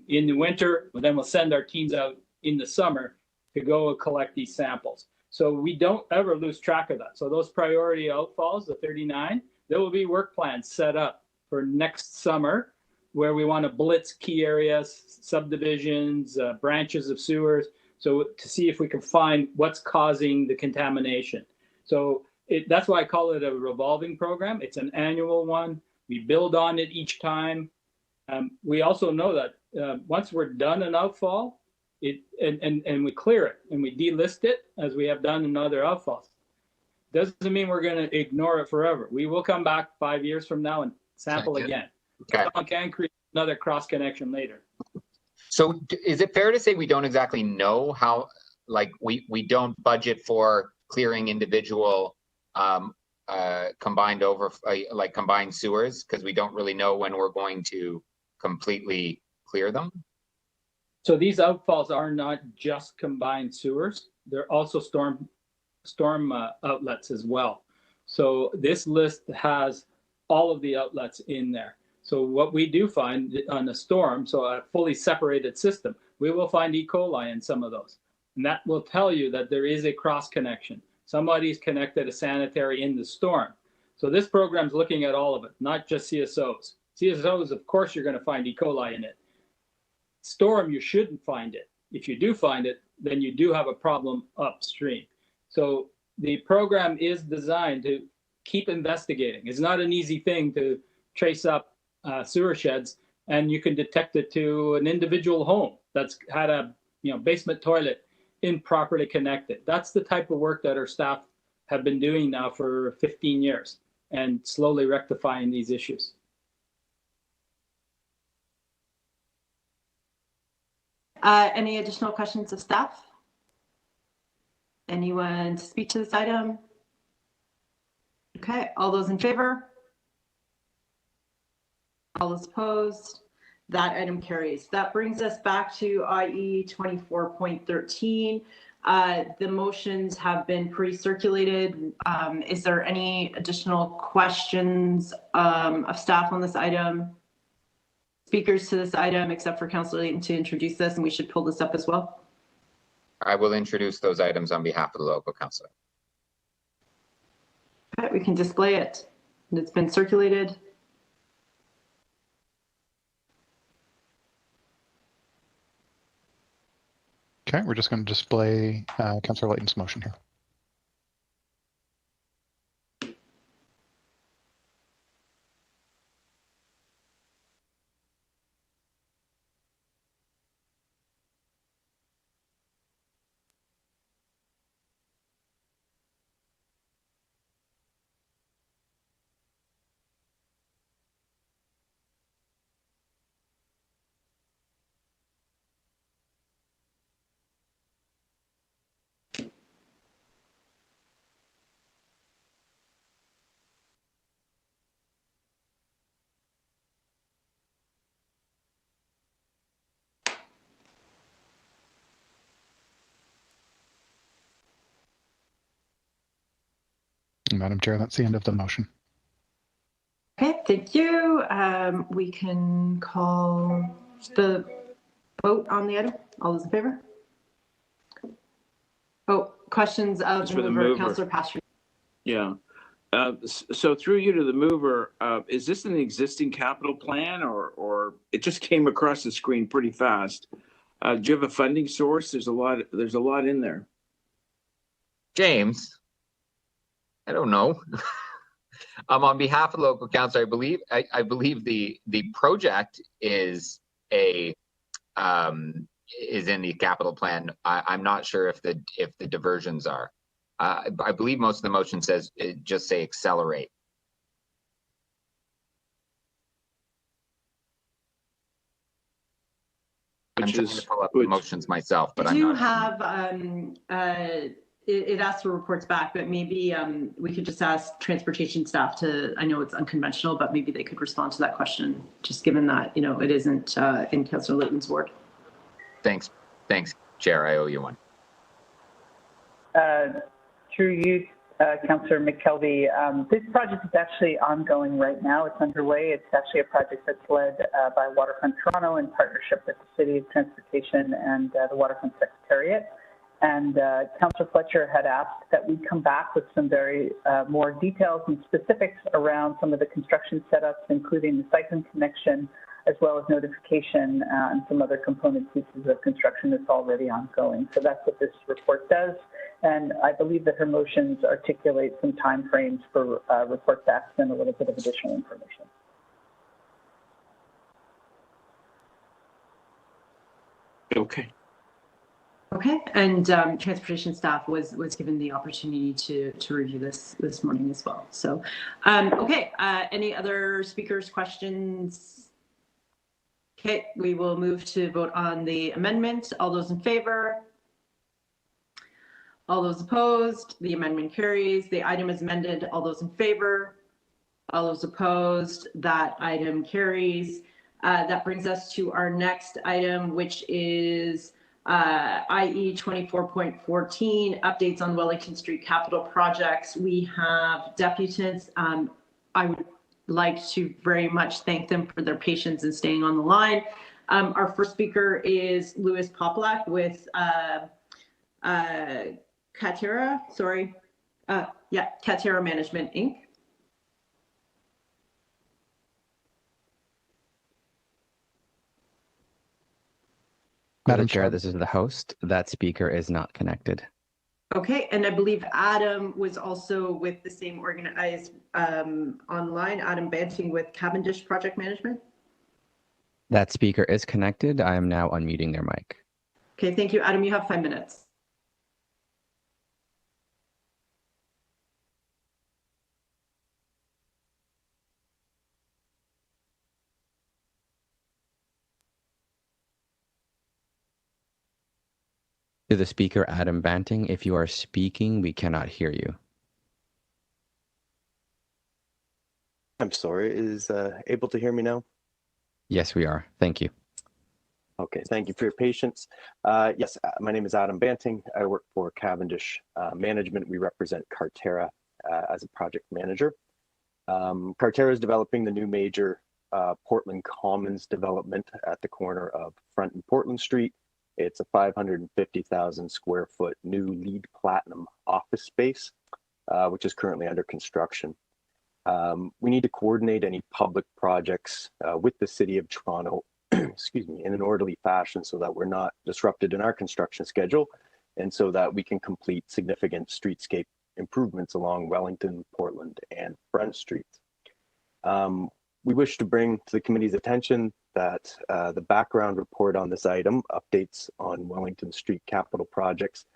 in the winter. Then we'll send our teams out in the summer to go collect these samples. So we don't ever lose track of that. So those priority outfalls, the 39, there will be work plans set up for next summer where we want to blitz key areas, subdivisions, branches of sewers, so to see if we can find what's causing the contamination. So that's why I call it a revolving program. It's an annual one. We build on it each time. We also know that once we're done an outfall, and we clear it and we delist it, as we have done in other outfalls, doesn't mean we're going to ignore it forever. We will come back 5 years from now and sample again. Okay. Someone can create another cross connection later. So is it fair to say we don't exactly know how, like we don't budget for clearing individual combined sewers, because we don't really know when we're going to completely clear them? So these outfalls are not just combined sewers. They're also storm outlets as well. So this list has all of the outlets in there. So what we do find on a storm, so a fully separated system, we will find E. coli in some of those. And that will tell you that there is a cross connection. Somebody's connected a sanitary in the storm. So this program's looking at all of it, not just CSOs. CSOs, of course, you're going to find E. coli in it. Storm, you shouldn't find it. if you do find it, then you do have a problem upstream. So the program is designed to keep investigating. It's not an easy thing to trace up sewer sheds, and you can detect it to an individual home that's had a basement toilet improperly connected. That's the type of work that our staff have been doing now for 15 years and slowly rectifying these issues. Any additional questions of staff? Anyone to speak to this item? Okay, all those in favor? All those opposed? That item carries. That brings us back to IE 24.13. The motions have been pre-circulated. Is there any additional questions of staff on this item? Speakers to this item, except for Councillor Layton to introduce this, and we should pull this up as well. I will introduce those items on behalf of the local councillor. Okay, we can display it. It's been circulated. Okay, we're just going to display Councillor Layton's motion here. Madam Chair, that's the end of the motion. Okay, thank you. We can call the vote on the item. All those in favor? Oh, questions of the mover, Councillor Pastriana. Yeah. So through you to the mover, is this an existing capital plan or it just came across the screen pretty fast? Do you have a funding source? There's a lot in there. James, I don't know. On behalf of the local council, I believe the project is in the capital plan. I'm not sure if the diversions are. I believe most of the motion says just say accelerate. I'm trying to pull up the motions myself, but I'm not. have it asks for reports back, but maybe we could just ask transportation staff to, I know it's unconventional, but maybe they could respond to that question, just given that, it isn't in Councillor Layton's ward. Thanks, Chair. I owe you one. Through you, Councillor McKelvey, this project is actually ongoing right now. It's underway. It's actually a project that's led by Waterfront Toronto in partnership with the City of Transportation and the Waterfront Secretariat. And Councillor Fletcher had asked that we come back with some very more details and specifics around some of the construction setups, including the cycling connection, as well as notification and some other component pieces of construction that's already ongoing. So that's what this report does. And I believe that her motions articulate some timeframes for report backs and a little bit of additional information. Okay. Okay, and transportation staff was given the opportunity to review this morning as well. So, okay, any other speakers, questions? Okay, we will move to vote on the amendment. All those in favor? All those opposed? The amendment carries. The item is amended. All those in favor? All those opposed? That item carries. That brings us to our next item, which is IE 24.14, updates on Wellington Street capital projects. We have deputants. I would like to very much thank them for their patience in staying on the line. Our first speaker is Louis Poplak with Katerra, Katerra Management, Inc. Madam Chair, this is the host. That speaker is not connected. Okay, and I believe Adam was also with the same organized online, Adam Banting with Cavendish Project Management. That speaker is connected. I am now unmuting their mic. Okay, thank you. Adam, you have 5 minutes. To the speaker, Adam Banting, if you are speaking, we cannot hear you. I'm sorry, is able to hear me now? Yes, we are. Thank you. Okay, thank you for your patience. Yes, my name is Adam Banting. I work for Cavendish Management. We represent Carterra as a project manager. Carterra is developing the new major Portland Commons development at the corner of Front and Portland Street. It's a 550,000 square foot new LEED Platinum office space, which is currently under construction. We need to coordinate any public projects with the City of Toronto, excuse me, in an orderly fashion so that we're not disrupted in our construction schedule and so that we can complete significant streetscape improvements along Wellington, Portland, and Front Streets. We wish to bring to the committee's attention that the background report on this item, updates on Wellington Street capital projects,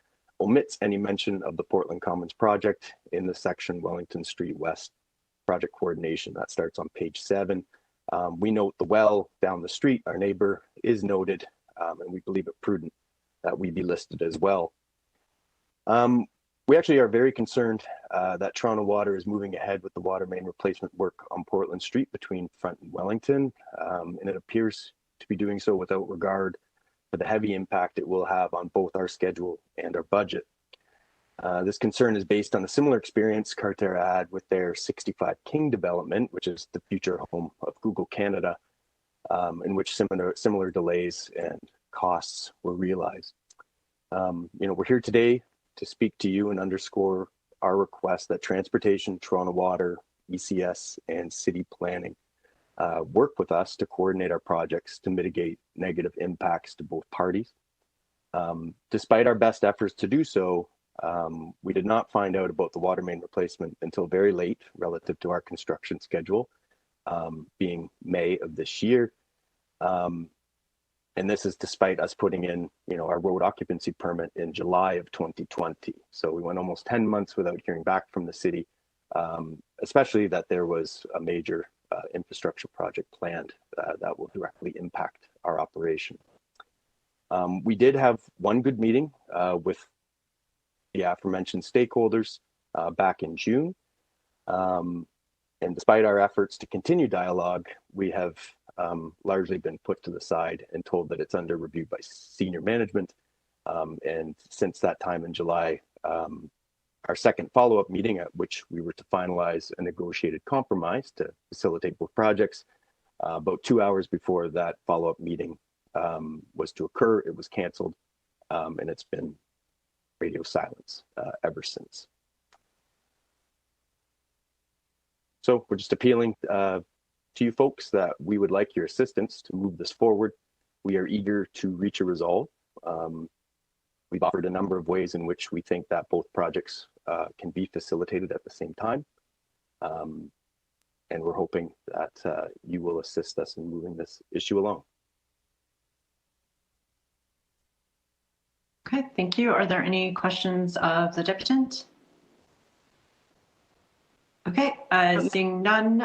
omits any mention of the Portland Commons project in the section Wellington Street West project coordination. That starts on page 7. We note the well down the street, our neighbor, is noted, and we believe it prudent that we be listed as well. We actually are very concerned that Toronto Water is moving ahead with the water main replacement work on Portland Street between Front and Wellington, and it appears to be doing so without regard for the heavy impact it will have on both our schedule and our budget. This concern is based on a similar experience Carterra had with their 65 King development, which is the future home of Google Canada, in which similar delays and costs were realized. We're here today to speak to you and underscore our request that Transportation, Toronto Water, ECS, and City Planning work with us to coordinate our projects to mitigate negative impacts to both parties. Despite our best efforts to do so, we did not find out about the water main replacement until very late relative to our construction schedule, being May of this year. And this is despite us putting in, our road occupancy permit in July of 2020. So we went almost 10 months without hearing back from the city, especially that there was a major infrastructure project planned that will directly impact our operation. We did have one good meeting with the aforementioned stakeholders back in June. And despite our efforts to continue dialogue, we have largely been put to the side and told that it's under review by senior management. And since that time in July, our second follow-up meeting at which we were to finalize a negotiated compromise to facilitate both projects, about 2 hours before that follow-up meeting was to occur, it was canceled, and it's been radio silence ever since. So we're just appealing to you folks that we would like your assistance to move this forward. We are eager to reach a resolve. We've offered a number of ways in which we think that both projects can be facilitated at the same time. And we're hoping that you will assist us in moving this issue along. Okay, thank you. Are there any questions of the deputant? Okay, seeing none,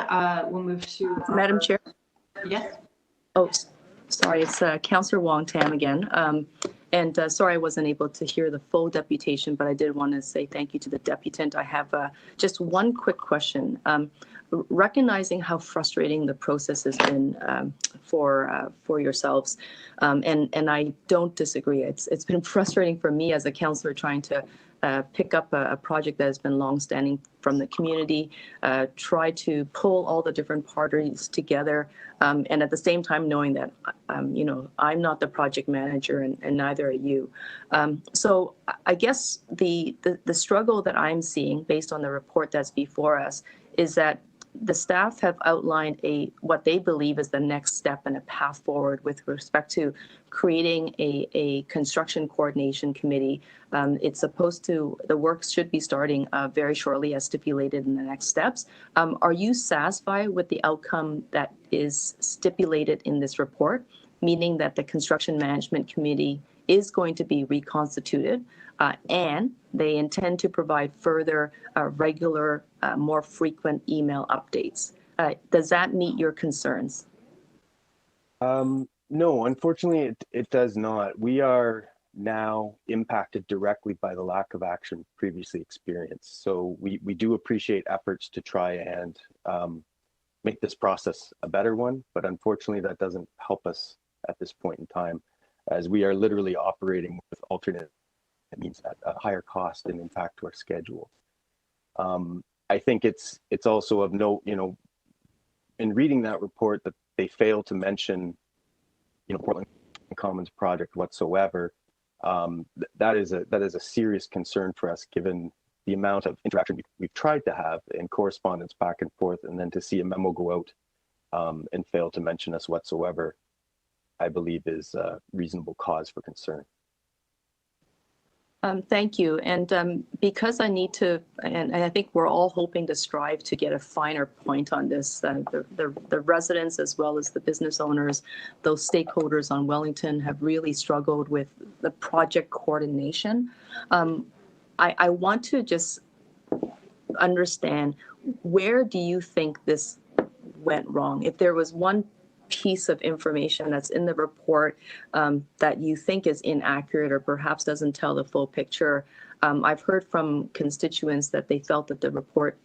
we'll move to Madam Chair. Yes. Oh, sorry, it's Councillor Wong Tam again. And sorry I wasn't able to hear the full deputation, but I did want to say thank you to the deputant. I have just one quick question. Recognizing how frustrating the process has been for yourselves, and I don't disagree. It's been frustrating for me as a councillor trying to pick up a project that has been longstanding from the community, try to pull all the different parties together, and at the same time knowing that, I'm not the project manager and neither are you. So I guess the struggle that I'm seeing based on the report that's before us is that the staff have outlined what they believe is the next step and a path forward with respect to creating a construction coordination committee. It's supposed to, the work should be starting very shortly as stipulated in the next steps. Are you satisfied with the outcome that is stipulated in this report, meaning that the construction management committee is going to be reconstituted and they intend to provide further regular, more frequent email updates? Does that meet your concerns? No, unfortunately, it does not. We are now impacted directly by the lack of action previously experienced. So we do appreciate efforts to try and make this process a better one, but unfortunately that doesn't help us at this point in time, as we are literally operating with alternate means at a higher cost and impact to our schedule. I think it's also of note, in reading that report, that they fail to mention, Portland Commons project whatsoever. That is a serious concern for us, given the amount of interaction we've tried to have and correspondence back and forth, and then to see a memo go out and fail to mention us whatsoever, I believe is a reasonable cause for concern. Thank you. And because I need to, and I think we're all hoping to strive to get a finer point on this, the residents as well as the business owners, those stakeholders on Wellington have really struggled with the project coordination. I want to just understand, where do you think this went wrong? If there was one piece of information that's in the report that you think is inaccurate or perhaps doesn't tell the full picture. I've heard from constituents that they felt that the report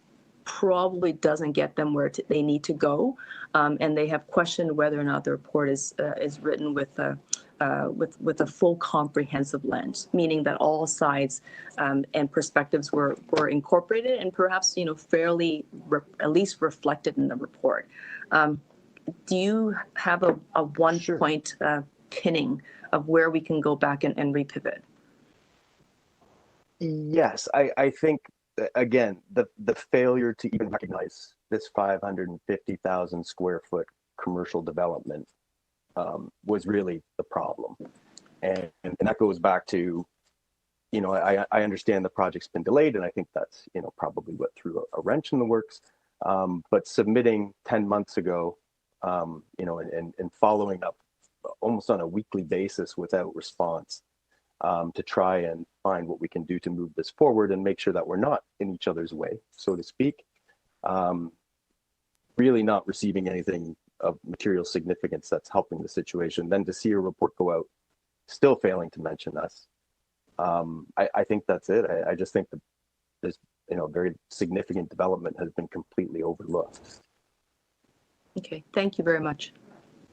probably doesn't get them where they need to go, and they have questioned whether or not the report is written with a full comprehensive lens, meaning that all sides and perspectives were incorporated and perhaps fairly at least reflected in the report. Do you have a one point pinning of where we can go back and repivot? Yes, I think, again, the failure to even recognize this 550,000 square foot commercial development was really the problem. And that goes back to, I understand the project's been delayed, and I think that's, probably what threw a wrench in the works. But submitting 10 months ago, and following up almost on a weekly basis without response to try and find what we can do to move this forward and make sure that we're not in each other's way, so to speak. Really not receiving anything of material significance that's helping the situation. Then to see a report go out, still failing to mention us. I think that's it. I just think that there's, very significant development has been completely overlooked. Okay, thank you very much.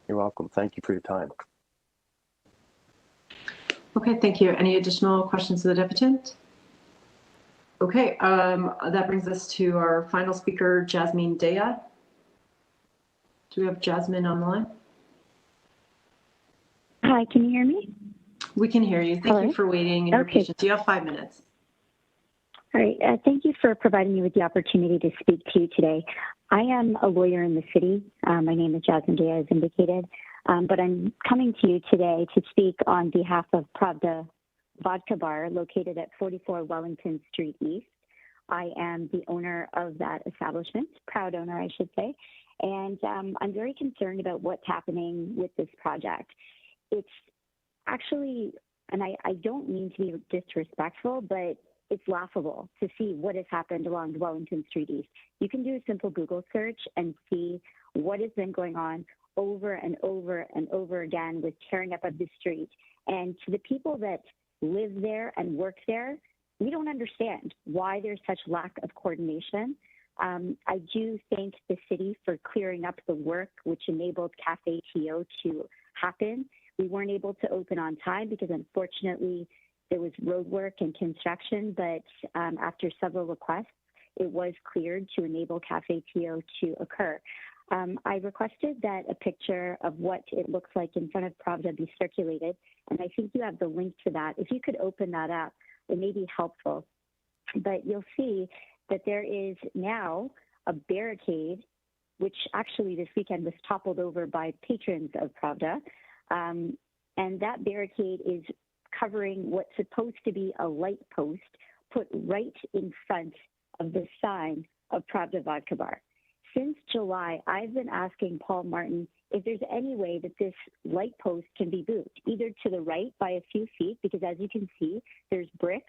You're welcome. Thank you for your time. Okay, thank you. Any additional questions to the deputant? Okay, that brings us to our final speaker, Jasmine Dea. Do we have Jasmine on the line? Hi, can you hear me? We can hear you. Thank you for waiting and your patience. You have 5 minutes. All right. Thank you for providing me with the opportunity to speak to you today. I am a lawyer in the city. My name is Jasmine Dea, as indicated, but I'm coming to you today to speak on behalf of Pravda Vodka Bar, located at 44 Wellington Street East. I am the owner of that establishment, proud owner, I should say, and I'm very concerned about what's happening with this project. It's actually, and I don't mean to be disrespectful, but it's laughable to see what has happened along Wellington Street East. You can do a simple Google search and see what has been going on over and over and over again with tearing up of the street. And to the people that live there and work there, we don't understand why there's such lack of coordination. I do thank the city for clearing up the work which enabled Cafe TO to happen. We weren't able to open on time because unfortunately there was road work and construction, but after several requests, it was cleared to enable Cafe TO to occur. I requested that a picture of what it looks like in front of Pravda be circulated, and I think you have the link to that. If you could open that up, it may be helpful. But you'll see that there is now a barricade, which actually this weekend was toppled over by patrons of Pravda. And that barricade is covering what's supposed to be a light post put right in front of the sign of Pravda Vodka Bar. Since July, I've been asking Paul Martin if there's any way that this light post can be moved, either to the right by a few feet, because as you can see, there's brick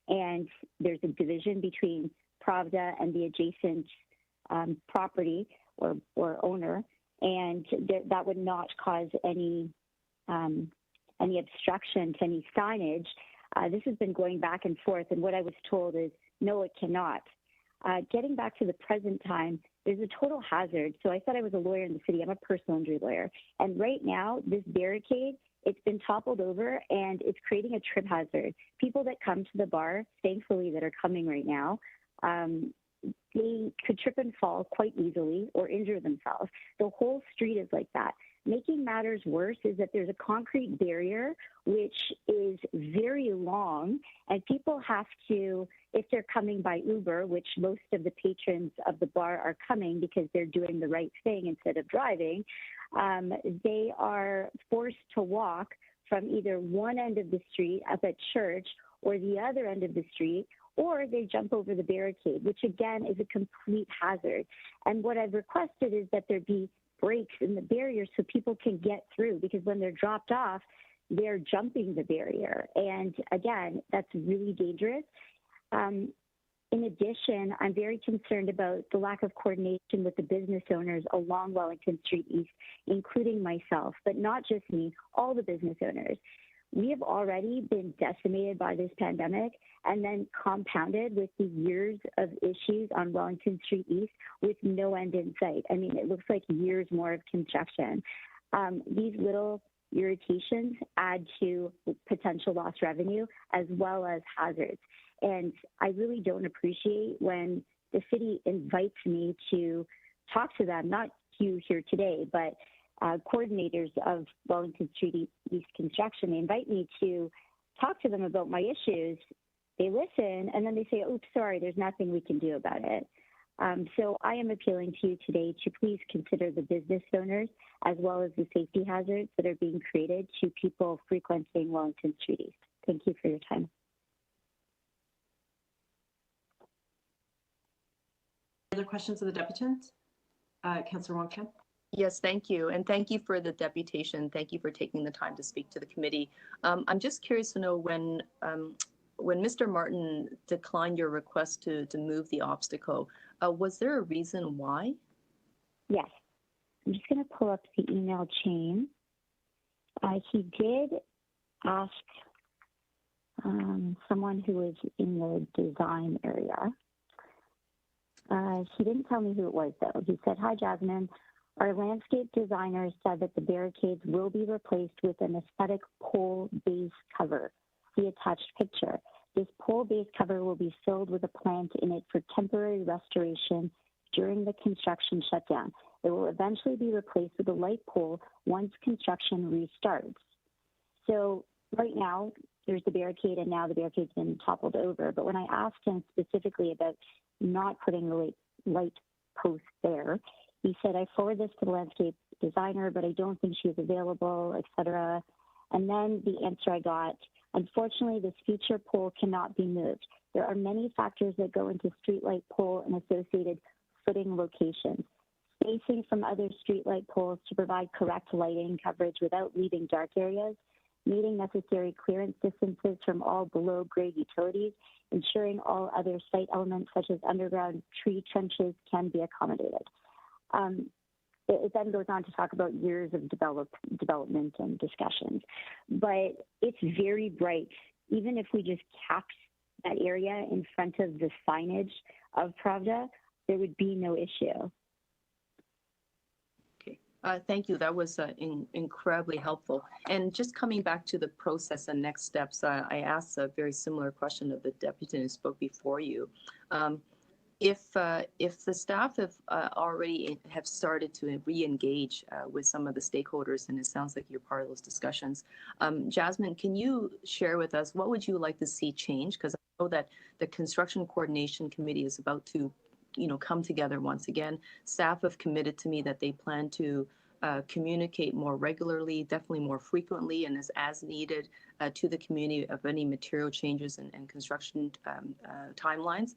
and there's a division between Pravda and the adjacent property or owner, and that would not cause any obstruction to any signage. This has been going back and forth, and what I was told is, no, it cannot. Getting back to the present time, there's a total hazard. So I said I was a lawyer in the city. I'm a personal injury lawyer. And right now, this barricade, it's been toppled over and it's creating a trip hazard. People that come to the bar, thankfully, that are coming right now, they could trip and fall quite easily or injure themselves. The whole street is like that. Making matters worse is that there's a concrete barrier which is very long, and people have to, if they're coming by Uber, which most of the patrons of the bar are coming because they're doing the right thing instead of driving, they are forced to walk from either one end of the street up at church or the other end of the street, or they jump over the barricade, which again is a complete hazard. And what I've requested is that there be breaks in the barrier so people can get through, because when they're dropped off, they're jumping the barrier. And again, that's really dangerous. In addition, I'm very concerned about the lack of coordination with the business owners along Wellington Street East, including myself, but not just me, all the business owners. We have already been decimated by this pandemic and then compounded with the years of issues on Wellington Street East with no end in sight. I mean, it looks like years more of construction. These little irritations add to potential lost revenue as well as hazards. And I really don't appreciate when the city invites me to talk to them, not you here today, but coordinators of Wellington Street East construction. They invite me to talk to them about my issues. They listen, and then they say, oops, sorry, there's nothing we can do about it. So I am appealing to you today to please consider the business owners as well as the safety hazards that are being created to people frequenting Wellington Street East. Thank you for your time. Other questions of the deputant? Councillor Wong-Tam. Yes, thank you. And thank you for the deputation. Thank you for taking the time to speak to the committee. I'm just curious to know when Mr. Martin declined your request to move the obstacle, was there a reason why? Yes. I'm just going to pull up the email chain. He did ask someone who was in the design area. He didn't tell me who it was, though. He said, hi, Jasmine. Our landscape designer said that the barricades will be replaced with an aesthetic pole base cover. See attached picture. This pole base cover will be filled with a plant in it for temporary restoration during the construction shutdown. It will eventually be replaced with a light pole once construction restarts. So right now, there's the barricade, and now the barricade's been toppled over. But when I asked him specifically about not putting the light post there, he said, I forward this to the landscape designer, but I don't think she's available, etc. And then the answer I got, unfortunately, this future pole cannot be moved. There are many factors that go into streetlight pole and associated footing locations. Spacing from other streetlight poles to provide correct lighting coverage without leaving dark areas, meeting necessary clearance distances from all below-grade utilities, ensuring all other site elements such as underground tree trenches can be accommodated. It then goes on to talk about years of development and discussions. But it's very bright. Even if we just capped that area in front of the signage of Pravda, there would be no issue. Thank you. That was incredibly helpful. And just coming back to the process and next steps, I asked a very similar question of the deputy who spoke before you. If the staff have already started to re-engage with some of the stakeholders, and it sounds like you're part of those discussions, Jasmine, can you share with us what would you like to see change? Because I know that the Construction Coordination Committee is about to come together once again. Staff have committed to me that they plan to communicate more regularly, definitely more frequently, and as needed to the community of any material changes and construction timelines.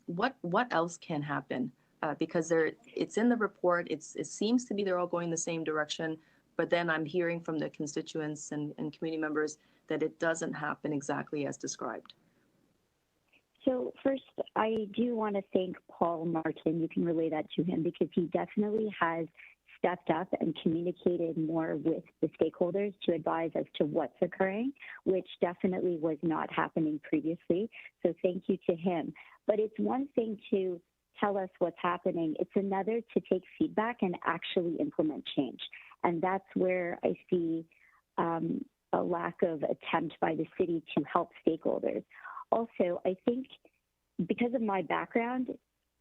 What else can happen? Because it's in the report. It seems to be they're all going the same direction, but then I'm hearing from the constituents and community members that it doesn't happen exactly as described. So first, I do want to thank Paul Martin. You can relay that to him because he definitely has stepped up and communicated more with the stakeholders to advise as to what's occurring, which definitely was not happening previously. So thank you to him. But it's one thing to tell us what's happening. It's another to take feedback and actually implement change. And that's where I see a lack of attempt by the city to help stakeholders. Also, I think because of my background,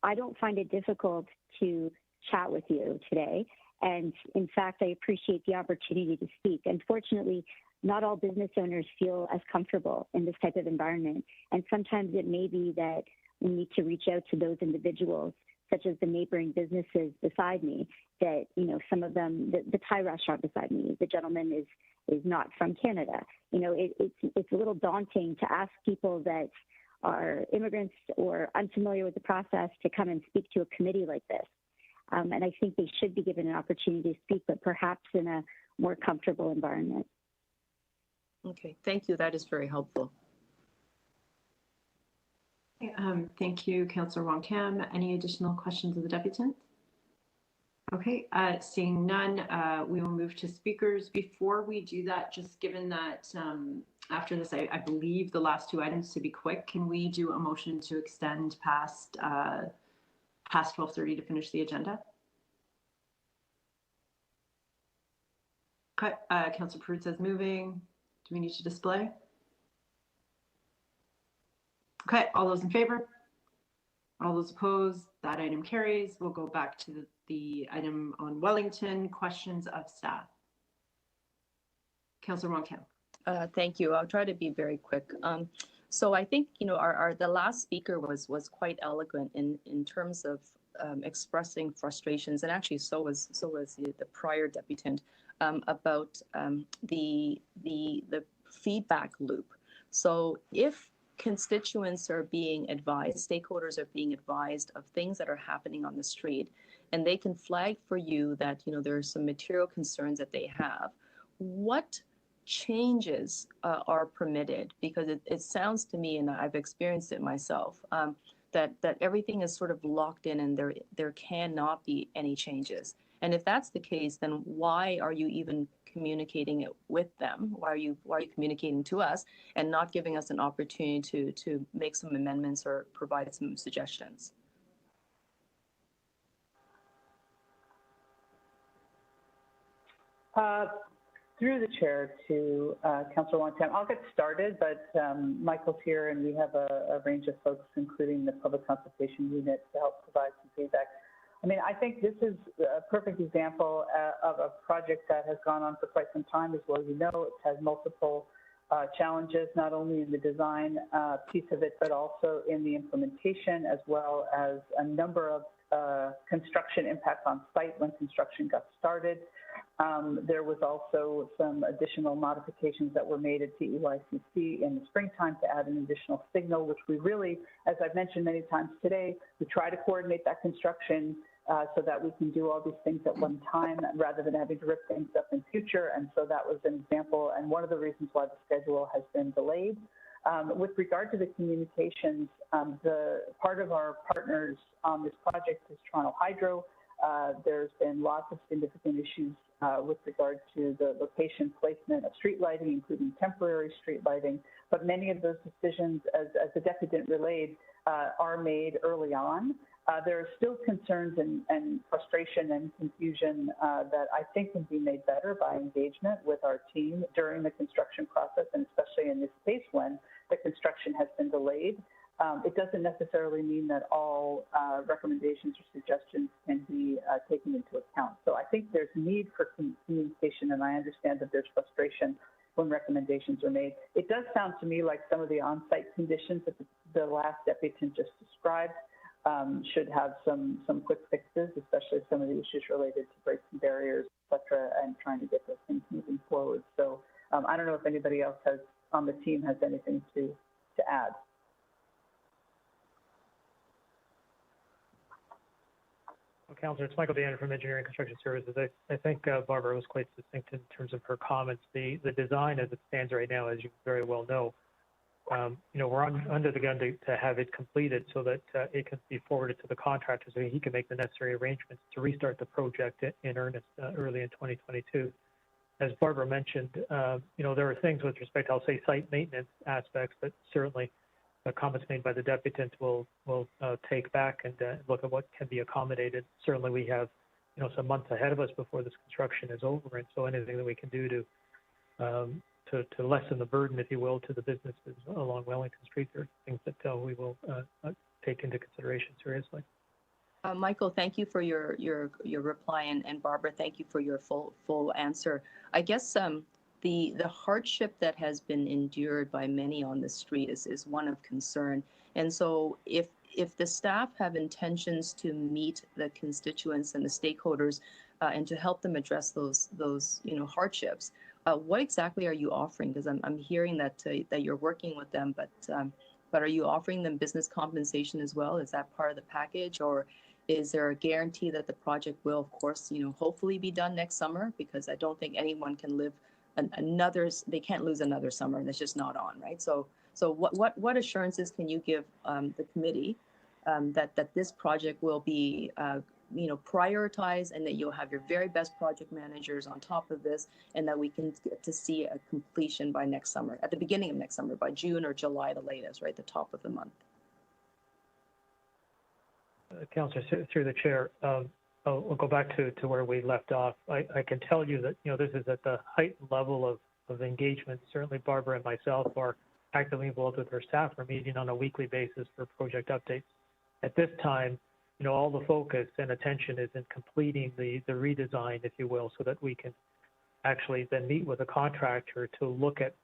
I don't find it difficult to chat with you today. And in fact, I appreciate the opportunity to speak. Unfortunately, not all business owners feel as comfortable in this type of environment. And sometimes it may be that we need to reach out to those individuals, such as the neighboring businesses beside me, that, some of them, the Thai restaurant beside me, the gentleman is not from Canada. It's a little daunting to ask people that are immigrants or unfamiliar with the process to come and speak to a committee like this. And I think they should be given an opportunity to speak, but perhaps in a more comfortable environment. Okay, thank you. That is very helpful. Thank you, Councillor Wong-Tam. Any additional questions of the deputant? Okay, seeing none, we will move to speakers. Before we do that, just given that after this, I believe the last two items to be quick, can we do a motion to extend past 12:30 to finish the agenda? Okay, Councillor Pruitt says moving. Do we need to display? Okay, all those in favor? All those opposed? That item carries. We'll go back to the item on Wellington. Questions of staff. Councillor Wong-Tam. Thank you. I'll try to be very quick. So I think the last speaker was quite eloquent in terms of expressing frustrations, and actually so was the prior deputant about the feedback loop. So if constituents are being advised, stakeholders are being advised of things that are happening on the street, and they can flag for you that there are some material concerns that they have, what changes are permitted? Because it sounds to me, and I've experienced it myself, that everything is sort of locked in and there cannot be any changes. And if that's the case, then why are you even communicating it with them? Why are you communicating to us and not giving us an opportunity to make some amendments or provide some suggestions? Through the chair to Councillor Wong-Tam. I'll get started, but Michael's here and we have a range of folks, including the public consultation unit, to help provide some feedback. I mean, I think this is a perfect example of a project that has gone on for quite some time as well. It has multiple challenges, not only in the design piece of it, but also in the implementation, as well as a number of construction impacts on site when construction got started. There was also some additional modifications that were made at CEYCC in the springtime to add an additional signal, which we really, as I've mentioned many times today, we try to coordinate that construction so that we can do all these things at one time rather than having to rip things up in future. And so that was an example and one of the reasons why the schedule has been delayed. With regard to the communications, the part of our partners on this project is Toronto Hydro. There's been lots of significant issues with regard to the location placement of street lighting, including temporary street lighting. But many of those decisions, as the deputant relayed, are made early on. There are still concerns and frustration and confusion that I think can be made better by engagement with our team during the construction process, and especially in this case when the construction has been delayed. It doesn't necessarily mean that all recommendations or suggestions can be taken into account. So I think there's need for communication, and I understand that there's frustration when recommendations are made. It does sound to me like some of the on-site conditions that the last deputant just described should have some quick fixes, especially some of the issues related to breaks and barriers, et cetera, and trying to get those things moving forward. So I don't know if anybody else on the team has anything to add. Well, Councillor, it's Michael Danner from Engineering Construction Services. I think Barbara was quite succinct in terms of her comments. The design as it stands right now, as you very well know, we're under the gun to have it completed so that it can be forwarded to the contractor so he can make the necessary arrangements to restart the project in earnest early in 2022. As Barbara mentioned, there are things with respect, I'll say, site maintenance aspects that certainly the comments made by the deputant will take back and look at what can be accommodated. Certainly we have, some months ahead of us before this construction is over, and so anything that we can do to lessen the burden, if you will, to the businesses along Wellington Street, there are things that we will take into consideration seriously. Michael, thank you for your reply, and Barbara, thank you for your full answer. I guess the hardship that has been endured by many on the street is one of concern. And so if the staff have intentions to meet the constituents and the stakeholders and to help them address those hardships, what exactly are you offering? Because I'm hearing that you're working with them, but are you offering them business compensation as well? Is that part of the package, or is there a guarantee that the project will, of course, hopefully be done next summer? Because I don't think anyone can live they can't lose another summer, and it's just not on, right? So what assurances can you give the committee that this project will be prioritized, and that you'll have your very best project managers on top of this, and that we can get to see a completion by next summer, at the beginning of next summer, by June or July, the latest, right, the top of the month? Councillor, through the chair, we'll go back to where we left off. I can tell you that this is at the heightened level of engagement. Certainly, Barbara and myself are actively involved with our staff. We're meeting on a weekly basis for project updates. At this time, all the focus and attention is in completing the redesign, if you will, so that we can actually then meet with a contractor to look at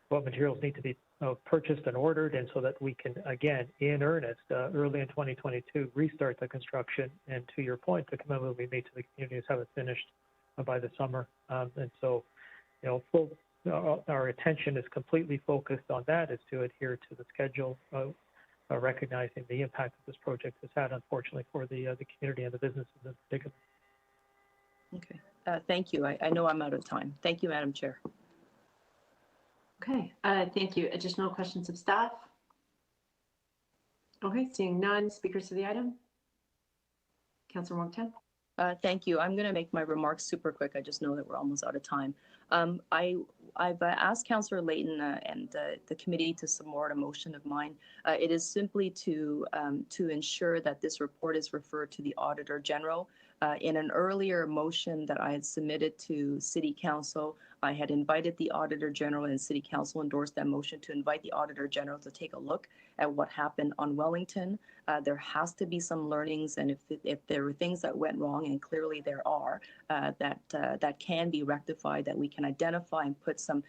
what materials need to be purchased and ordered, and so that we can, again, in earnest, early in 2022, restart the construction. And to your point, the commitment we made to the community is have it finished by the summer. And so, our attention is completely focused on that, is to adhere to the schedule, recognizing the impact that this project has had, unfortunately, for the community and the businesses in particular. Okay, thank you. I know I'm out of time. Thank you, Madam Chair. Okay, thank you. Additional questions of staff? Okay, seeing none. Speakers to the item? Councillor Wong Tam. Thank you. I'm going to make my remarks super quick. I just know that we're almost out of time. I've asked Councillor Layton and the committee to support a motion of mine. It is simply to ensure that this report is referred to the Auditor General. In an earlier motion that I had submitted to City Council, I had invited the Auditor General, and City Council endorsed that motion to invite the Auditor General to take a look at what happened on Wellington. There has to be some learnings, and if there were things that went wrong, and clearly there are, that can be rectified, that we can identify and put some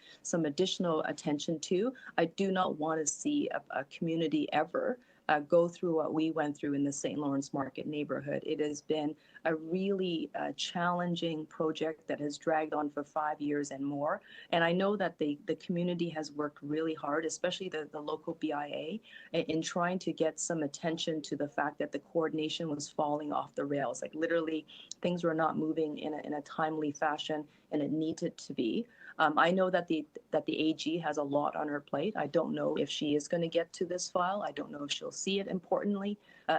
additional attention to. I do not want to see a community ever go through what we went through in the St. Lawrence Market neighborhood. It has been a really challenging project that has dragged on for 5 years and more. And I know that the community has worked really hard, especially the local BIA, in trying to get some attention to the fact that the coordination was falling off the rails. Like literally, things were not moving in a timely fashion, and it needed to be. I know that the AG has a lot on her plate. I don't know if she is going to get to this file. I don't know if she'll see it importantly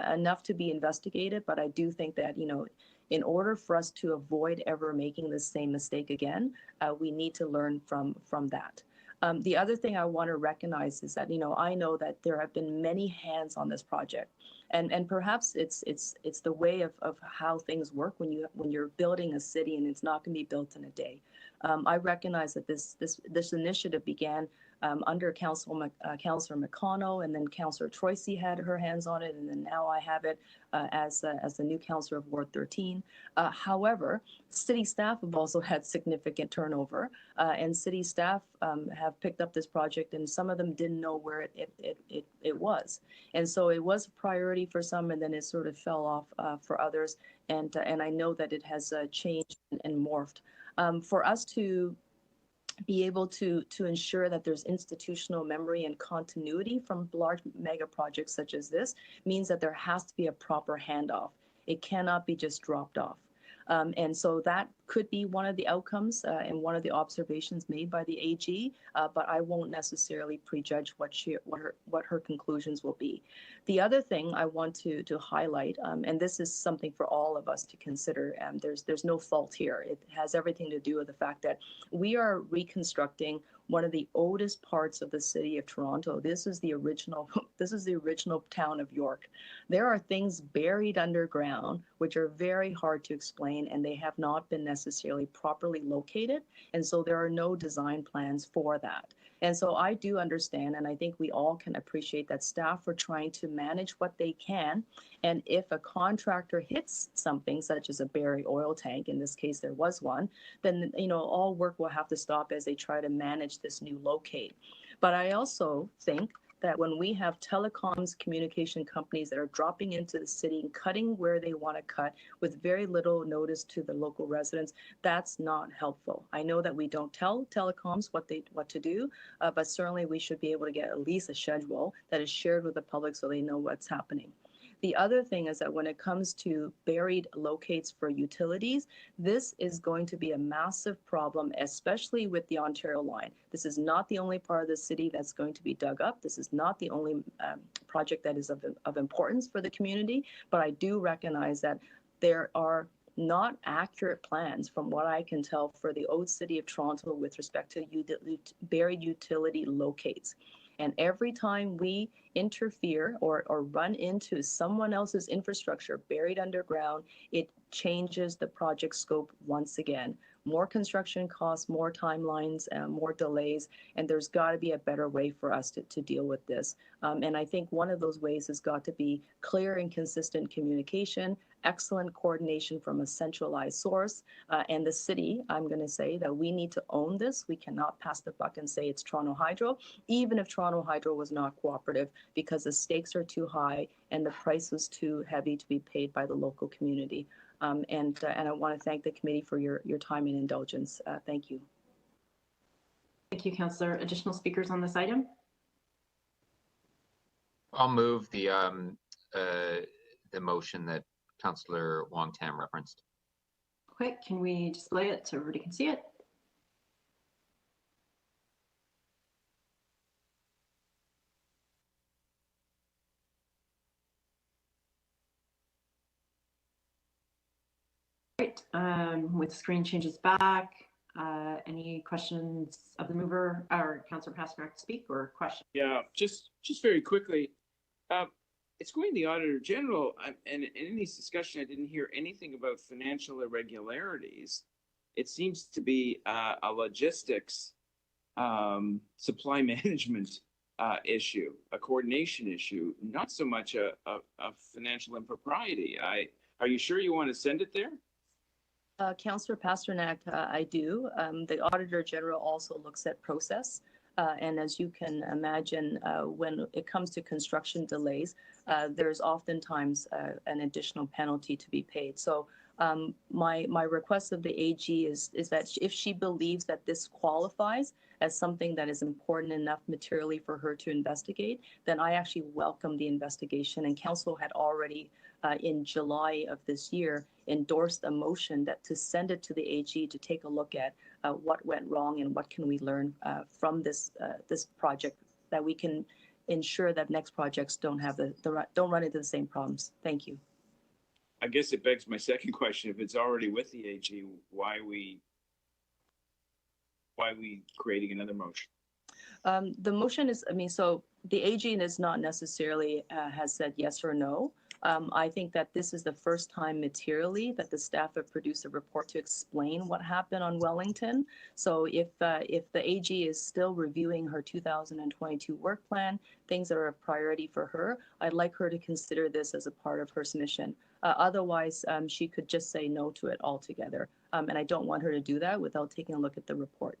enough to be investigated. But I do think that, in order for us to avoid ever making the same mistake again, we need to learn from that. The other thing I want to recognize is that, I know that there have been many hands on this project. And perhaps it's the way of how things work when you're building a city, and it's not going to be built in a day. I recognize that this initiative began under Councilor McConnell, and then Councilor Troisi had her hands on it, and then now I have it as the new councilor of Ward 13. However, city staff have also had significant turnover, and city staff have picked up this project, and some of them didn't know where it was. And so it was a priority for some, and then it sort of fell off for others. And I know that it has changed and morphed. For us to be able to ensure that there's institutional memory and continuity from large mega projects such as this means that there has to be a proper handoff. It cannot be just dropped off. And so that could be one of the outcomes and one of the observations made by the AG, but I won't necessarily prejudge what her conclusions will be. The other thing I want to highlight, and this is something for all of us to consider, there's no fault here. It has everything to do with the fact that we are reconstructing one of the oldest parts of the city of Toronto. This is the original town of York. There are things buried underground which are very hard to explain, and they have not been necessarily properly located, and so there are no design plans for that. And so I do understand, and I think we all can appreciate that staff are trying to manage what they can, and if a contractor hits something such as a buried oil tank, in this case there was one, then all work will have to stop as they try to manage this new locate. But I also think that when we have telecoms communication companies that are dropping into the city and cutting where they want to cut with very little notice to the local residents, that's not helpful. I know that we don't tell telecoms what to do, but certainly we should be able to get at least a schedule that is shared with the public so they know what's happening. The other thing is that when it comes to buried locates for utilities, this is going to be a massive problem, especially with the Ontario line. This is not the only part of the city that's going to be dug up. This is not the only project that is of importance for the community, but I do recognize that there are not accurate plans, from what I can tell, for the old city of Toronto with respect to buried utility locates. And every time we interfere or run into someone else's infrastructure buried underground, it changes the project scope once again. More construction costs, more timelines, more delays, and there's got to be a better way for us to deal with this. And I think one of those ways has got to be clear and consistent communication, excellent coordination from a centralized source, and the city, I'm going to say that we need to own this. We cannot pass the buck and say it's Toronto Hydro, even if Toronto Hydro was not cooperative, because the stakes are too high and the price was too heavy to be paid by the local community. And I want to thank the committee for your time and indulgence. Thank you. Thank you, Councillor. Additional speakers on this item? I'll move the motion that Councillor Wong-Tam referenced. Okay, can we display it so everybody can see it? Great. With screen changes back, any questions of the mover or Councillor Pasternak to speak or question? Yeah, just very quickly. It's going to the Auditor General, and in this discussion, I didn't hear anything about financial irregularities. It seems to be a logistics, supply management issue, a coordination issue, not so much a financial impropriety. Are you sure you want to send it there? Councillor Pasternak, I do. The Auditor General also looks at process. And as you can imagine, when it comes to construction delays, there's oftentimes an additional penalty to be paid. So my request of the AG is that if she believes that this qualifies as something that is important enough materially for her to investigate, then I actually welcome the investigation. And Council had already, in July of this year, endorsed a motion that to send it to the AG to take a look at what went wrong and what can we learn from this project, that we can ensure that next projects don't run into the same problems. Thank you. I guess it begs my second question. If it's already with the AG, why are we creating another motion? The motion is, so the AG is not necessarily has said yes or no. I think that this is the first time materially that the staff have produced a report to explain what happened on Wellington. So if the AG is still reviewing her 2022 work plan, things that are a priority for her, I'd like her to consider this as a part of her submission. Otherwise, she could just say no to it altogether. And I don't want her to do that without taking a look at the report.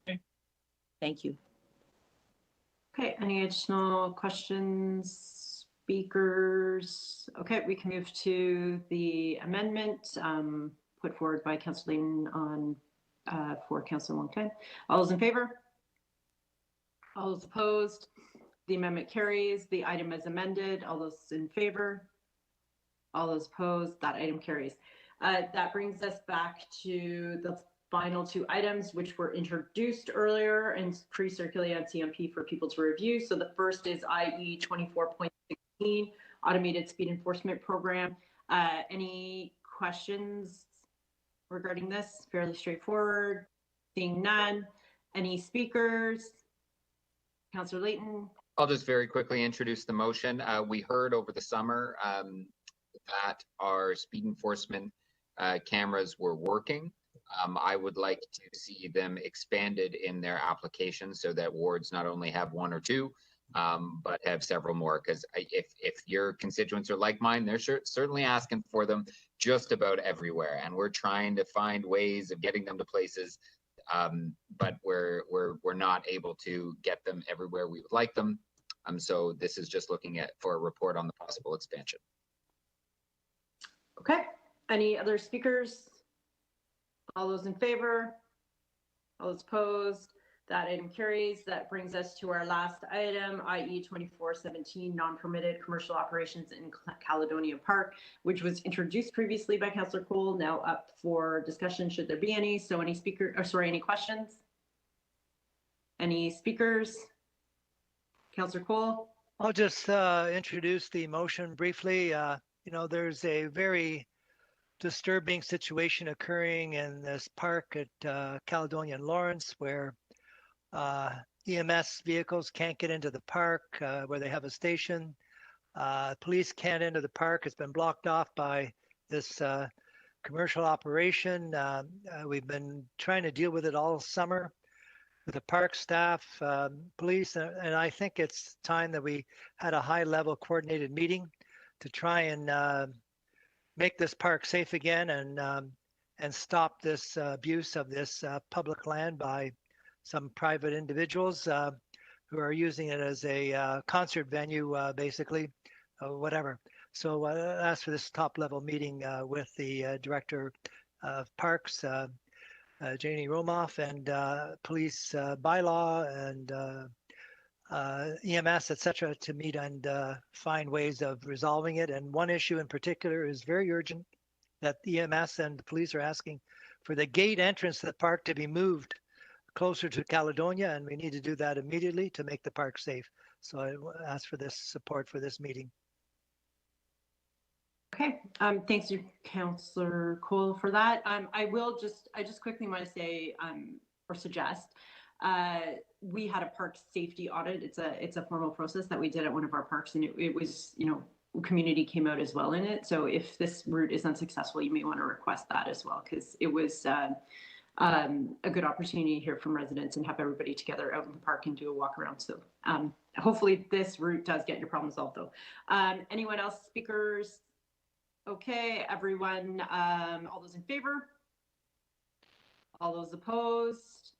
Okay. Thank you. Okay, any additional questions, speakers? Okay, we can move to the amendment put forward by Councillor Layton on for Councillor Wong-Tam. All those in favor? All those opposed? The amendment carries. The item is amended. All those in favor? All those opposed? That item carries. That brings us back to the final two items, which were introduced earlier and pre-circulated on CMP for people to review. So the first is IE 24.16, Automated Speed Enforcement Program. Any questions regarding this? Fairly straightforward. Seeing none. Any speakers? Councillor Layton. I'll just very quickly introduce the motion. We heard over the summer that our speed enforcement cameras were working. I would like to see them expanded in their application so that wards not only have one or two, but have several more. Because if your constituents are like mine, they're certainly asking for them just about everywhere, and we're trying to find ways of getting them to places, but we're not able to get them everywhere we would like them. So this is just looking for a report on the possible expansion. Okay. Any other speakers? All those in favor? All those opposed? That item carries. That brings us to our last item, IE 2417, non-permitted commercial operations in Caledonia Park, which was introduced previously by Councillor Cole, now up for discussion should there be any. So any any questions? Any speakers? Councillor Cole? I'll just introduce the motion briefly. You know, there's a very disturbing situation occurring in this park at Caledonia and Lawrence, where EMS vehicles can't get into the park where they have a station. Police can't enter the park. It's been blocked off by this commercial operation. We've been trying to deal with it all summer with the park staff, police, and I think it's time that we had a high-level coordinated meeting to try and make this park safe again and stop this abuse of this public land by some private individuals who are using it as a concert venue, basically, whatever. So I asked for this top-level meeting with the director of parks, Janie Romoff, and police bylaw and EMS, etc., to meet and find ways of resolving it. And one issue in particular is very urgent, that the EMS and the police are asking for the gate entrance to the park to be moved closer to Caledonia, and we need to do that immediately to make the park safe. So I ask for this support for this meeting. Okay, thanks you, Councillor Cole, for that. I just quickly want to say or suggest, we had a park safety audit. It's a formal process that we did at one of our parks, and it was, you know, community came out as well in it. So if this route is unsuccessful, you may want to request that as well, because it was a good opportunity to hear from residents and have everybody together out in the park and do a walk around. So hopefully this route does get your problem solved though. Anyone else, speakers? Okay, everyone, all those in favor? All those opposed?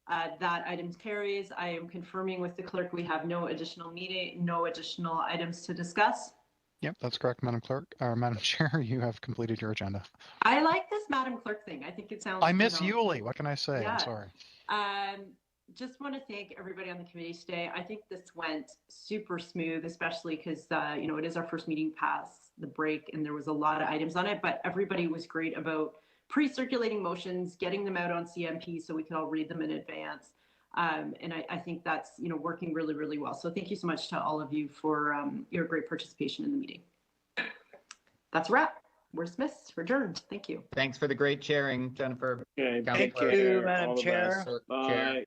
That item carries. I am confirming with the clerk we have no additional items to discuss. Yep, that's correct, Madam Clerk. Madam Chair, you have completed your agenda. I like this Madam Clerk thing. I think it sounds. I miss Yulee. What can I say? Yeah. I'm sorry. Just want to thank everybody on the committee today. I think this went super smooth, especially because you know, it is our first meeting past the break, and there was a lot of items on it. But everybody was great about pre-circulating motions, getting them out on CMP so we could all read them in advance. And I think that's, you know, working really, really well. So thank you so much to all of you for your great participation in the meeting. That's a wrap. We're dismissed. We're adjourned. Thank you. Thanks for the great chairing, Jennifer. Okay, thank you, Madam Chair. Bye.